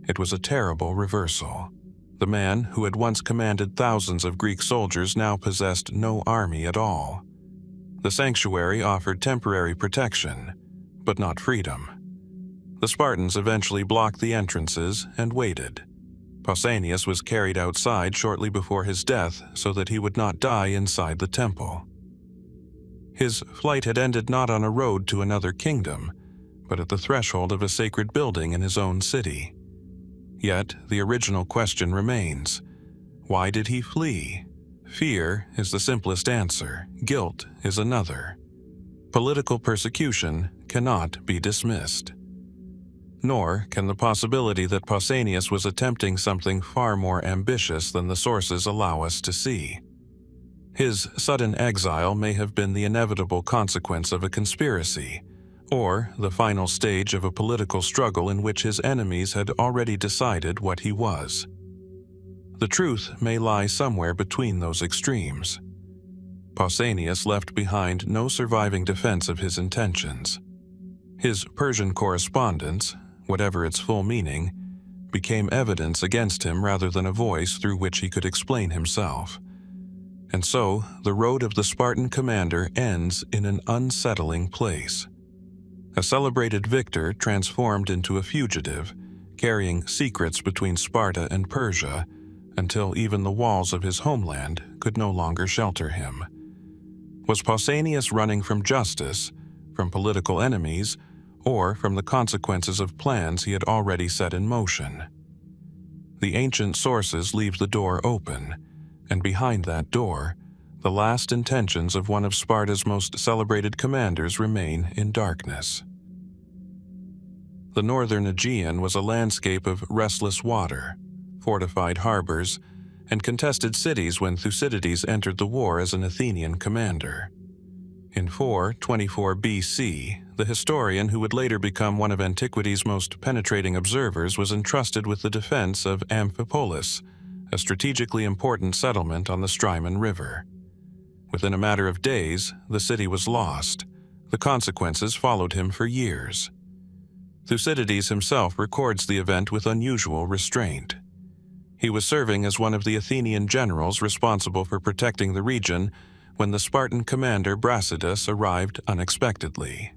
It was a terrible reversal. The man who had once commanded thousands of Greek soldiers now possessed no army at all. The sanctuary offered temporary protection, but not freedom. The Spartans eventually blocked the entrances and waited. Pausanias was carried outside shortly before his death so that he would not die inside the temple. His flight had ended not on a road to another kingdom, but at the threshold of a sacred building in his own city. Yet, the original question remains: why did he flee? Fear is the simplest answer. Guilt is another. Political persecution cannot be dismissed. Nor can the possibility that Pausanias was attempting something far more ambitious than the sources allow us to see. His sudden exile may have been the inevitable consequence of a conspiracy, or the final stage of a political struggle in which his enemies had already decided what he was. The truth may lie somewhere between those extremes. Pausanias left behind no surviving defense of his intentions. His Persian correspondence, whatever its full meaning, became evidence against him rather than a voice through which he could explain himself. And so, the road of the Spartan commander ends in an unsettling place. A celebrated victor transformed into a fugitive, carrying secrets between Sparta and Persia, until even the walls of his homeland could no longer shelter him. Was Pausanias running from justice, from political enemies, or from the consequences of plans he had already set in motion? The ancient sources leave the door open, and behind that door, the last intentions of one of Sparta's most celebrated commanders remain in darkness. The northern Aegean was a landscape of restless water, fortified harbors, and contested cities when Thucydides entered the war as an Athenian commander. In 424 BC, the historian who would later become one of antiquity's most penetrating observers was entrusted with the defense of Amphipolis, a strategically important settlement on the Strymon River. Within a matter of days, the city was lost. The consequences followed him for years. Thucydides himself records the event with unusual restraint. He was serving as one of the Athenian generals responsible for protecting the region when the Spartan commander Brasidas arrived unexpectedly.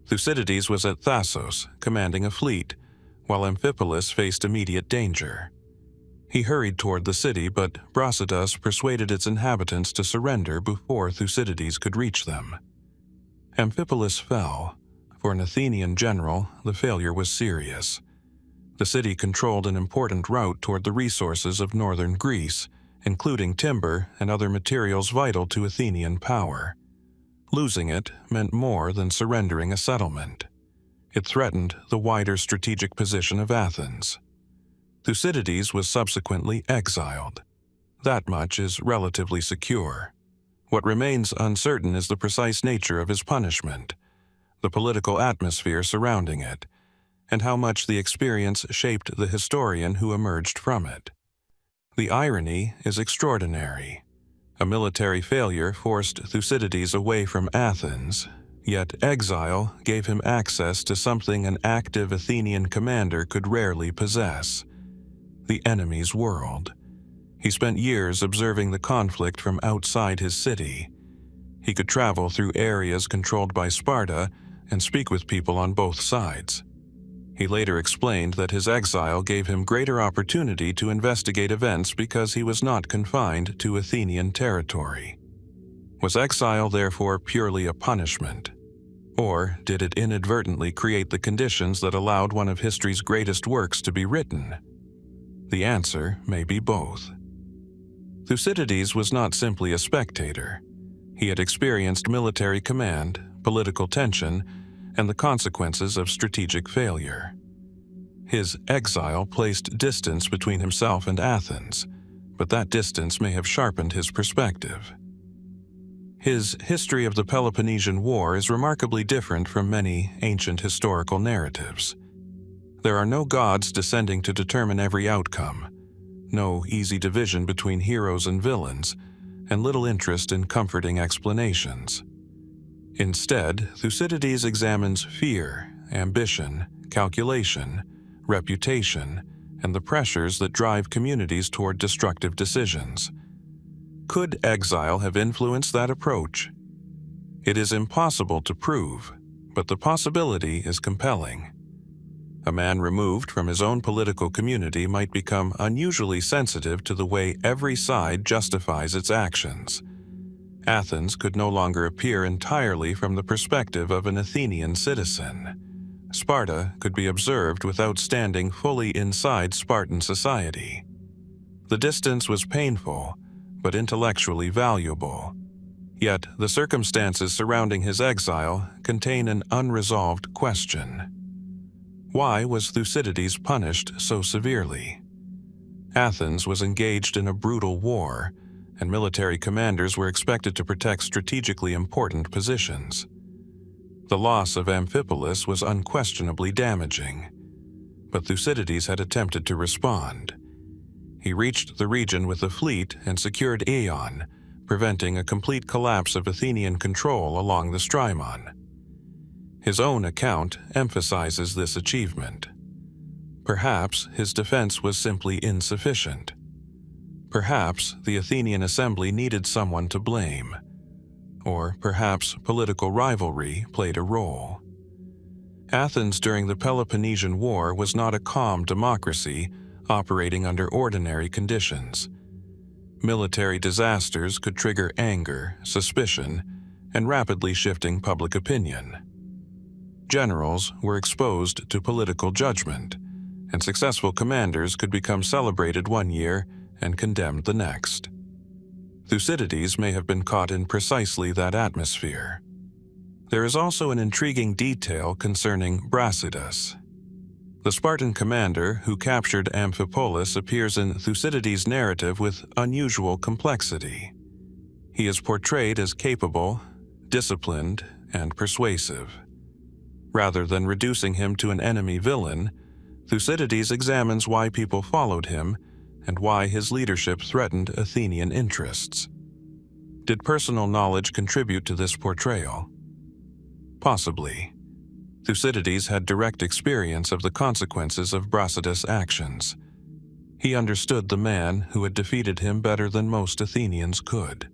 Thucydides was at Thasos, commanding a fleet, while Amphipolis faced immediate danger. He hurried toward the city, but Brasidas persuaded its inhabitants to surrender before Thucydides could reach them. Amphipolis fell. For an Athenian general, the failure was serious. The city controlled an important route toward the resources of northern Greece, including timber and other materials vital to Athenian power. Losing it meant more than surrendering a settlement. It threatened the wider strategic position of Athens. Thucydides was subsequently exiled. That much is relatively secure. What remains uncertain is the precise nature of his punishment, the political atmosphere surrounding it, and how much the experience shaped the historian who emerged from it. The irony is extraordinary. A military failure forced Thucydides away from Athens, yet exile gave him access to something an active Athenian commander could rarely possess: the enemy's world. He spent years observing the conflict from outside his city. He could travel through areas controlled by Sparta and speak with people on both sides. He later explained that his exile gave him greater opportunity to investigate events because he was not confined to Athenian territory. Was exile therefore purely a punishment? Or did it inadvertently create the conditions that allowed one of history's greatest works to be written? The answer may be both. Thucydides was not simply a spectator. He had experienced military command, political tension, and the consequences of strategic failure. His exile placed distance between himself and Athens, but that distance may have sharpened his perspective. His history of the Peloponnesian War is remarkably different from many ancient historical narratives. There are no gods descending to determine every outcome, no easy division between heroes and villains, and little interest in comforting explanations. Instead, Thucydides examines fear, ambition, calculation, reputation, and the pressures that drive communities toward destructive decisions. Could exile have influenced that approach? It is impossible to prove, but the possibility is compelling. A man removed from his own political community might become unusually sensitive to the way every side justifies its actions. Athens could no longer appear entirely from the perspective of an Athenian citizen. Sparta could be observed without standing fully inside Spartan society. The distance was painful, but intellectually valuable. Yet the circumstances surrounding his exile contain an unresolved question. Why was Thucydides punished so severely? Athens was engaged in a brutal war, and military commanders were expected to protect strategically important positions. The loss of Amphipolis was unquestionably damaging, but Thucydides had attempted to respond. He reached the region with a fleet and secured Eion, preventing a complete collapse of Athenian control along the Strymon. His own account emphasizes this achievement. Perhaps his defense was simply insufficient. Perhaps the Athenian assembly needed someone to blame. Or perhaps political rivalry played a role. Athens during the Peloponnesian War was not a calm democracy operating under ordinary conditions. Military disasters could trigger anger, suspicion, and rapidly shifting public opinion. Generals were exposed to political judgment, and successful commanders could become celebrated one year and condemned the next. Thucydides may have been caught in precisely that atmosphere. There is also an intriguing detail concerning Brasidas. The Spartan commander who captured Amphipolis appears in Thucydides' narrative with unusual complexity. He is portrayed as capable, disciplined, and persuasive. Rather than reducing him to an enemy villain, Thucydides examines why people followed him and why his leadership threatened Athenian interests. Did personal knowledge contribute to this portrayal? Possibly. Thucydides had direct experience of the consequences of Brasidas' actions. He understood the man who had defeated him better than most Athenians could.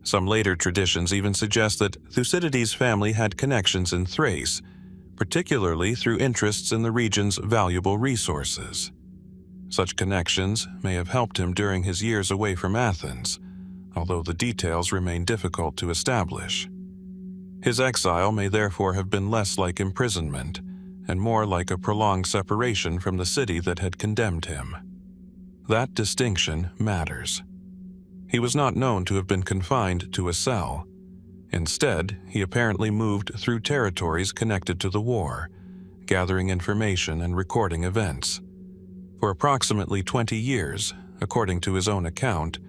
Some later traditions even suggest that Thucydides' family had connections in Thrace, particularly through interests in the region's valuable resources. Such connections may have helped him during his years away from Athens, although the details remain difficult to establish. His exile may therefore have been less like imprisonment and more like a prolonged separation from the city that had condemned him. That distinction matters. He was not known to have been confined to a cell. Instead, he apparently moved through territories connected to the war, gathering information and recording events. For approximately 20 years, according to his own account,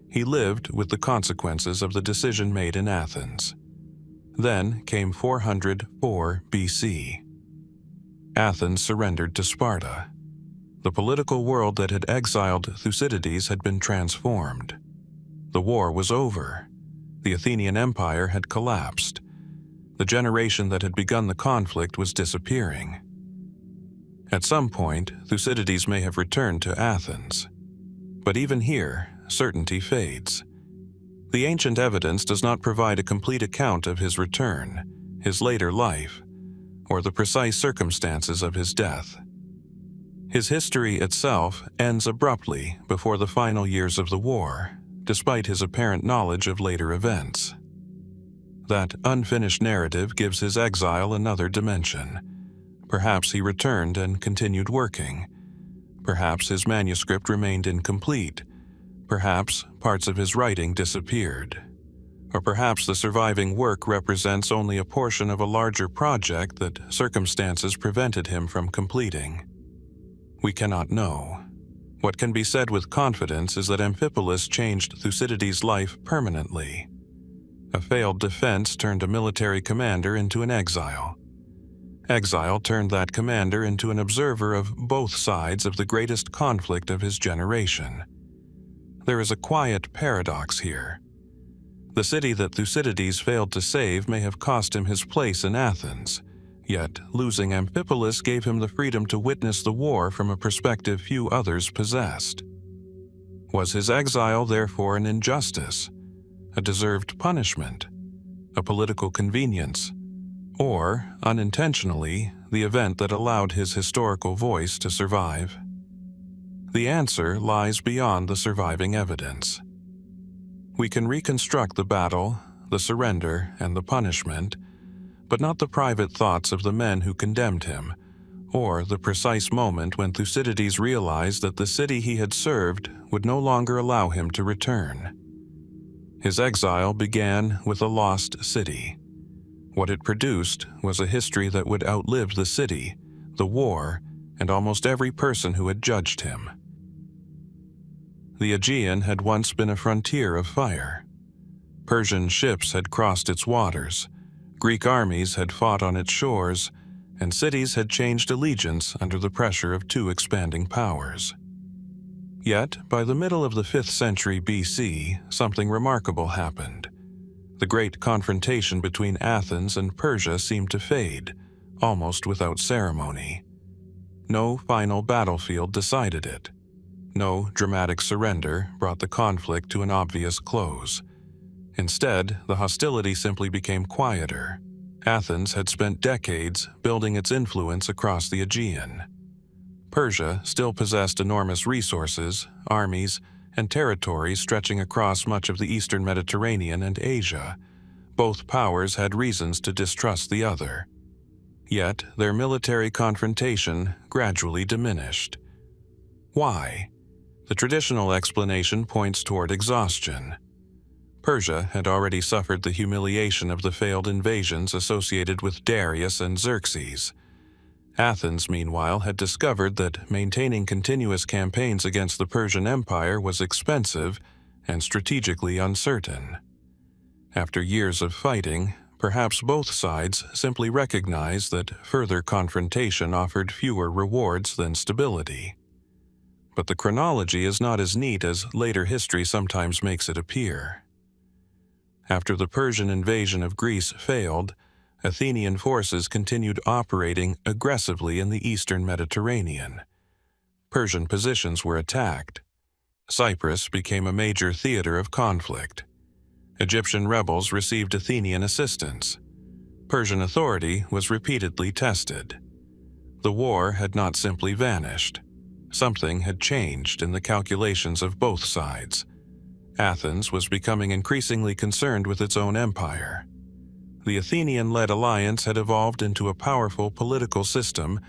he lived with the consequences of the decision made in Athens. Then came 404 BC. Athens surrendered to Sparta. The political world that had exiled Thucydides had been transformed. The war was over. The Athenian Empire had collapsed. The generation that had begun the conflict was disappearing. At some point, Thucydides may have returned to Athens. But even here, certainty fades. The ancient evidence does not provide a complete account of his return, his later life, or the precise circumstances of his death. His history itself ends abruptly before the final years of the war, despite his apparent knowledge of later events. That unfinished narrative gives his exile another dimension. Perhaps he returned and continued working. Perhaps his manuscript remained incomplete. Perhaps parts of his writing disappeared. Or perhaps the surviving work represents only a portion of a larger project that circumstances prevented him from completing. We cannot know. What can be said with confidence is that Amphipolis changed Thucydides' life permanently. A failed defense turned a military commander into an exile. Exile turned that commander into an observer of both sides of the greatest conflict of his generation. There is a quiet paradox here. The city that Thucydides failed to save may have cost him his place in Athens, yet losing Amphipolis gave him the freedom to witness the war from a perspective few others possessed. Was his exile therefore an injustice, a deserved punishment, a political convenience, or, unintentionally, the event that allowed his historical voice to survive? The answer lies beyond the surviving evidence. We can reconstruct the battle, the surrender, and the punishment, but not the private thoughts of the men who condemned him, or the precise moment when Thucydides realized that the city he had served would no longer allow him to return. His exile began with a lost city. What it produced was a history that would outlive the city, the war, and almost every person who had judged him. The Aegean had once been a frontier of fire. Persian ships had crossed its waters, Greek armies had fought on its shores, and cities had changed allegiance under the pressure of two expanding powers. Yet, by the middle of the 5th century BC, something remarkable happened. The great confrontation between Athens and Persia seemed to fade, almost without ceremony. No final battlefield decided it. No dramatic surrender brought the conflict to an obvious close. Instead, the hostility simply became quieter. Athens had spent decades building its influence across the Aegean. Persia still possessed enormous resources, armies, and territories stretching across much of the eastern Mediterranean and Asia. Both powers had reasons to distrust the other. Yet, their military confrontation gradually diminished. Why? The traditional explanation points toward exhaustion. Persia had already suffered the humiliation of the failed invasions associated with Darius and Xerxes. Athens, meanwhile, had discovered that maintaining continuous campaigns against the Persian Empire was expensive and strategically uncertain. After years of fighting, perhaps both sides simply recognized that further confrontation offered fewer rewards than stability. But the chronology is not as neat as later history sometimes makes it appear. After the Persian invasion of Greece failed, Athenian forces continued operating aggressively in the eastern Mediterranean. Persian positions were attacked. Cyprus became a major theater of conflict. Egyptian rebels received Athenian assistance. Persian authority was repeatedly tested. The war had not simply vanished. Something had changed in the calculations of both sides. Athens was becoming increasingly concerned with its own empire. The Athenian-led alliance had evolved into a powerful political system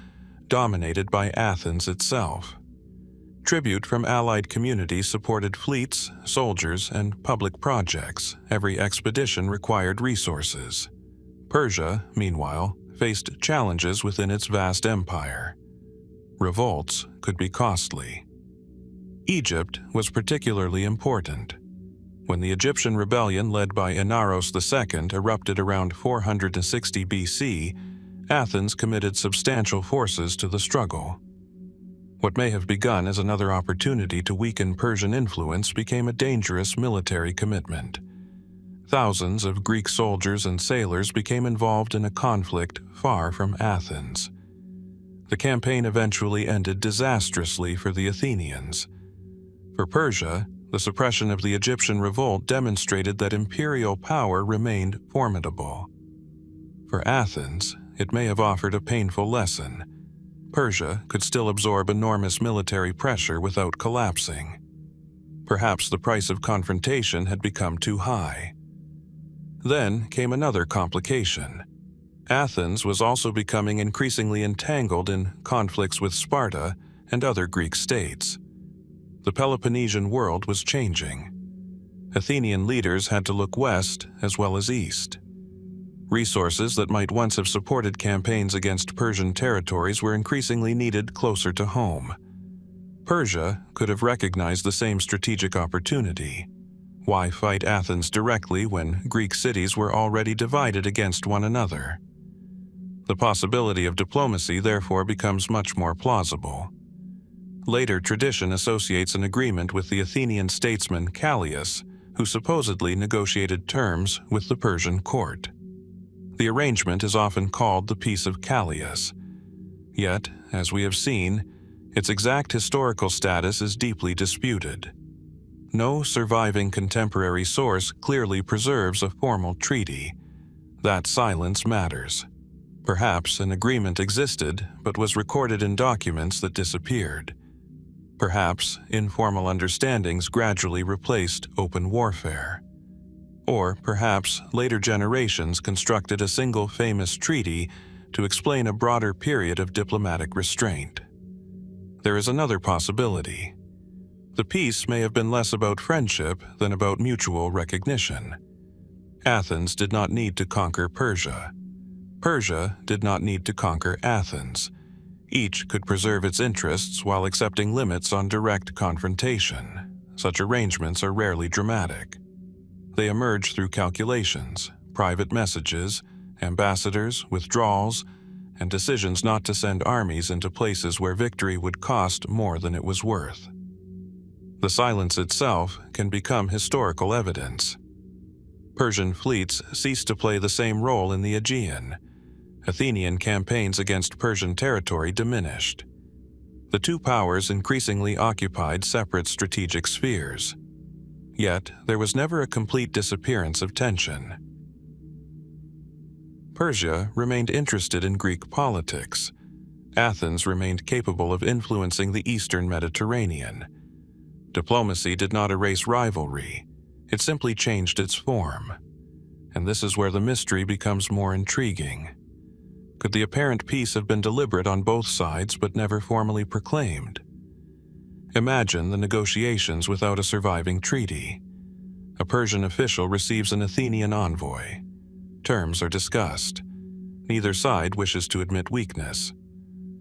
dominated by Athens itself. Tribute from allied communities supported fleets, soldiers, and public projects. Every expedition required resources. Persia, meanwhile, faced challenges within its vast empire. Revolts could be costly. Egypt was particularly important. When the Egyptian rebellion led by Inaros II erupted around 460 BC, Athens committed substantial forces to the struggle. What may have begun as another opportunity to weaken Persian influence became a dangerous military commitment. Thousands of Greek soldiers and sailors became involved in a conflict far from Athens. The campaign eventually ended disastrously for the Athenians. For Persia, the suppression of the Egyptian revolt demonstrated that imperial power remained formidable. For Athens, it may have offered a painful lesson. Persia could still absorb enormous military pressure without collapsing. Perhaps the price of confrontation had become too high. Then came another complication. Athens was also becoming increasingly entangled in conflicts with Sparta and other Greek states. The Peloponnesian world was changing. Athenian leaders had to look west as well as east. Resources that might once have supported campaigns against Persian territories were increasingly needed closer to home. Persia could have recognized the same strategic opportunity. Why fight Athens directly when Greek cities were already divided against one another? The possibility of diplomacy therefore becomes much more plausible. Later tradition associates an agreement with the Athenian statesman Callias, who supposedly negotiated terms with the Persian court. The arrangement is often called the Peace of Callias. Yet, as we have seen, its exact historical status is deeply disputed. No surviving contemporary source clearly preserves a formal treaty. That silence matters. Perhaps an agreement existed but was recorded in documents that disappeared. Perhaps informal understandings gradually replaced open warfare. Or perhaps later generations constructed a single famous treaty to explain a broader period of diplomatic restraint. There is another possibility. The peace may have been less about friendship than about mutual recognition. Athens did not need to conquer Persia. Persia did not need to conquer Athens. Each could preserve its interests while accepting limits on direct confrontation. Such arrangements are rarely dramatic. They emerge through calculations, private messages, ambassadors, withdrawals, and decisions not to send armies into places where victory would cost more than it was worth. The silence itself can become historical evidence. Persian fleets ceased to play the same role in the Aegean. Athenian campaigns against Persian territory diminished. The two powers increasingly occupied separate strategic spheres. Yet, there was never a complete disappearance of tension. Persia remained interested in Greek politics. Athens remained capable of influencing the eastern Mediterranean. Diplomacy did not erase rivalry. It simply changed its form. And this is where the mystery becomes more intriguing. Could the apparent peace have been deliberate on both sides but never formally proclaimed? Imagine the negotiations without a surviving treaty. A Persian official receives an Athenian envoy. Terms are discussed. Neither side wishes to admit weakness.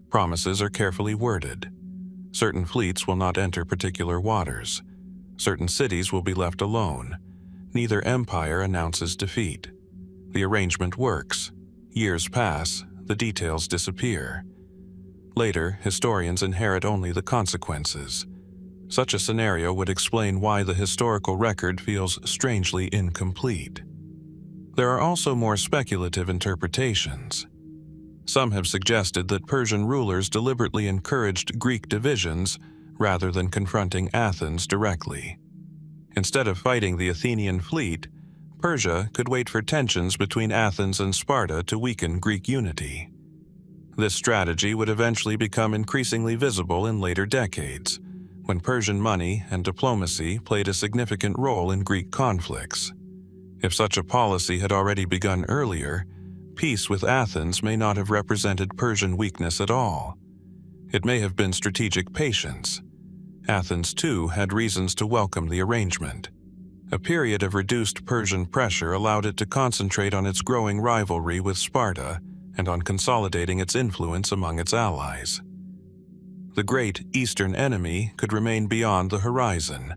Promises are carefully worded. Certain fleets will not enter particular waters. Certain cities will be left alone. Neither empire announces defeat. The arrangement works. Years pass, the details disappear. Later, historians inherit only the consequences. Such a scenario would explain why the historical record feels strangely incomplete. There are also more speculative interpretations. Some have suggested that Persian rulers deliberately encouraged Greek divisions rather than confronting Athens directly. Instead of fighting the Athenian fleet, Persia could wait for tensions between Athens and Sparta to weaken Greek unity. This strategy would eventually become increasingly visible in later decades, when Persian money and diplomacy played a significant role in Greek conflicts. If such a policy had already begun earlier, peace with Athens may not have represented Persian weakness at all. It may have been strategic patience. Athens, too, had reasons to welcome the arrangement. A period of reduced Persian pressure allowed it to concentrate on its growing rivalry with Sparta and on consolidating its influence among its allies. the great eastern enemy could remain beyond the horizon,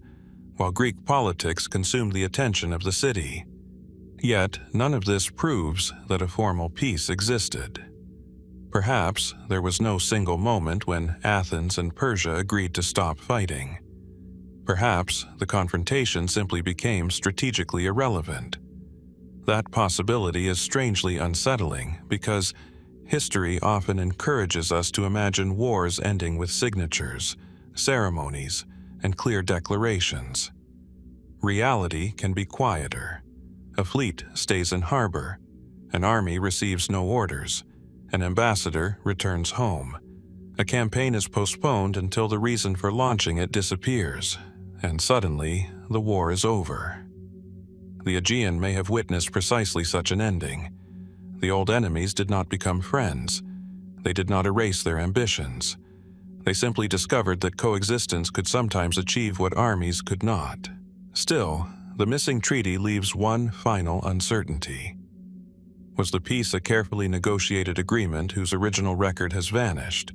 while Greek politics consumed the attention of the city. Yet, none of this proves that a formal peace existed. Perhaps there was no single moment when Athens and Persia agreed to stop fighting. Perhaps the confrontation simply became strategically irrelevant. That possibility is strangely unsettling because history often encourages us to imagine wars ending with signatures, ceremonies, and clear declarations. Reality can be quieter. A fleet stays in harbor, an army receives no orders, an ambassador returns home. A campaign is postponed until the reason for launching it disappears, and suddenly the war is over. The Aegean may have witnessed precisely such an ending. The old enemies did not become friends. They did not erase their ambitions. They simply discovered that coexistence could sometimes achieve what armies could not. Still, the missing treaty leaves one final uncertainty. Was the peace a carefully negotiated agreement whose original record has vanished?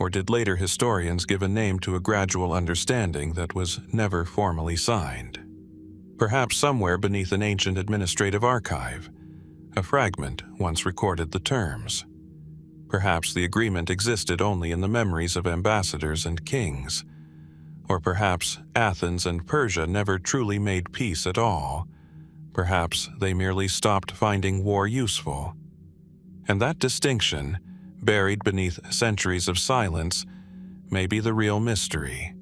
Or did later historians give a name to a gradual understanding that was never formally signed? Perhaps somewhere beneath an ancient administrative archive, a fragment once recorded the terms. Perhaps the agreement existed only in the memories of ambassadors and kings. Or perhaps Athens and Persia never truly made peace at all. Perhaps they merely stopped finding war useful. And that distinction, buried beneath centuries of silence, may be the real mystery.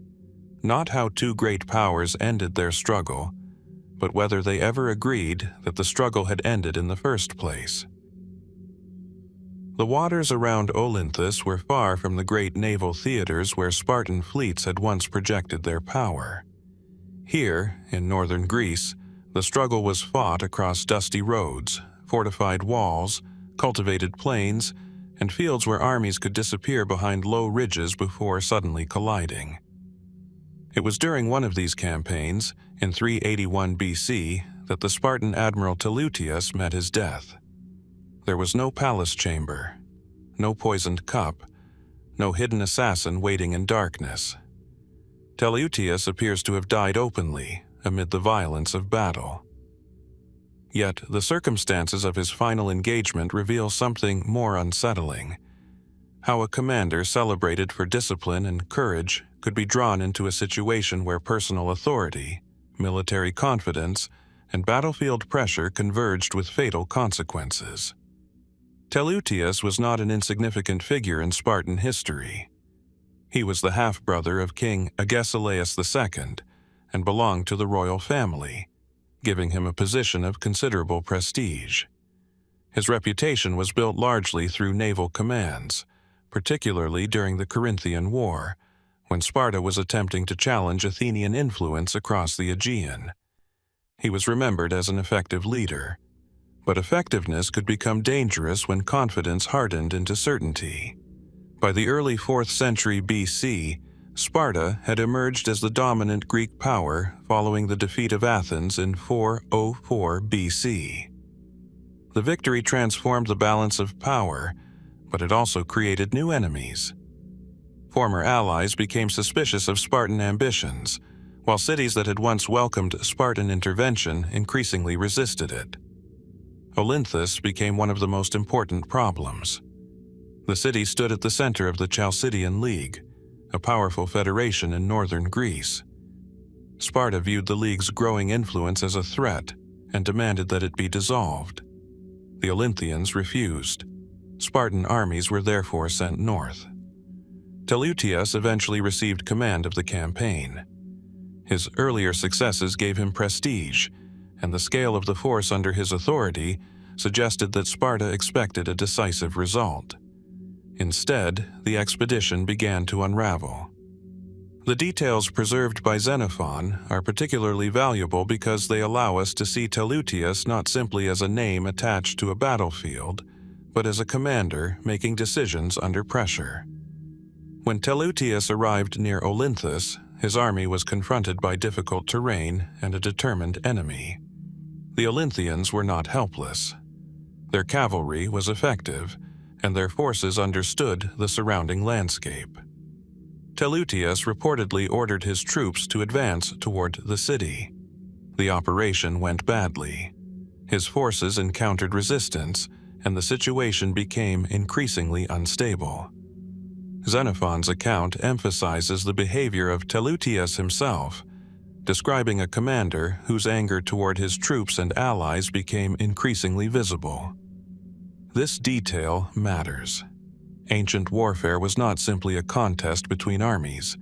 Not how two great powers ended their struggle, but whether they ever agreed that the struggle had ended in the first place. The waters around Olynthus were far from the great naval theaters where Spartan fleets had once projected their power. Here, in northern Greece, the struggle was fought across dusty roads, fortified walls, cultivated plains, and fields where armies could disappear behind low ridges before suddenly colliding. It was during one of these campaigns, in 381 BC, that the Spartan Admiral Teleutias met his death. There was no palace chamber, no poisoned cup, no hidden assassin waiting in darkness. Teleutias appears to have died openly, amid the violence of battle. Yet the circumstances of his final engagement reveal something more unsettling: how a commander celebrated for discipline and courage could be drawn into a situation where personal authority, military confidence, and battlefield pressure converged with fatal consequences. Teleutias was not an insignificant figure in Spartan history. He was the half-brother of King Agesilaus II and belonged to the royal family, giving him a position of considerable prestige. His reputation was built largely through naval commands, particularly during the Corinthian War, when Sparta was attempting to challenge Athenian influence across the Aegean. He was remembered as an effective leader, but effectiveness could become dangerous when confidence hardened into certainty. By the early 4th century BC, Sparta had emerged as the dominant Greek power following the defeat of Athens in 404 BC. The victory transformed the balance of power, but it also created new enemies. Former allies became suspicious of Spartan ambitions, while cities that had once welcomed Spartan intervention increasingly resisted it. Olynthus became one of the most important problems. The city stood at the center of the Chalcidian League, a powerful federation in northern Greece. Sparta viewed the League's growing influence as a threat and demanded that it be dissolved. The Olynthians refused. Spartan armies were therefore sent north. Teleutias eventually received command of the campaign. His earlier successes gave him prestige, and the scale of the force under his authority suggested that Sparta expected a decisive result. Instead, the expedition began to unravel. The details preserved by Xenophon are particularly valuable because they allow us to see Teleutias not simply as a name attached to a battlefield, but as a commander making decisions under pressure. When Teleutias arrived near Olynthus, his army was confronted by difficult terrain and a determined enemy. The Olynthians were not helpless. Their cavalry was effective, and their forces understood the surrounding landscape. Teleutias reportedly ordered his troops to advance toward the city. The operation went badly. His forces encountered resistance, and the situation became increasingly unstable. Xenophon's account emphasizes the behavior of Teleutias himself, describing a commander whose anger toward his troops and allies became increasingly visible. This detail matters. Ancient warfare was not simply a contest between armies.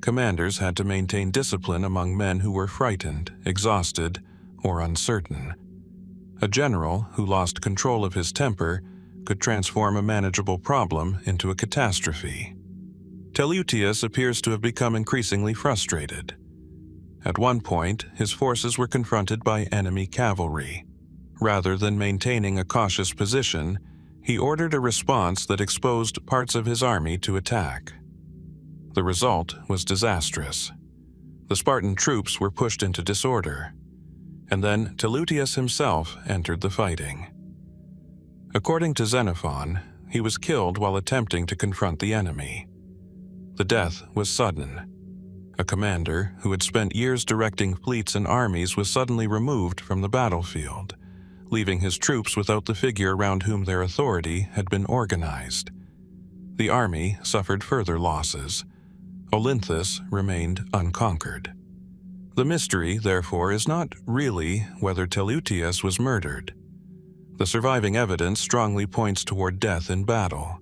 Commanders had to maintain discipline among men who were frightened, exhausted, or uncertain. A general who lost control of his temper could transform a manageable problem into a catastrophe. Teleutias appears to have become increasingly frustrated. At one point, his forces were confronted by enemy cavalry. Rather than maintaining a cautious position, he ordered a response that exposed parts of his army to attack. The result was disastrous. The Spartan troops were pushed into disorder, and then Teleutias himself entered the fighting. According to Xenophon, he was killed while attempting to confront the enemy. The death was sudden. A commander who had spent years directing fleets and armies was suddenly removed from the battlefield, leaving his troops without the figure around whom their authority had been organized. The army suffered further losses. Olynthus remained unconquered. The mystery, therefore, is not really whether Teleutias was murdered. The surviving evidence strongly points toward death in battle.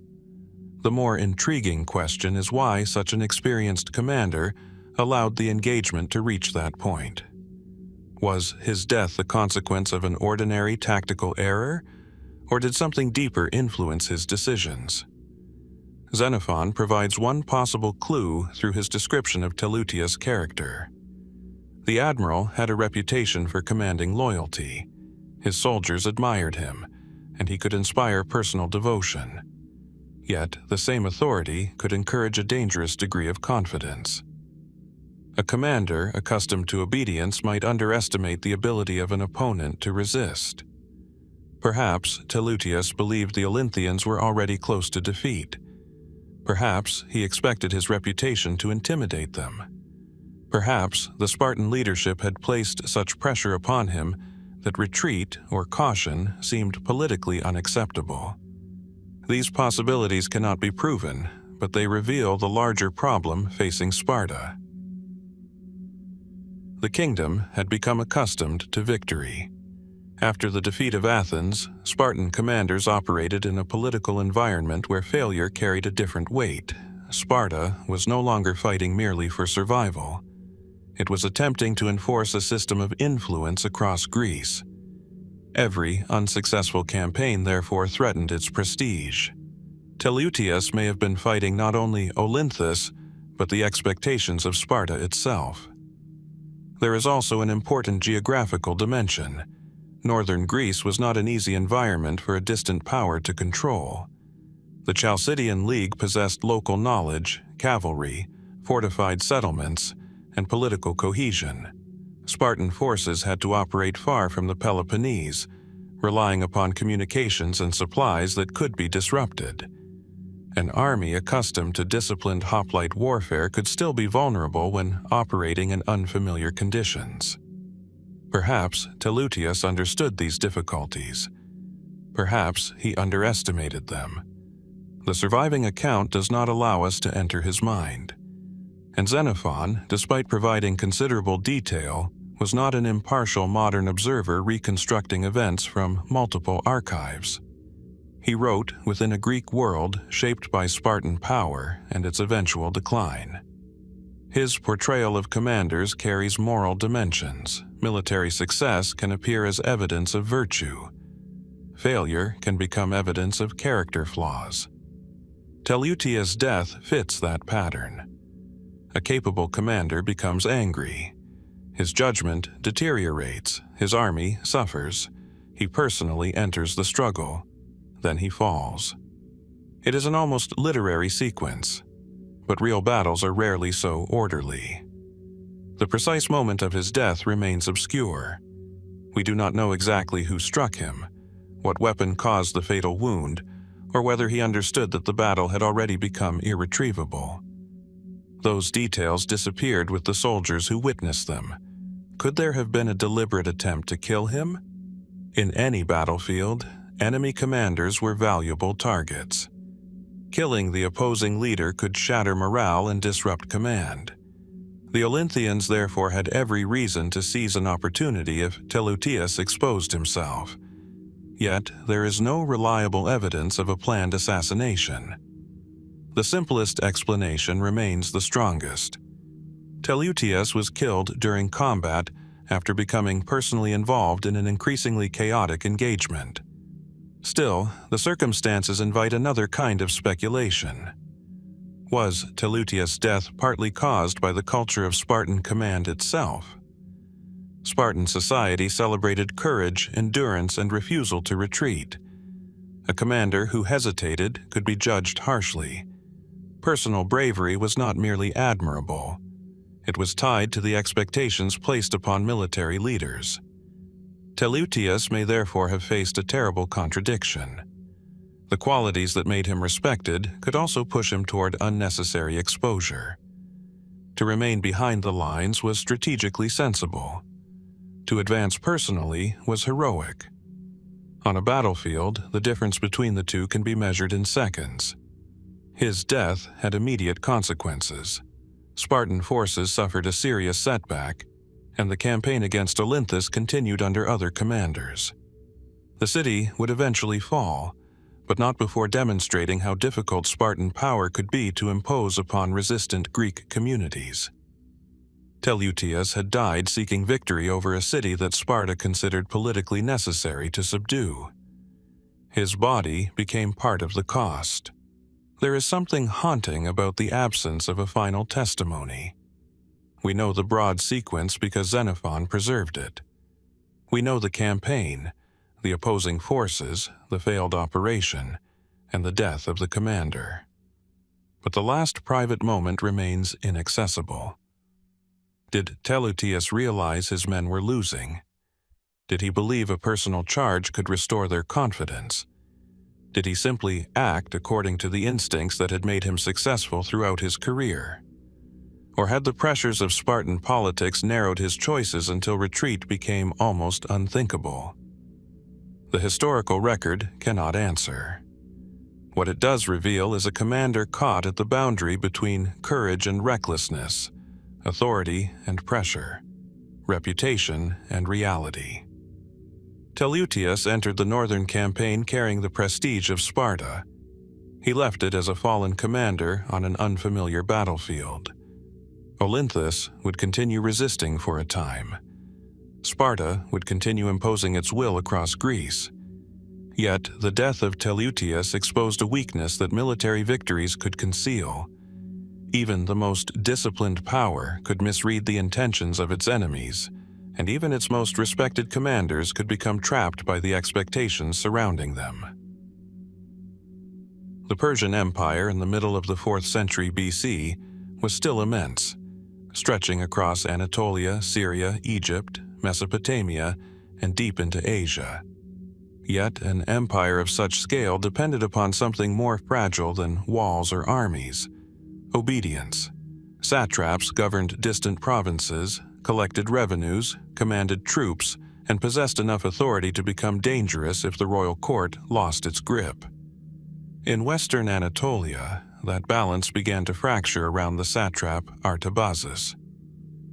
The more intriguing question is why such an experienced commander allowed the engagement to reach that point. Was his death the consequence of an ordinary tactical error, or did something deeper influence his decisions? Xenophon provides one possible clue through his description of Teleutias' character. The admiral had a reputation for commanding loyalty. His soldiers admired him, and he could inspire personal devotion. Yet, the same authority could encourage a dangerous degree of confidence. A commander accustomed to obedience might underestimate the ability of an opponent to resist. Perhaps Teleutias believed the Olynthians were already close to defeat. Perhaps he expected his reputation to intimidate them. Perhaps the Spartan leadership had placed such pressure upon him that retreat or caution seemed politically unacceptable. These possibilities cannot be proven, but they reveal the larger problem facing Sparta. The kingdom had become accustomed to victory. After the defeat of Athens, Spartan commanders operated in a political environment where failure carried a different weight. Sparta was no longer fighting merely for survival. It was attempting to enforce a system of influence across Greece. Every unsuccessful campaign therefore threatened its prestige. Teleutias may have been fighting not only Olynthus, but the expectations of Sparta itself. There is also an important geographical dimension. Northern Greece was not an easy environment for a distant power to control. The Chalcidian League possessed local knowledge, cavalry, fortified settlements, and political cohesion. Spartan forces had to operate far from the Peloponnese, relying upon communications and supplies that could be disrupted. An army accustomed to disciplined hoplite warfare could still be vulnerable when operating in unfamiliar conditions. Perhaps Teleutias understood these difficulties. Perhaps he underestimated them. The surviving account does not allow us to enter his mind. And Xenophon, despite providing considerable detail, was not an impartial modern observer reconstructing events from multiple archives. He wrote within a Greek world shaped by Spartan power and its eventual decline. His portrayal of commanders carries moral dimensions. Military success can appear as evidence of virtue. Failure can become evidence of character flaws. Teleutias' death fits that pattern. A capable commander becomes angry. His judgment deteriorates, his army suffers. He personally enters the struggle. Then he falls. It is an almost literary sequence, but real battles are rarely so orderly. The precise moment of his death remains obscure. We do not know exactly who struck him, what weapon caused the fatal wound, or whether he understood that the battle had already become irretrievable. Those details disappeared with the soldiers who witnessed them. Could there have been a deliberate attempt to kill him? In any battlefield, enemy commanders were valuable targets. Killing the opposing leader could shatter morale and disrupt command. The Olynthians therefore had every reason to seize an opportunity if Teleutias exposed himself. Yet, there is no reliable evidence of a planned assassination. The simplest explanation remains the strongest. Teleutias was killed during combat after becoming personally involved in an increasingly chaotic engagement. Still, the circumstances invite another kind of speculation. Was Teleutias' death partly caused by the culture of Spartan command itself? Spartan society celebrated courage, endurance, and refusal to retreat. A commander who hesitated could be judged harshly. Personal bravery was not merely admirable. It was tied to the expectations placed upon military leaders. Teleutias may therefore have faced a terrible contradiction. The qualities that made him respected could also push him toward unnecessary exposure. To remain behind the lines was strategically sensible. To advance personally was heroic. On a battlefield, the difference between the two can be measured in seconds. His death had immediate consequences. Spartan forces suffered a serious setback, and the campaign against Olynthus continued under other commanders. The city would eventually fall, but not before demonstrating how difficult Spartan power could be to impose upon resistant Greek communities. Teleutias had died seeking victory over a city that Sparta considered politically necessary to subdue. His body became part of the cost. There is something haunting about the absence of a final testimony. We know the broad sequence because Xenophon preserved it. We know the campaign, the opposing forces, the failed operation, and the death of the commander. But the last private moment remains inaccessible. Did Teleutias realize his men were losing? Did he believe a personal charge could restore their confidence? Did he simply act according to the instincts that had made him successful throughout his career? Or had the pressures of Spartan politics narrowed his choices until retreat became almost unthinkable? The historical record cannot answer. What it does reveal is a commander caught at the boundary between courage and recklessness, authority and pressure, reputation and reality. Teleutias entered the northern campaign carrying the prestige of Sparta. He left it as a fallen commander on an unfamiliar battlefield. Olynthus would continue resisting for a time. Sparta would continue imposing its will across Greece. Yet, the death of Teleutias exposed a weakness that military victories could conceal. Even the most disciplined power could misread the intentions of its enemies, and even its most respected commanders could become trapped by the expectations surrounding them. The Persian Empire in the middle of the 4th century BC was still immense, stretching across Anatolia, Syria, Egypt, Mesopotamia, and deep into Asia. Yet an empire of such scale depended upon something more fragile than walls or armies: obedience. Satraps governed distant provinces, collected revenues, commanded troops, and possessed enough authority to become dangerous if the royal court lost its grip. In western Anatolia, that balance began to fracture around the satrap Artabazus.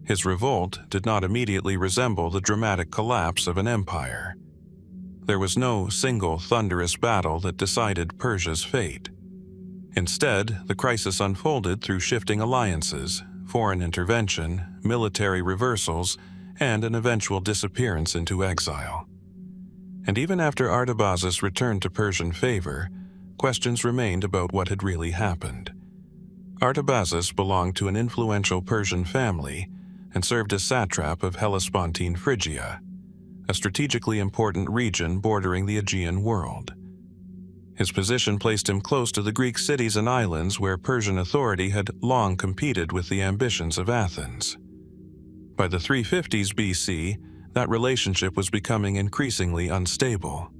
His revolt did not immediately resemble the dramatic collapse of an empire. There was no single thunderous battle that decided Persia's fate. Instead, the crisis unfolded through shifting alliances, foreign intervention, military reversals, and an eventual disappearance into exile. And even after Artabazus returned to Persian favor, questions remained about what had really happened. Artabazus belonged to an influential Persian family and served as satrap of Hellespontine Phrygia, a strategically important region bordering the Aegean world. His position placed him close to the Greek cities and islands where Persian authority had long competed with the ambitions of Athens. By the 350s BC, that relationship was becoming increasingly unstable.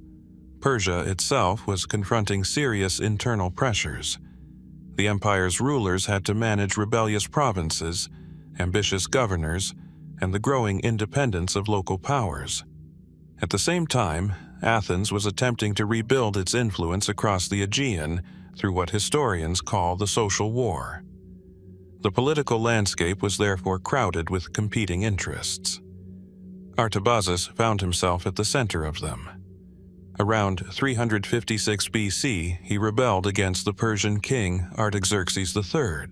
Persia itself was confronting serious internal pressures. The empire's rulers had to manage rebellious provinces, ambitious governors, and the growing independence of local powers. At the same time, Athens was attempting to rebuild its influence across the Aegean through what historians call the social war. The political landscape was therefore crowded with competing interests. Artabazus found himself at the center of them. Around 356 BC, he rebelled against the Persian king Artaxerxes III.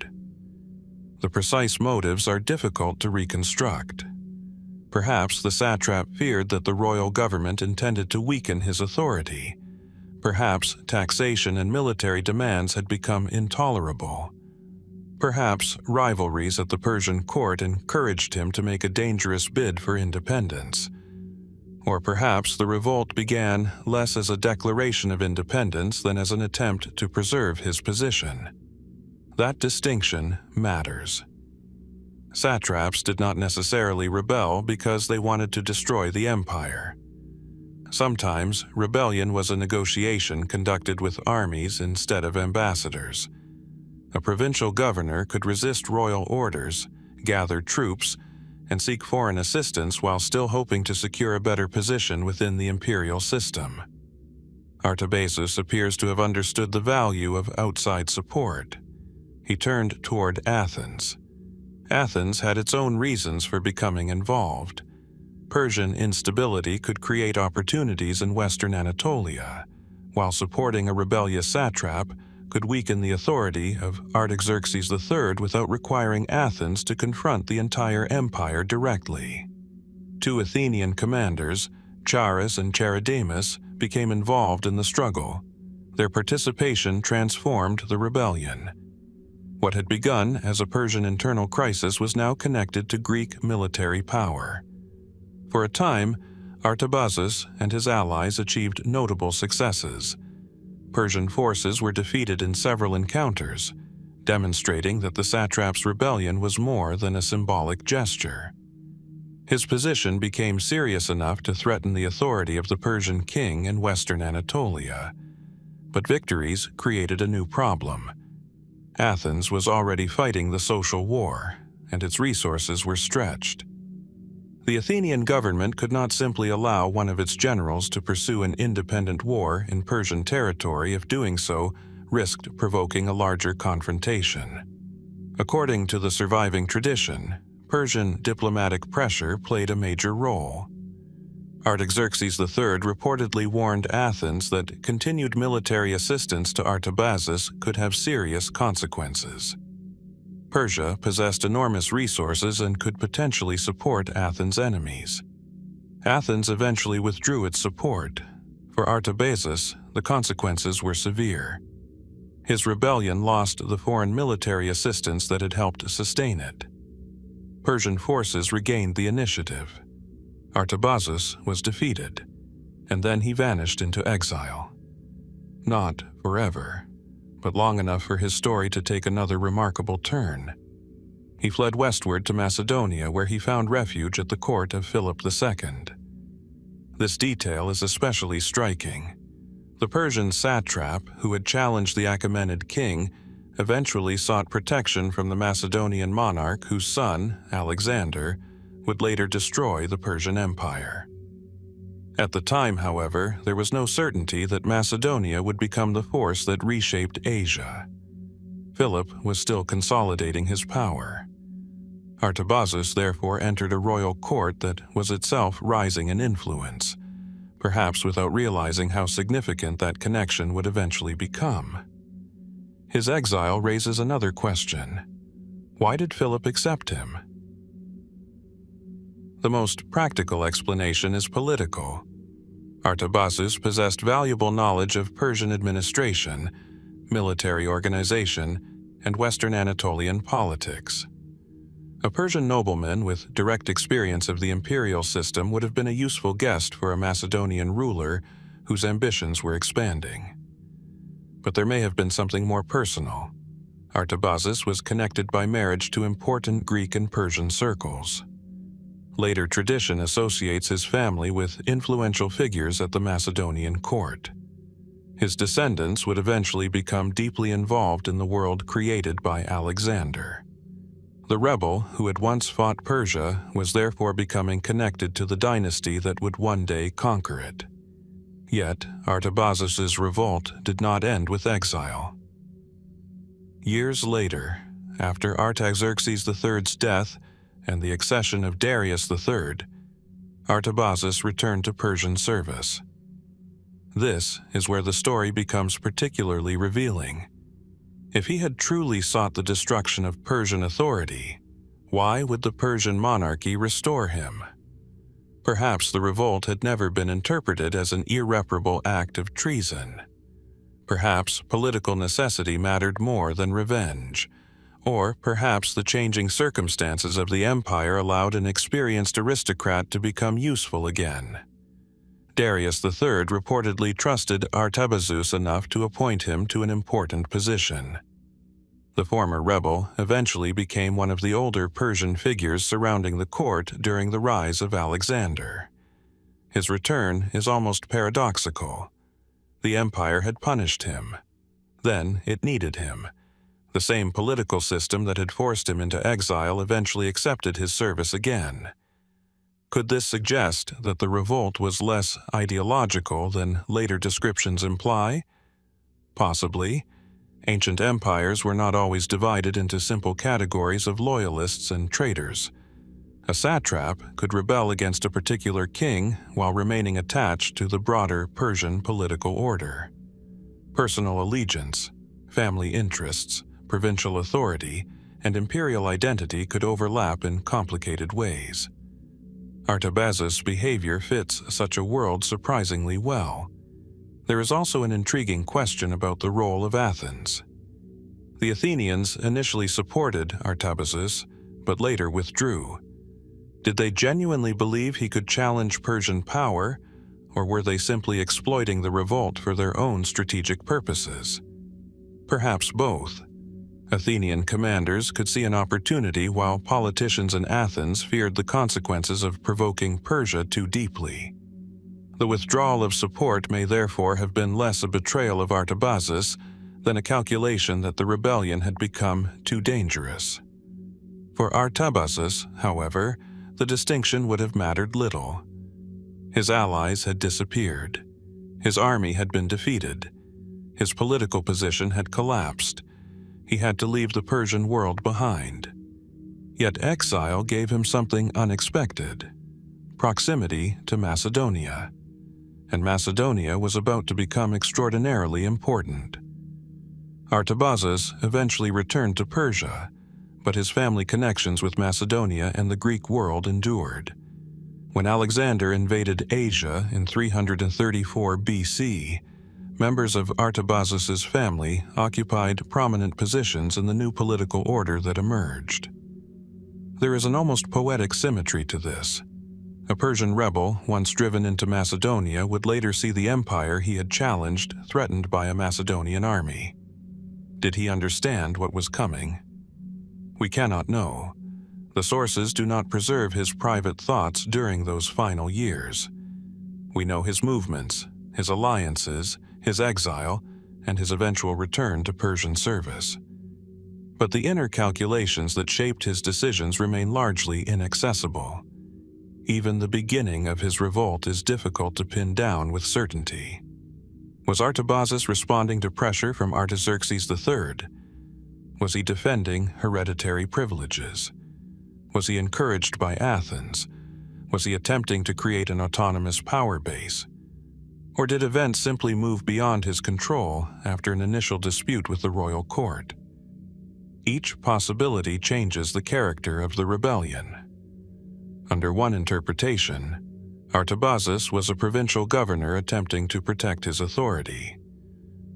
The precise motives are difficult to reconstruct. Perhaps the satrap feared that the royal government intended to weaken his authority. Perhaps taxation and military demands had become intolerable. Perhaps rivalries at the Persian court encouraged him to make a dangerous bid for independence. Or perhaps the revolt began less as a declaration of independence than as an attempt to preserve his position. That distinction matters. Satraps did not necessarily rebel because they wanted to destroy the empire. Sometimes, rebellion was a negotiation conducted with armies instead of ambassadors. A provincial governor could resist royal orders, gather troops, and seek foreign assistance while still hoping to secure a better position within the imperial system. Artabazus appears to have understood the value of outside support. He turned toward Athens. Athens had its own reasons for becoming involved. Persian instability could create opportunities in western Anatolia, while supporting a rebellious satrap could weaken the authority of Artaxerxes III without requiring Athens to confront the entire empire directly. Two Athenian commanders, Cyrus and Charadamus, became involved in the struggle. Their participation transformed the rebellion. What had begun as a Persian internal crisis was now connected to Greek military power. For a time, Artabazus and his allies achieved notable successes. Persian forces were defeated in several encounters, demonstrating that the satrap's rebellion was more than a symbolic gesture. His position became serious enough to threaten the authority of the Persian king in western Anatolia. But victories created a new problem. Athens was already fighting the social war, and its resources were stretched. The Athenian government could not simply allow one of its generals to pursue an independent war in Persian territory if doing so risked provoking a larger confrontation. According to the surviving tradition, Persian diplomatic pressure played a major role. Artaxerxes III reportedly warned Athens that continued military assistance to Artabazus could have serious consequences. Persia possessed enormous resources and could potentially support Athens' enemies. Athens eventually withdrew its support. For Artabazus, the consequences were severe. His rebellion lost the foreign military assistance that had helped sustain it. Persian forces regained the initiative. Artabazus was defeated, and then he vanished into exile. Not forever, but long enough for his story to take another remarkable turn. He fled westward to Macedonia, where he found refuge at the court of Philip II. This detail is especially striking. The Persian satrap, who had challenged the Achaemenid king, eventually sought protection from the Macedonian monarch whose son, Alexander, would later destroy the Persian Empire. At the time, however, there was no certainty that Macedonia would become the force that reshaped Asia. Philip was still consolidating his power. Artabazus therefore entered a royal court that was itself rising in influence, perhaps without realizing how significant that connection would eventually become. His exile raises another question. Why did Philip accept him? The most practical explanation is political. Artabazus possessed valuable knowledge of Persian administration, military organization, and Western Anatolian politics. A Persian nobleman with direct experience of the imperial system would have been a useful guest for a Macedonian ruler whose ambitions were expanding. But there may have been something more personal. Artabazus was connected by marriage to important Greek and Persian circles. Later tradition associates his family with influential figures at the Macedonian court. His descendants would eventually become deeply involved in the world created by Alexander. The rebel who had once fought Persia was therefore becoming connected to the dynasty that would one day conquer it. Yet, Artabazus' revolt did not end with exile. Years later, after Artaxerxes III's death and the accession of Darius III, Artabazus returned to Persian service. This is where the story becomes particularly revealing. If he had truly sought the destruction of Persian authority, why would the Persian monarchy restore him? Perhaps the revolt had never been interpreted as an irreparable act of treason. Perhaps political necessity mattered more than revenge. Or perhaps the changing circumstances of the empire allowed an experienced aristocrat to become useful again. Darius III reportedly trusted Artabazus enough to appoint him to an important position. The former rebel eventually became one of the older Persian figures surrounding the court during the rise of Alexander. His return is almost paradoxical. The empire had punished him. Then it needed him. The same political system that had forced him into exile eventually accepted his service again. Could this suggest that the revolt was less ideological than later descriptions imply? Possibly. Ancient empires were not always divided into simple categories of loyalists and traitors. A satrap could rebel against a particular king while remaining attached to the broader Persian political order. Personal allegiance, family interests, provincial authority, and imperial identity could overlap in complicated ways. Artabazus' behavior fits such a world surprisingly well. There is also an intriguing question about the role of Athens. The Athenians initially supported Artabazus, but later withdrew. Did they genuinely believe he could challenge Persian power, or were they simply exploiting the revolt for their own strategic purposes? Perhaps both. Athenian commanders could see an opportunity while politicians in Athens feared the consequences of provoking Persia too deeply. The withdrawal of support may therefore have been less a betrayal of Artabazus than a calculation that the rebellion had become too dangerous. For Artabazus, however, the distinction would have mattered little. His allies had disappeared. His army had been defeated. His political position had collapsed. He had to leave the Persian world behind. Yet exile gave him something unexpected: proximity to Macedonia. And Macedonia was about to become extraordinarily important. Artabazus eventually returned to Persia, but his family connections with Macedonia and the Greek world endured. When Alexander invaded Asia in 334 BC, members of Artabazus' family occupied prominent positions in the new political order that emerged. There is an almost poetic symmetry to this. A Persian rebel, once driven into Macedonia, would later see the empire he had challenged threatened by a Macedonian army. Did he understand what was coming? We cannot know. The sources do not preserve his private thoughts during those final years. We know his movements, his alliances, his exile, and his eventual return to Persian service. But the inner calculations that shaped his decisions remain largely inaccessible. Even the beginning of his revolt is difficult to pin down with certainty. Was Artabazus responding to pressure from Artaxerxes III? Was he defending hereditary privileges? Was he encouraged by Athens? Was he attempting to create an autonomous power base? Or did events simply move beyond his control after an initial dispute with the royal court? Each possibility changes the character of the rebellion. Under one interpretation, Artabazus was a provincial governor attempting to protect his authority.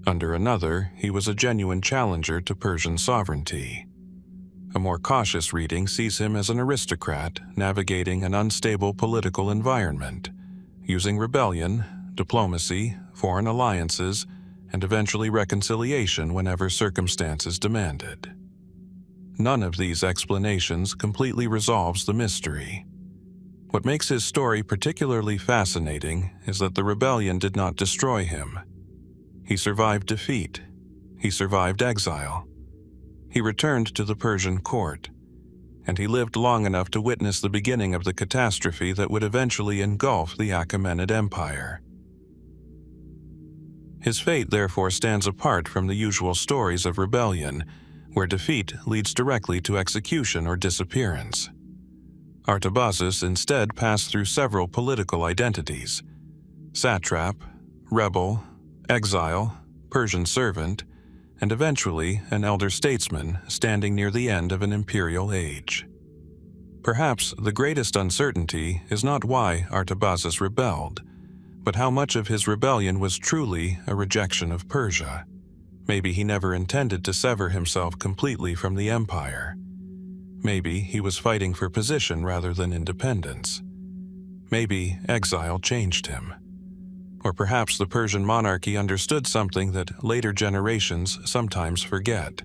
Under another, he was a genuine challenger to Persian sovereignty. A more cautious reading sees him as an aristocrat navigating an unstable political environment, using rebellion, diplomacy, foreign alliances, and eventually reconciliation whenever circumstances demanded. None of these explanations completely resolves the mystery. What makes his story particularly fascinating is that the rebellion did not destroy him. He survived defeat. He survived exile. He returned to the Persian court, and he lived long enough to witness the beginning of the catastrophe that would eventually engulf the Achaemenid Empire. His fate therefore stands apart from the usual stories of rebellion, where defeat leads directly to execution or disappearance. Artabazus instead passed through several political identities: satrap, rebel, exile, Persian servant, and eventually an elder statesman standing near the end of an imperial age. Perhaps the greatest uncertainty is not why Artabazus rebelled, but how much of his rebellion was truly a rejection of Persia. Maybe he never intended to sever himself completely from the empire. Maybe he was fighting for position rather than independence. Maybe exile changed him. Or perhaps the Persian monarchy understood something that later generations sometimes forget.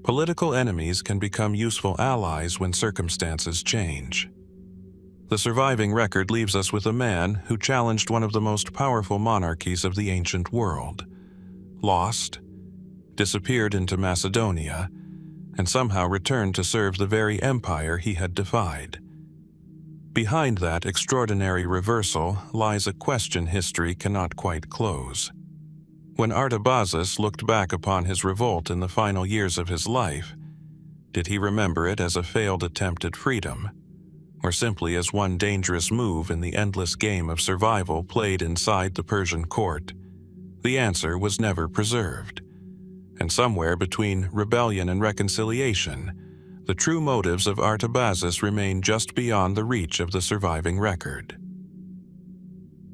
Political enemies can become useful allies when circumstances change. The surviving record leaves us with a man who challenged one of the most powerful monarchies of the ancient world, lost, disappeared into Macedonia, and somehow returned to serve the very empire he had defied. Behind that extraordinary reversal lies a question history cannot quite close. When Artabazus looked back upon his revolt in the final years of his life, did he remember it as a failed attempt at freedom, or simply as one dangerous move in the endless game of survival played inside the Persian court? The answer was never preserved. And somewhere between rebellion and reconciliation, the true motives of Artabazus remain just beyond the reach of the surviving record.